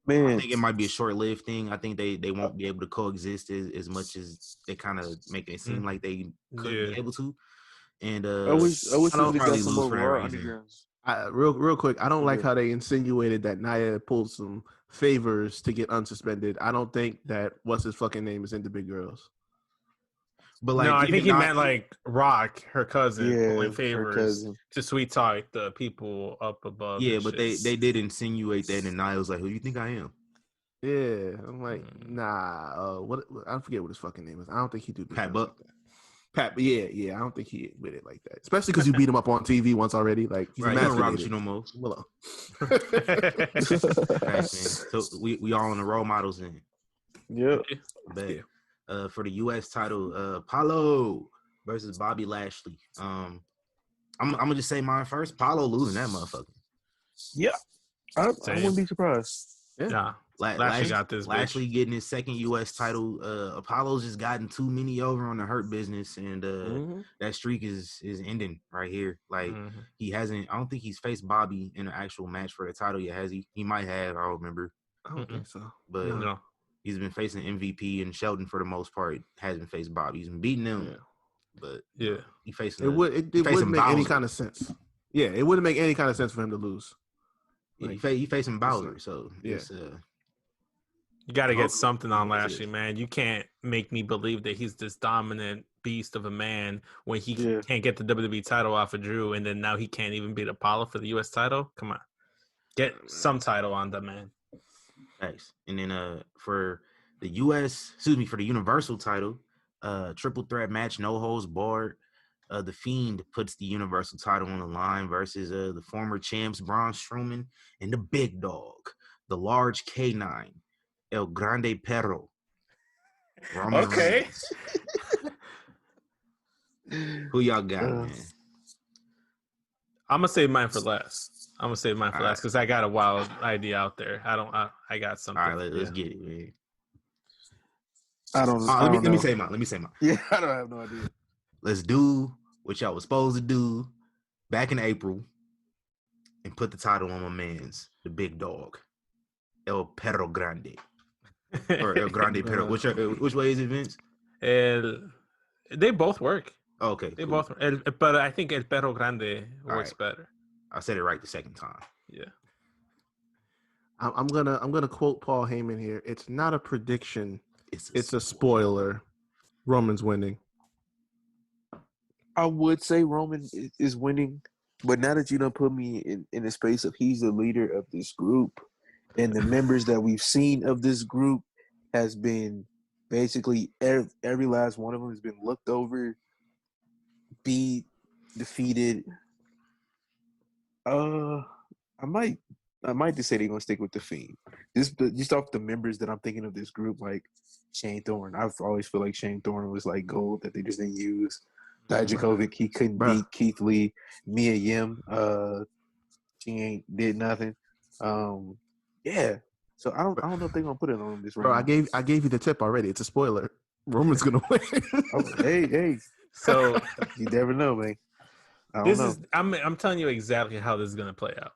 S1: think it might be a short-lived thing. I think they won't be able to coexist as much as they kind of make it seem like they could be able to. And
S3: I wish they got some more Raw undergrounds.
S4: Real quick, I don't like how they insinuated that Nia pulled some favors to get unsuspended. I don't think that what's his fucking name is into Big Girls.
S2: But no, I think he meant like Rock, her cousin, pulling favors to sweet talk the people up above.
S1: Yeah, but they did insinuate that, and Nia was like, "Who do you think I am?"
S4: Yeah, I'm like, nah. What? I forget what his fucking name is. I don't think he do
S1: Pat Buck.
S4: Pat, yeah. I don't think he with it like that. Especially because you beat him up on TV once already. Like he's
S1: right, he don't rock with you no more.
S4: Well,
S1: so we all on the role models in.
S3: Yeah.
S1: For the U.S. title, Apollo versus Bobby Lashley. I'm gonna just say mine first. Apollo losing that motherfucker.
S3: Yeah, I wouldn't be surprised.
S2: Yeah, Lashley got this.
S1: Lashley getting his second U.S. title. Apollo's just gotten too many over on the Hurt Business, and that streak is ending right here. Like he hasn't. I don't think he's faced Bobby in an actual match for the title yet, has he? He might have. I don't remember.
S4: I don't think so.
S1: But
S2: no.
S1: He's been facing MVP and Shelton for the most part. Hasn't faced Bobby. He's been beating them, but he facing.
S4: It wouldn't make any kind of sense. Yeah, it wouldn't make any kind of sense for him to lose.
S1: Like, he facing Bowser, so
S2: You got to get something on Lashley, man. You can't make me believe that he's this dominant beast of a man when he can't get the WWE title off of Drew, and then now he can't even beat Apollo for the U.S. title. Come on, get some title on the man.
S1: Nice. And then for the Universal title, triple threat match, no holds barred. The Fiend puts the Universal title on the line versus the former champs Braun Strowman and the Big Dog, the large K9, El Grande Perro. Roman Reigns. Who y'all got, man?
S2: I'm gonna save mine for last. Because I got a wild idea out there. I got something.
S1: All right, let's get it, man.
S3: Let
S1: me say mine.
S3: Yeah, I don't have no idea.
S1: Let's do what y'all was supposed to do back in April and put the title on my man's, the Big Dog, El Perro Grande. Or El Grande Perro. Which way is it, Vince?
S2: They both work.
S1: Okay.
S2: They both work. But I think El Perro Grande works better.
S1: I said it right the second time.
S2: Yeah.
S4: I'm gonna quote Paul Heyman here. It's not a prediction. It's a spoiler. Roman's winning.
S3: I would say Roman is winning, but now that you done put me in the space of he's the leader of this group, and the members that we've seen of this group has been basically every last one of them has been looked over, beat, defeated. I might just say they're gonna stick with the Fiend. Just off the members that I'm thinking of this group, like Shane Thorne. I've always feel like Shane Thorne was like gold that they just didn't use. Dijakovic, he couldn't beat Keith Lee. Mia Yim, she did nothing. Yeah. So I don't know if they're gonna put it on this.
S4: Bro, I gave you the tip already. It's a spoiler. Roman's gonna win.
S3: Hey.
S2: So
S3: you never know, man.
S2: I'm telling you exactly how this is gonna play out.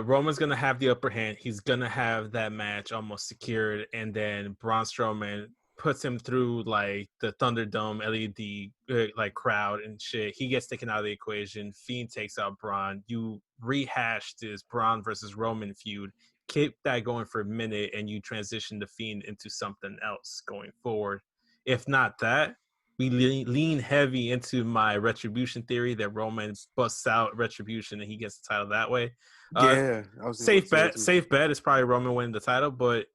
S2: Roman's gonna have the upper hand. He's gonna have that match almost secured, and then Braun Strowman puts him through like the Thunderdome LED like crowd and shit. He gets taken out of the equation. Fiend takes out Braun. You rehash this Braun versus Roman feud. Keep that going for a minute, and you transition the Fiend into something else going forward. If not that, we lean heavy into my Retribution theory that Roman busts out Retribution and he gets the title that way. Safe bet is probably Roman winning the title, but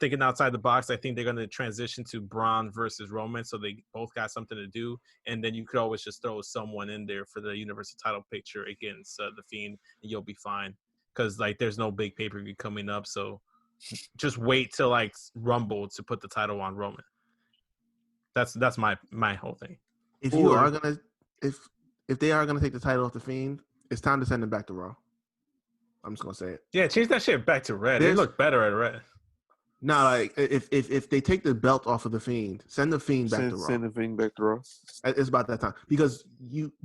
S2: thinking outside the box, I think they're going to transition to Braun versus Roman, so they both got something to do, and then you could always just throw someone in there for the Universal title picture against the Fiend, and you'll be fine. Because like there's no big pay-per-view coming up, so just wait till like Rumble to put the title on Roman. That's my whole thing.
S4: If they are gonna take the title off the Fiend, it's time to send him back to Raw. I'm just gonna say it.
S2: Yeah, change that shit back to red. They look better at red.
S4: No, like if they take the belt off of the Fiend, send the Fiend back to Raw.
S3: Send the Fiend back to Raw.
S4: It's about that time because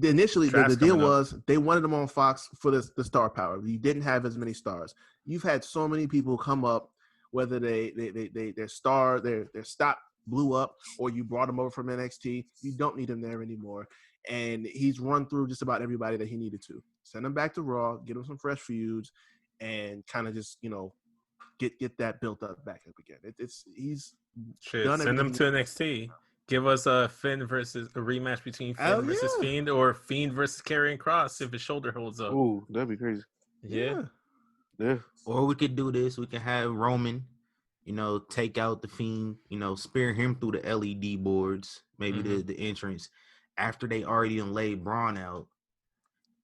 S4: initially the deal was they wanted them on Fox for the star power. You didn't have as many stars. You've had so many people come up, whether their stock blew up or you brought them over from NXT. You don't need him there anymore, and he's run through just about everybody that he needed to. Send him back to Raw, give him some fresh feuds, and kind of just get that built up back up again. He's done.
S2: Send them to NXT. Give us a Finn versus a rematch between Finn versus Fiend, or Fiend versus Karrion Kross if his shoulder holds up.
S3: Ooh, that'd be crazy.
S2: Yeah.
S1: Or we could do this. We can have Roman, take out the Fiend, spear him through the LED boards, maybe the entrance after they already laid Braun out,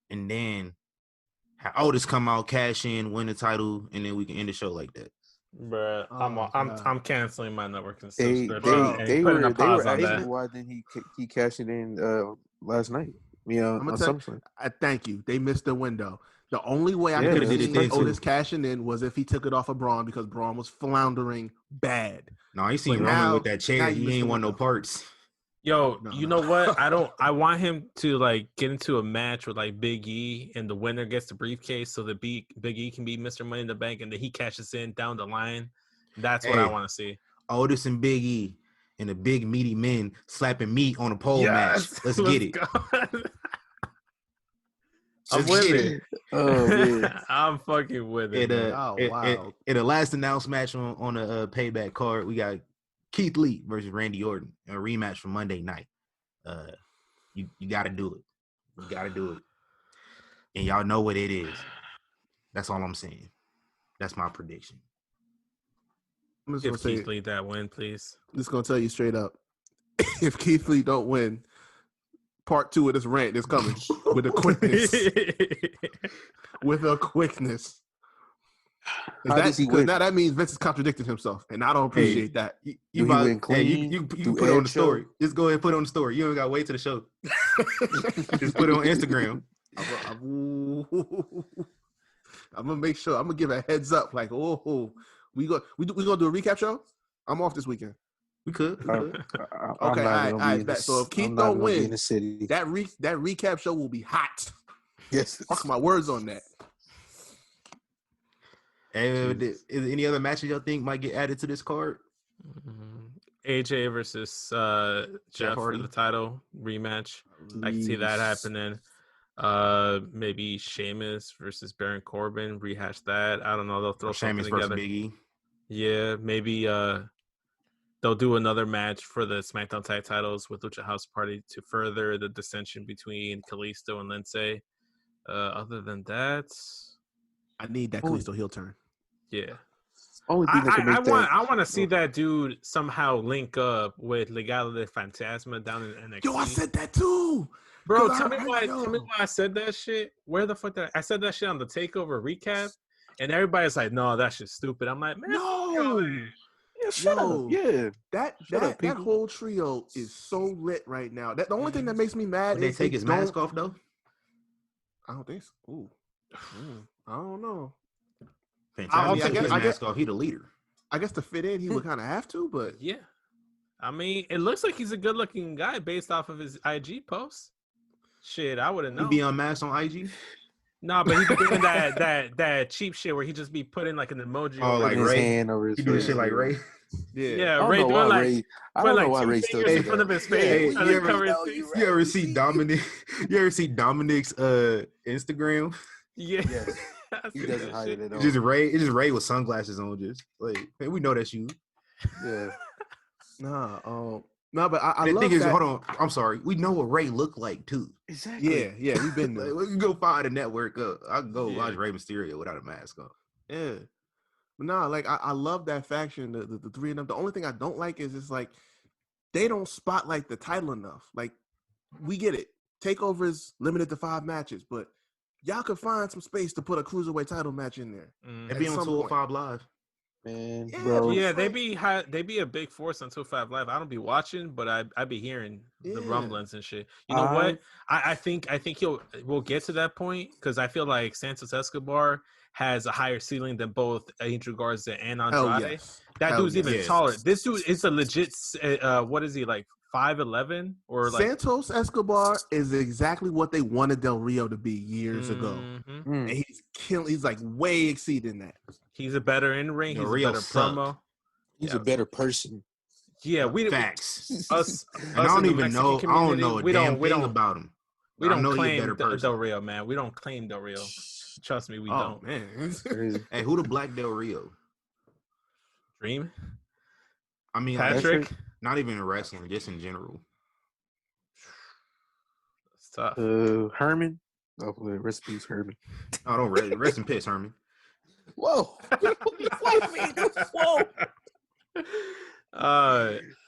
S1: and then have Otis come out, cash in, win the title, and then we can end the show like that.
S2: Bruh, I'm canceling my network and stuff.
S3: They were asking why didn't he cash it in last night? On SummerSlam.
S4: I thank you. They missed the window. The only way I could have seen Otis cashing in was if he took it off of Braun because Braun was floundering bad.
S1: No, I seen Roman with that chair. He ain't want no parts.
S2: Yo, you know what? I want him to like get into a match with like Big E, and the winner gets the briefcase, so that Big E can be Mr. Money in the Bank, and then he cashes in down the line. That's what I want to see.
S1: Otis and Big E and the big meaty men slapping meat on a pole match. Let's get it.
S2: I'm with it.
S3: Oh man,
S2: I'm fucking with it.
S4: Wow.
S1: In the last announced match on the Payback card, we got Keith Lee versus Randy Orton, a rematch from Monday night. You got to do it. You got to do it. And y'all know what it is. That's all I'm saying. That's my prediction.
S4: I'm just
S2: Give
S4: gonna say,
S2: Keith Lee that win, please.
S4: I'm just gonna tell you straight up. If Keith Lee don't win, part 2 of this rant is coming with a quickness. With a quickness. Because now that means Vince is contradicting himself, and I don't appreciate that.
S1: You put it on the story. Just go ahead and put it on the story. You don't got to wait to the show. Just put it on Instagram.
S4: I'm gonna make sure. I'm gonna give a heads up. Like, we gonna do a recap show. I'm off this weekend.
S1: We could.
S4: Okay, all right. So if Keith don't win, that recap show will be hot.
S3: Yes,
S4: mark my words on that.
S1: And is any other matches y'all think might get added to this card?
S2: AJ versus Jeff for the title rematch. I can see that happening. Maybe Sheamus versus Baron Corbin, rehash that. I don't know. They'll throw something together. Big E. Yeah, maybe they'll do another match for the SmackDown Tag Titles with Lucha House Party to further the dissension between Kalisto and Lindsay. Other than that,
S4: I need that Kalisto heel turn.
S2: Yeah.
S3: Only thing
S2: I want to see that dude somehow link up with Legado del Fantasma down in NXT.
S4: Yo, I said that too.
S2: Bro, tell me why I said that shit. Where the fuck I said that shit on the Takeover recap, and everybody's like, "No, that shit's stupid." I'm like, "Man,
S4: no,
S3: yeah, shut up. Yeah,
S4: that whole trio is so lit right now. That the only thing that makes me mad
S1: is they take his mask off though.
S4: I don't think so. Ooh, I don't know.
S1: I guess mask off. He the leader.
S4: I guess to fit in, he would kind of have to, but
S2: yeah. I mean, it looks like he's a good-looking guy based off of his IG posts. Shit, I wouldn't know.
S1: He be unmasked on IG?
S2: Nah, but he be doing that cheap shit where he just be putting like an emoji.
S1: Oh, like
S3: his
S1: Ray.
S3: hand over his
S1: he do shit like Ray.
S2: Yeah, Ray doing like.
S3: I don't know why Ray still
S2: in front of his face.
S1: You ever see Dominic? You ever see Dominic's Instagram?
S2: Yeah.
S3: Yes. He doesn't hide it at all.
S1: It's just Ray with sunglasses on. Just like, hey, we know that's you.
S3: Yeah.
S4: No, but I
S1: the
S4: love
S1: thing is,
S4: that.
S1: hold on. I'm sorry. We know what Ray looked like too.
S3: Exactly.
S4: Yeah, we've been there.
S1: Like, we can go find a network up. I can go watch Rey Mysterio without a mask on.
S4: Yeah, but like I love that faction. The three of them. The only thing I don't like is it's like they don't spotlight the title enough. Like we get it. Takeover is limited to 5 matches, but y'all could find some space to put a cruiserweight title match in there.
S1: It'd be on 205 Live.
S3: Man,
S4: yeah,
S3: bro.
S2: Yeah, they be a big force on 205 Live. I don't be watching, but I be hearing the rumblings and shit. You know what? I think we'll get to that point because I feel like Santos Escobar has a higher ceiling than both Angel Garza and Andrade.
S4: Yes.
S2: That dude's even taller. This dude is a legit. What is he like? 5'11" or like
S4: Santos Escobar is exactly what they wanted Del Rio to be years ago. And he's killing. He's like way exceeding that.
S2: He's a better in ring. He's a better promo.
S3: He's a better person.
S2: Yeah, we
S1: facts.
S2: Us
S1: I don't even know. I don't know a damn thing about him.
S2: We don't claim Del Rio, man. We don't claim Del Rio. Trust me, we don't.
S4: Man,
S1: hey, who the Black Del Rio?
S2: Dream.
S1: I mean,
S2: Patrick.
S1: Like, not even in wrestling, just in general.
S2: It's tough.
S3: Herman. Oh, rest in peace, Herman.
S1: Oh, don't rest in peace, Herman.
S3: Whoa.
S2: Whoa.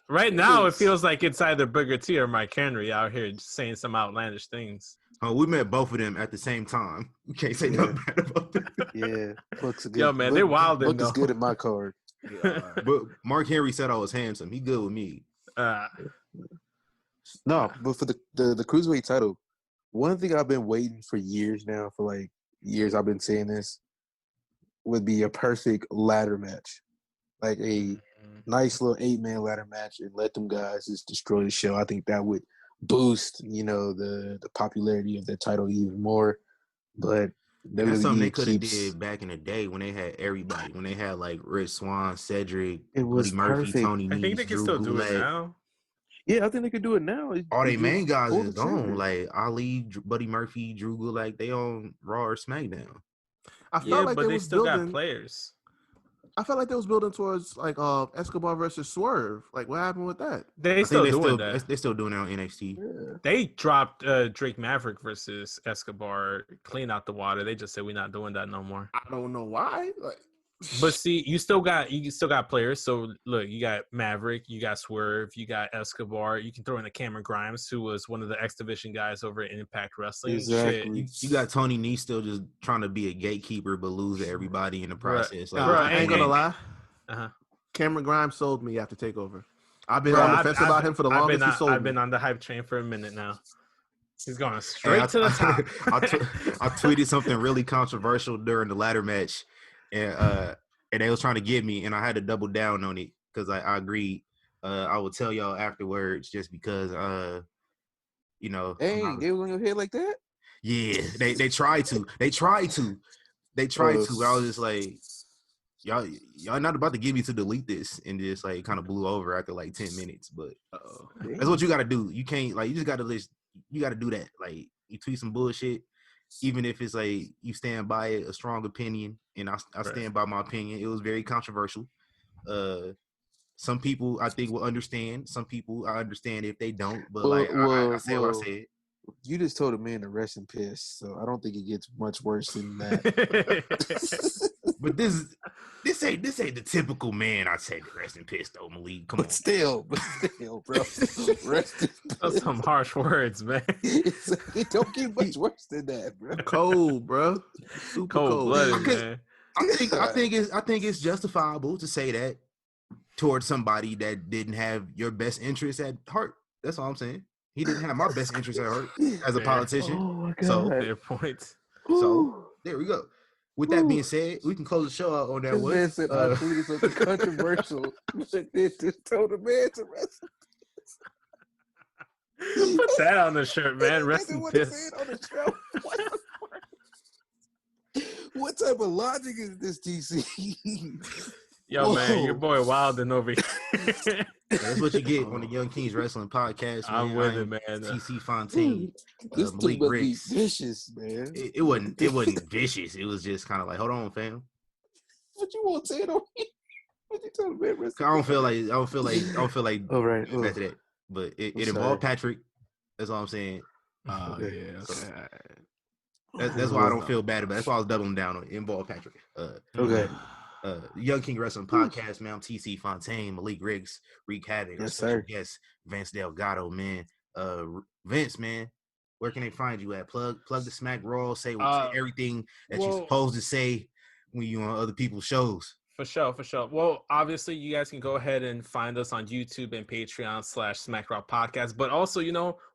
S2: Right now, it feels like it's either Booker T or Mike Henry out here saying some outlandish things.
S1: Oh, we met both of them at the same time. We can't say nothing bad about them.
S3: Yeah, looks good.
S2: Yo, man, they're wild.
S3: Look is good at my card.
S1: But Mark Henry said I was handsome. He good with me.
S3: No, but for the cruiserweight title, one thing I've been waiting for years now, for like years I've been saying this, would be a perfect ladder match. Like a nice little 8-man ladder match and let them guys just destroy the show. I think that would boost, the popularity of the title even more. But
S1: that's something they could have did back in the day when they had everybody. When they had like Rich Swann, Cedric,
S3: it was
S1: Buddy Murphy,
S3: perfect.
S1: Tony Nese,
S2: I think they can
S1: Drew
S2: still
S1: Goulet.
S2: do it now.
S3: Yeah, I think they could do it now.
S1: All they main guys is gone. Like Ali, Buddy Murphy, Drew Gulak, they on Raw or SmackDown.
S4: I felt like
S2: but they
S4: was
S2: still
S4: building,
S2: got players.
S4: I felt like they was building towards like Escobar versus Swerve. Like, what happened with that?
S2: They're still doing that.
S1: They're still doing it on NXT.
S3: Yeah.
S2: They dropped Drake Maverick versus Escobar clean out the water. They just said we're not doing that no more.
S4: I don't know why. Like,
S2: but see, you still got players. So look, you got Maverick, you got Swerve, you got Escobar. You can throw in the Cameron Grimes, who was one of the X Division guys over at Impact Wrestling.
S3: Exactly.
S1: You got Tony Nese still just trying to be a gatekeeper, but lose to everybody in the process.
S4: Like, I ain't gonna lie. Cameron Grimes sold me after TakeOver. I've been on the fence about him for the longest. I've
S2: been on the hype train for a minute now. He's going straight to the top.
S1: I tweeted something really controversial during the ladder match, and they was trying to get me, and I had to double down on it because I agreed. I will tell y'all afterwards, just because you know.
S3: Hey, they were gonna go ahead like that?
S1: Yeah, they tried to. They tried to. I was just like, y'all not about to get me to delete this, and just like kind of blew over after like 10 minutes. But that's what you got to do. You can't you just got to you got to do that. Like, you tweet some bullshit, even if it's like you stand by it, a strong opinion, and I stand by my opinion. It was very controversial. Some people I think will understand. Some people I understand if they don't. But I said what I said.
S3: You just told a man to rest in piss, so I don't think it gets much worse than that.
S1: But this ain't the typical man I say to rest in piss though, Malik. Come on.
S3: Still, bro. Rest in piss.
S2: Those some harsh words, man.
S3: It don't get much worse than that, bro.
S4: Cold, bro. Super
S2: cold-blooded, man.
S1: I think it's justifiable to say that towards somebody that didn't have your best interests at heart. That's all I'm saying. He didn't have my best interest at heart as a politician.
S3: Oh my God.
S1: So
S2: fair point.
S1: So there we go. With that being said, we can close the show out on that one.
S3: Man said I tweeted something controversial. They just told a man to rest.
S2: Put that on the shirt, man. Rest in piss.
S3: On the show. What type of logic is this, TC?
S2: Yo, whoa, man, your boy wilding over here.
S1: That's what you get on the Young Kings Wrestling Podcast, man.
S2: I'm with it, man.
S1: TC Fontaine,
S3: this
S1: Malik
S3: must
S1: Ricks.
S3: be vicious, man.
S1: It wasn't vicious. It was just kind of like, hold on, fam.
S3: What you want to say it on me? What you talking about, man?
S1: I don't feel like
S3: all right.
S1: After that. But it involved Patrick. That's all I'm saying.
S4: Oh yeah.
S1: So, that's why I don't feel bad about it. That's why I was doubling down on it. It involved Patrick.
S3: Okay.
S1: Young King Wrestling Podcast, man. I'm TC Fontaine, Malik Ricks, Riq Havoc.
S3: Yes, sir.
S1: Guest Vince Delgado, man. Vince, man, where can they find you at? Plug the Smack Raw. Say everything that you're supposed to say when you on other people's shows.
S2: For sure. Well, obviously, you guys can go ahead and find us on YouTube and Patreon /SmackRaw Podcast. But also,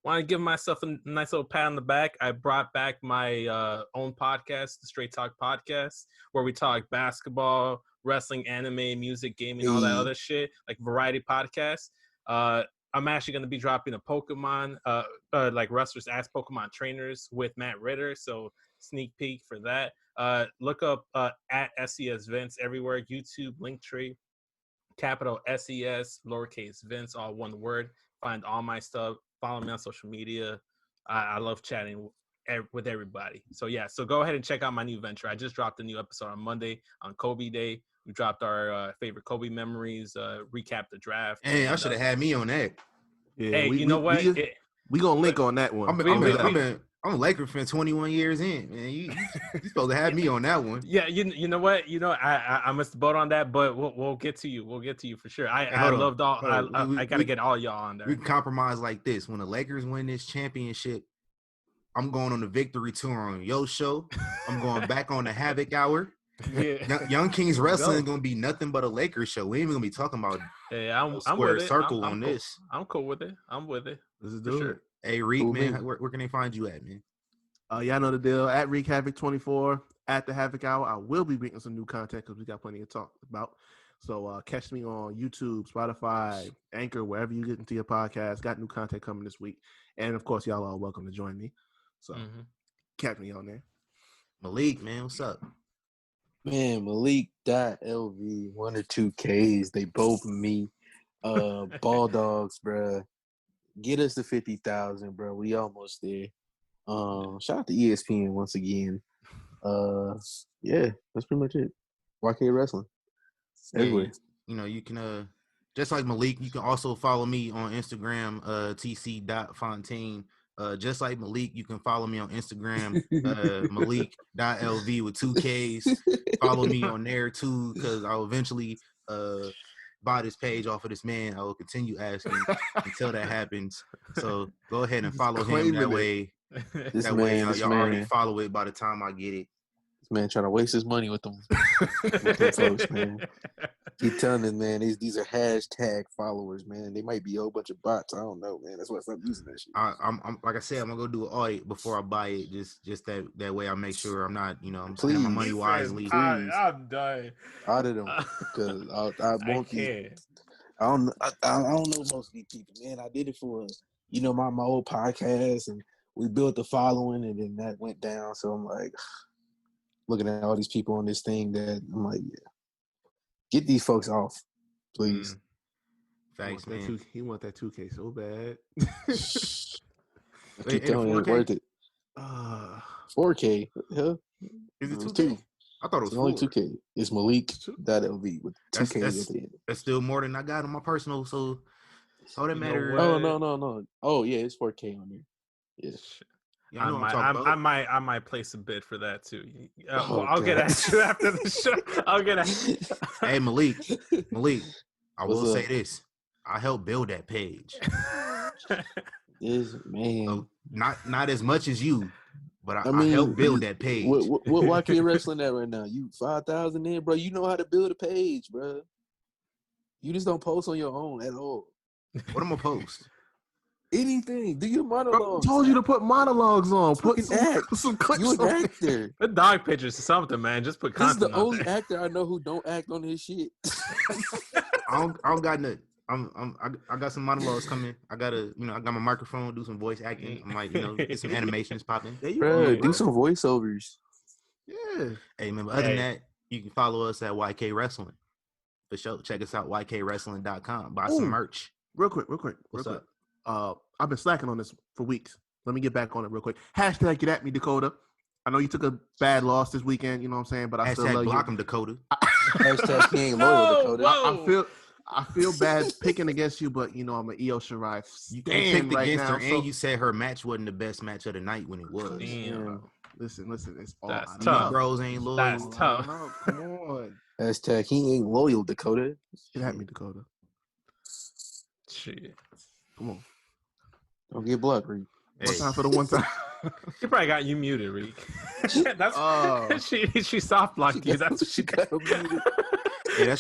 S2: want to give myself a nice little pat on the back. I brought back my own podcast, the Straight Talk Podcast, where we talk basketball, wrestling, anime, music, gaming, all that other shit, like variety podcasts. I'm actually going to be dropping a Pokemon, like Wrestlers Ask Pokemon Trainers with Matt Ritter. So sneak peek for that. Look up at SES Vince everywhere. YouTube, Linktree, capital SES, lowercase Vince, all one word. Find all my stuff. Follow me on social media. I love chatting with everybody. So go ahead and check out my new venture. I just dropped a new episode on Monday on Kobe Day. We dropped our favorite Kobe memories, recap the draft.
S1: Hey, I should have had me on that.
S2: Yeah, hey, you know what?
S4: We gonna link on that one.
S1: I'm a Laker fan 21 years in, man. You supposed to have me on that one.
S2: Yeah, you know what? I missed the boat on that, but we'll get to you. We'll get to you for sure. I loved all. I gotta get all y'all on there.
S1: We can compromise like this. When the Lakers win this championship, I'm going on the victory tour on your show. I'm going back on the Havoc Hour. Yeah. Young Kings Wrestling is gonna be nothing but a Lakers show. We ain't even gonna be talking about
S2: I'm
S1: square
S2: with
S1: circle
S2: I'm
S1: on
S2: cool.
S1: this.
S2: I'm cool with it.
S4: This is
S2: for sure.
S1: Hey, Riq, man, where can they find you at, man?
S4: Y'all know the deal. At Riq Havoc 24 at the Havoc Hour. I will be bringing some new content because we got plenty to talk about. So catch me on YouTube, Spotify, Anchor, wherever you get into your podcast. Got new content coming this week, and of course, y'all are welcome to join me. So catch me on there.
S1: Malik, man, what's up?
S3: Man, Malik.LV, 1 or 2 Ks. They both me. Ball dogs, bruh. Get us to 50,000, bro. We almost there. Shout out to ESPN once again. Yeah, that's pretty much it. YK Wrestling. Everywhere.
S1: Yeah, you can just like Malik, you can also follow me on Instagram, tc.fontaine. Just like Malik, you can follow me on Instagram, Malik.lv with 2 Ks. Follow me on there too, because I'll eventually buy this page off of this man. I will continue asking until that happens. So go ahead and follow him that way. Y'all already follow it by the time I get it.
S3: This man trying to waste his money with them folks, man. Keep telling them, man, these are hashtag followers, man. They might be a whole bunch of bots. I don't know, man. That's why I stopped using that shit.
S1: I'm like I said, I'm gonna go do an audit before I buy it. Just that way I make sure I'm not, I'm spending my money wisely.
S2: I'm done.
S3: Audit them because I won't. I don't know most of these people, man. I did it for my old podcast, and we built the following, and then that went down. So I'm like, looking at all these people on this thing that I'm like, yeah. Get these folks off, please.
S1: Thanks, man.
S4: He want that 2K so bad.
S3: I keep telling you, it's worth it. 4K. Hell,
S1: is it 2K? I thought it was
S3: only 2K. It's Malik.lv with 2K at the end.
S1: That's still more than I got on my personal, so that matters.
S3: Oh, no. Oh, yeah, it's 4K on there. Yes.
S1: Yeah,
S2: I might place a bid for that too. I'll get at you after the show. I'll get at you.
S1: Hey Malik, I will say this: I helped build that page.
S3: This man,
S1: not as much as you, but I helped build that page.
S3: Why can't wrestling that right now? You 5,000 in, bro. You know how to build a page, bro. You just don't post on your own at all.
S1: What am I post?
S3: Anything. Do your monologues.
S4: I told you to put monologues on. Put
S3: some clips. You an actor.
S2: The dog pictures or something, man. Just put content.
S3: This is the only actor I know who don't act on his shit.
S1: I don't got nothing. I got some monologues coming. I got my microphone, do some voice acting. I might, get some animations popping.
S3: Bro, do some voiceovers.
S1: Yeah. Hey, remember, other than that, you can follow us at YK Wrestling. For sure. Check us out, YKWrestling.com. Buy some merch.
S4: Real quick.
S1: What's up?
S4: I've been slacking on this for weeks. Let me get back on it real quick. Hashtag get at me, Dakota. I know you took a bad loss this weekend, you know what I'm saying? But I still love you.
S1: Block him, Dakota.
S3: Hashtag he ain't loyal, Dakota.
S4: I feel bad picking against you, but I'm an Io Shirai.
S1: You picked against her, and you said her match wasn't the best match of the night when it was.
S4: Damn. Listen, it's all
S2: that's tough.
S1: Bros ain't loyal.
S2: That's tough.
S4: No, come on.
S3: Hashtag he ain't loyal, Dakota.
S4: Get at me, Dakota.
S2: Shit.
S4: Come on.
S3: Don't get blocked, Riq.
S4: One time for the one time.
S2: She probably got you muted, Riq. That's she soft blocked you. That's what she got muted.
S1: Yeah,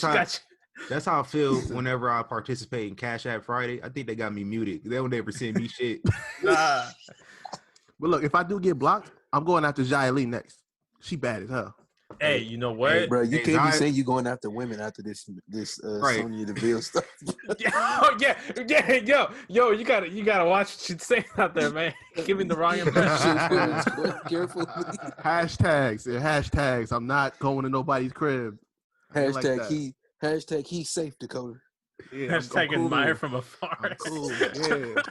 S1: that's how I feel whenever I participate in Cash App Friday. I think they got me muted. They don't ever send me shit.
S2: Nah.
S4: But look, if I do get blocked, I'm going after Jia Lee next. She bad as hell.
S2: Hey, you know what?
S3: Hey, bro, you can't be saying you going after women after this
S1: right.
S3: Sonya Deville stuff.
S2: Yo, you gotta watch what she's saying out there, man. Giving the wrong impression.
S3: Careful.
S4: Hashtags. I'm not going to nobody's crib.
S3: Hashtag he's safe, Dakota.
S4: Yeah,
S2: hashtag
S4: cool.
S2: admire from afar.
S4: I'm cool. Yeah.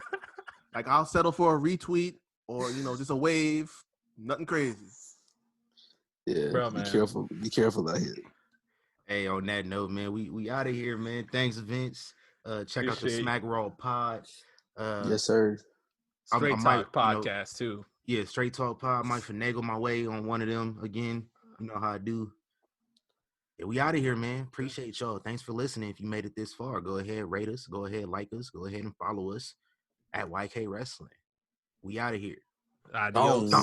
S4: Like I'll settle for a retweet or just a wave. Nothing crazy.
S3: Yeah,
S2: bro,
S3: be careful. Be careful out here.
S1: Hey, on that note, man, we out of here, man. Thanks, Vince. Check out the Smack Raw Pod.
S3: Yes, sir.
S2: Straight Talk podcast too.
S1: Yeah, Straight Talk Pod. I might finagle my way on one of them again. You know how I do. Yeah, we out of here, man. Appreciate y'all. Thanks for listening. If you made it this far, go ahead, rate us. Go ahead, like us. Go ahead and follow us at YK Wrestling. We out of here.
S2: Adios.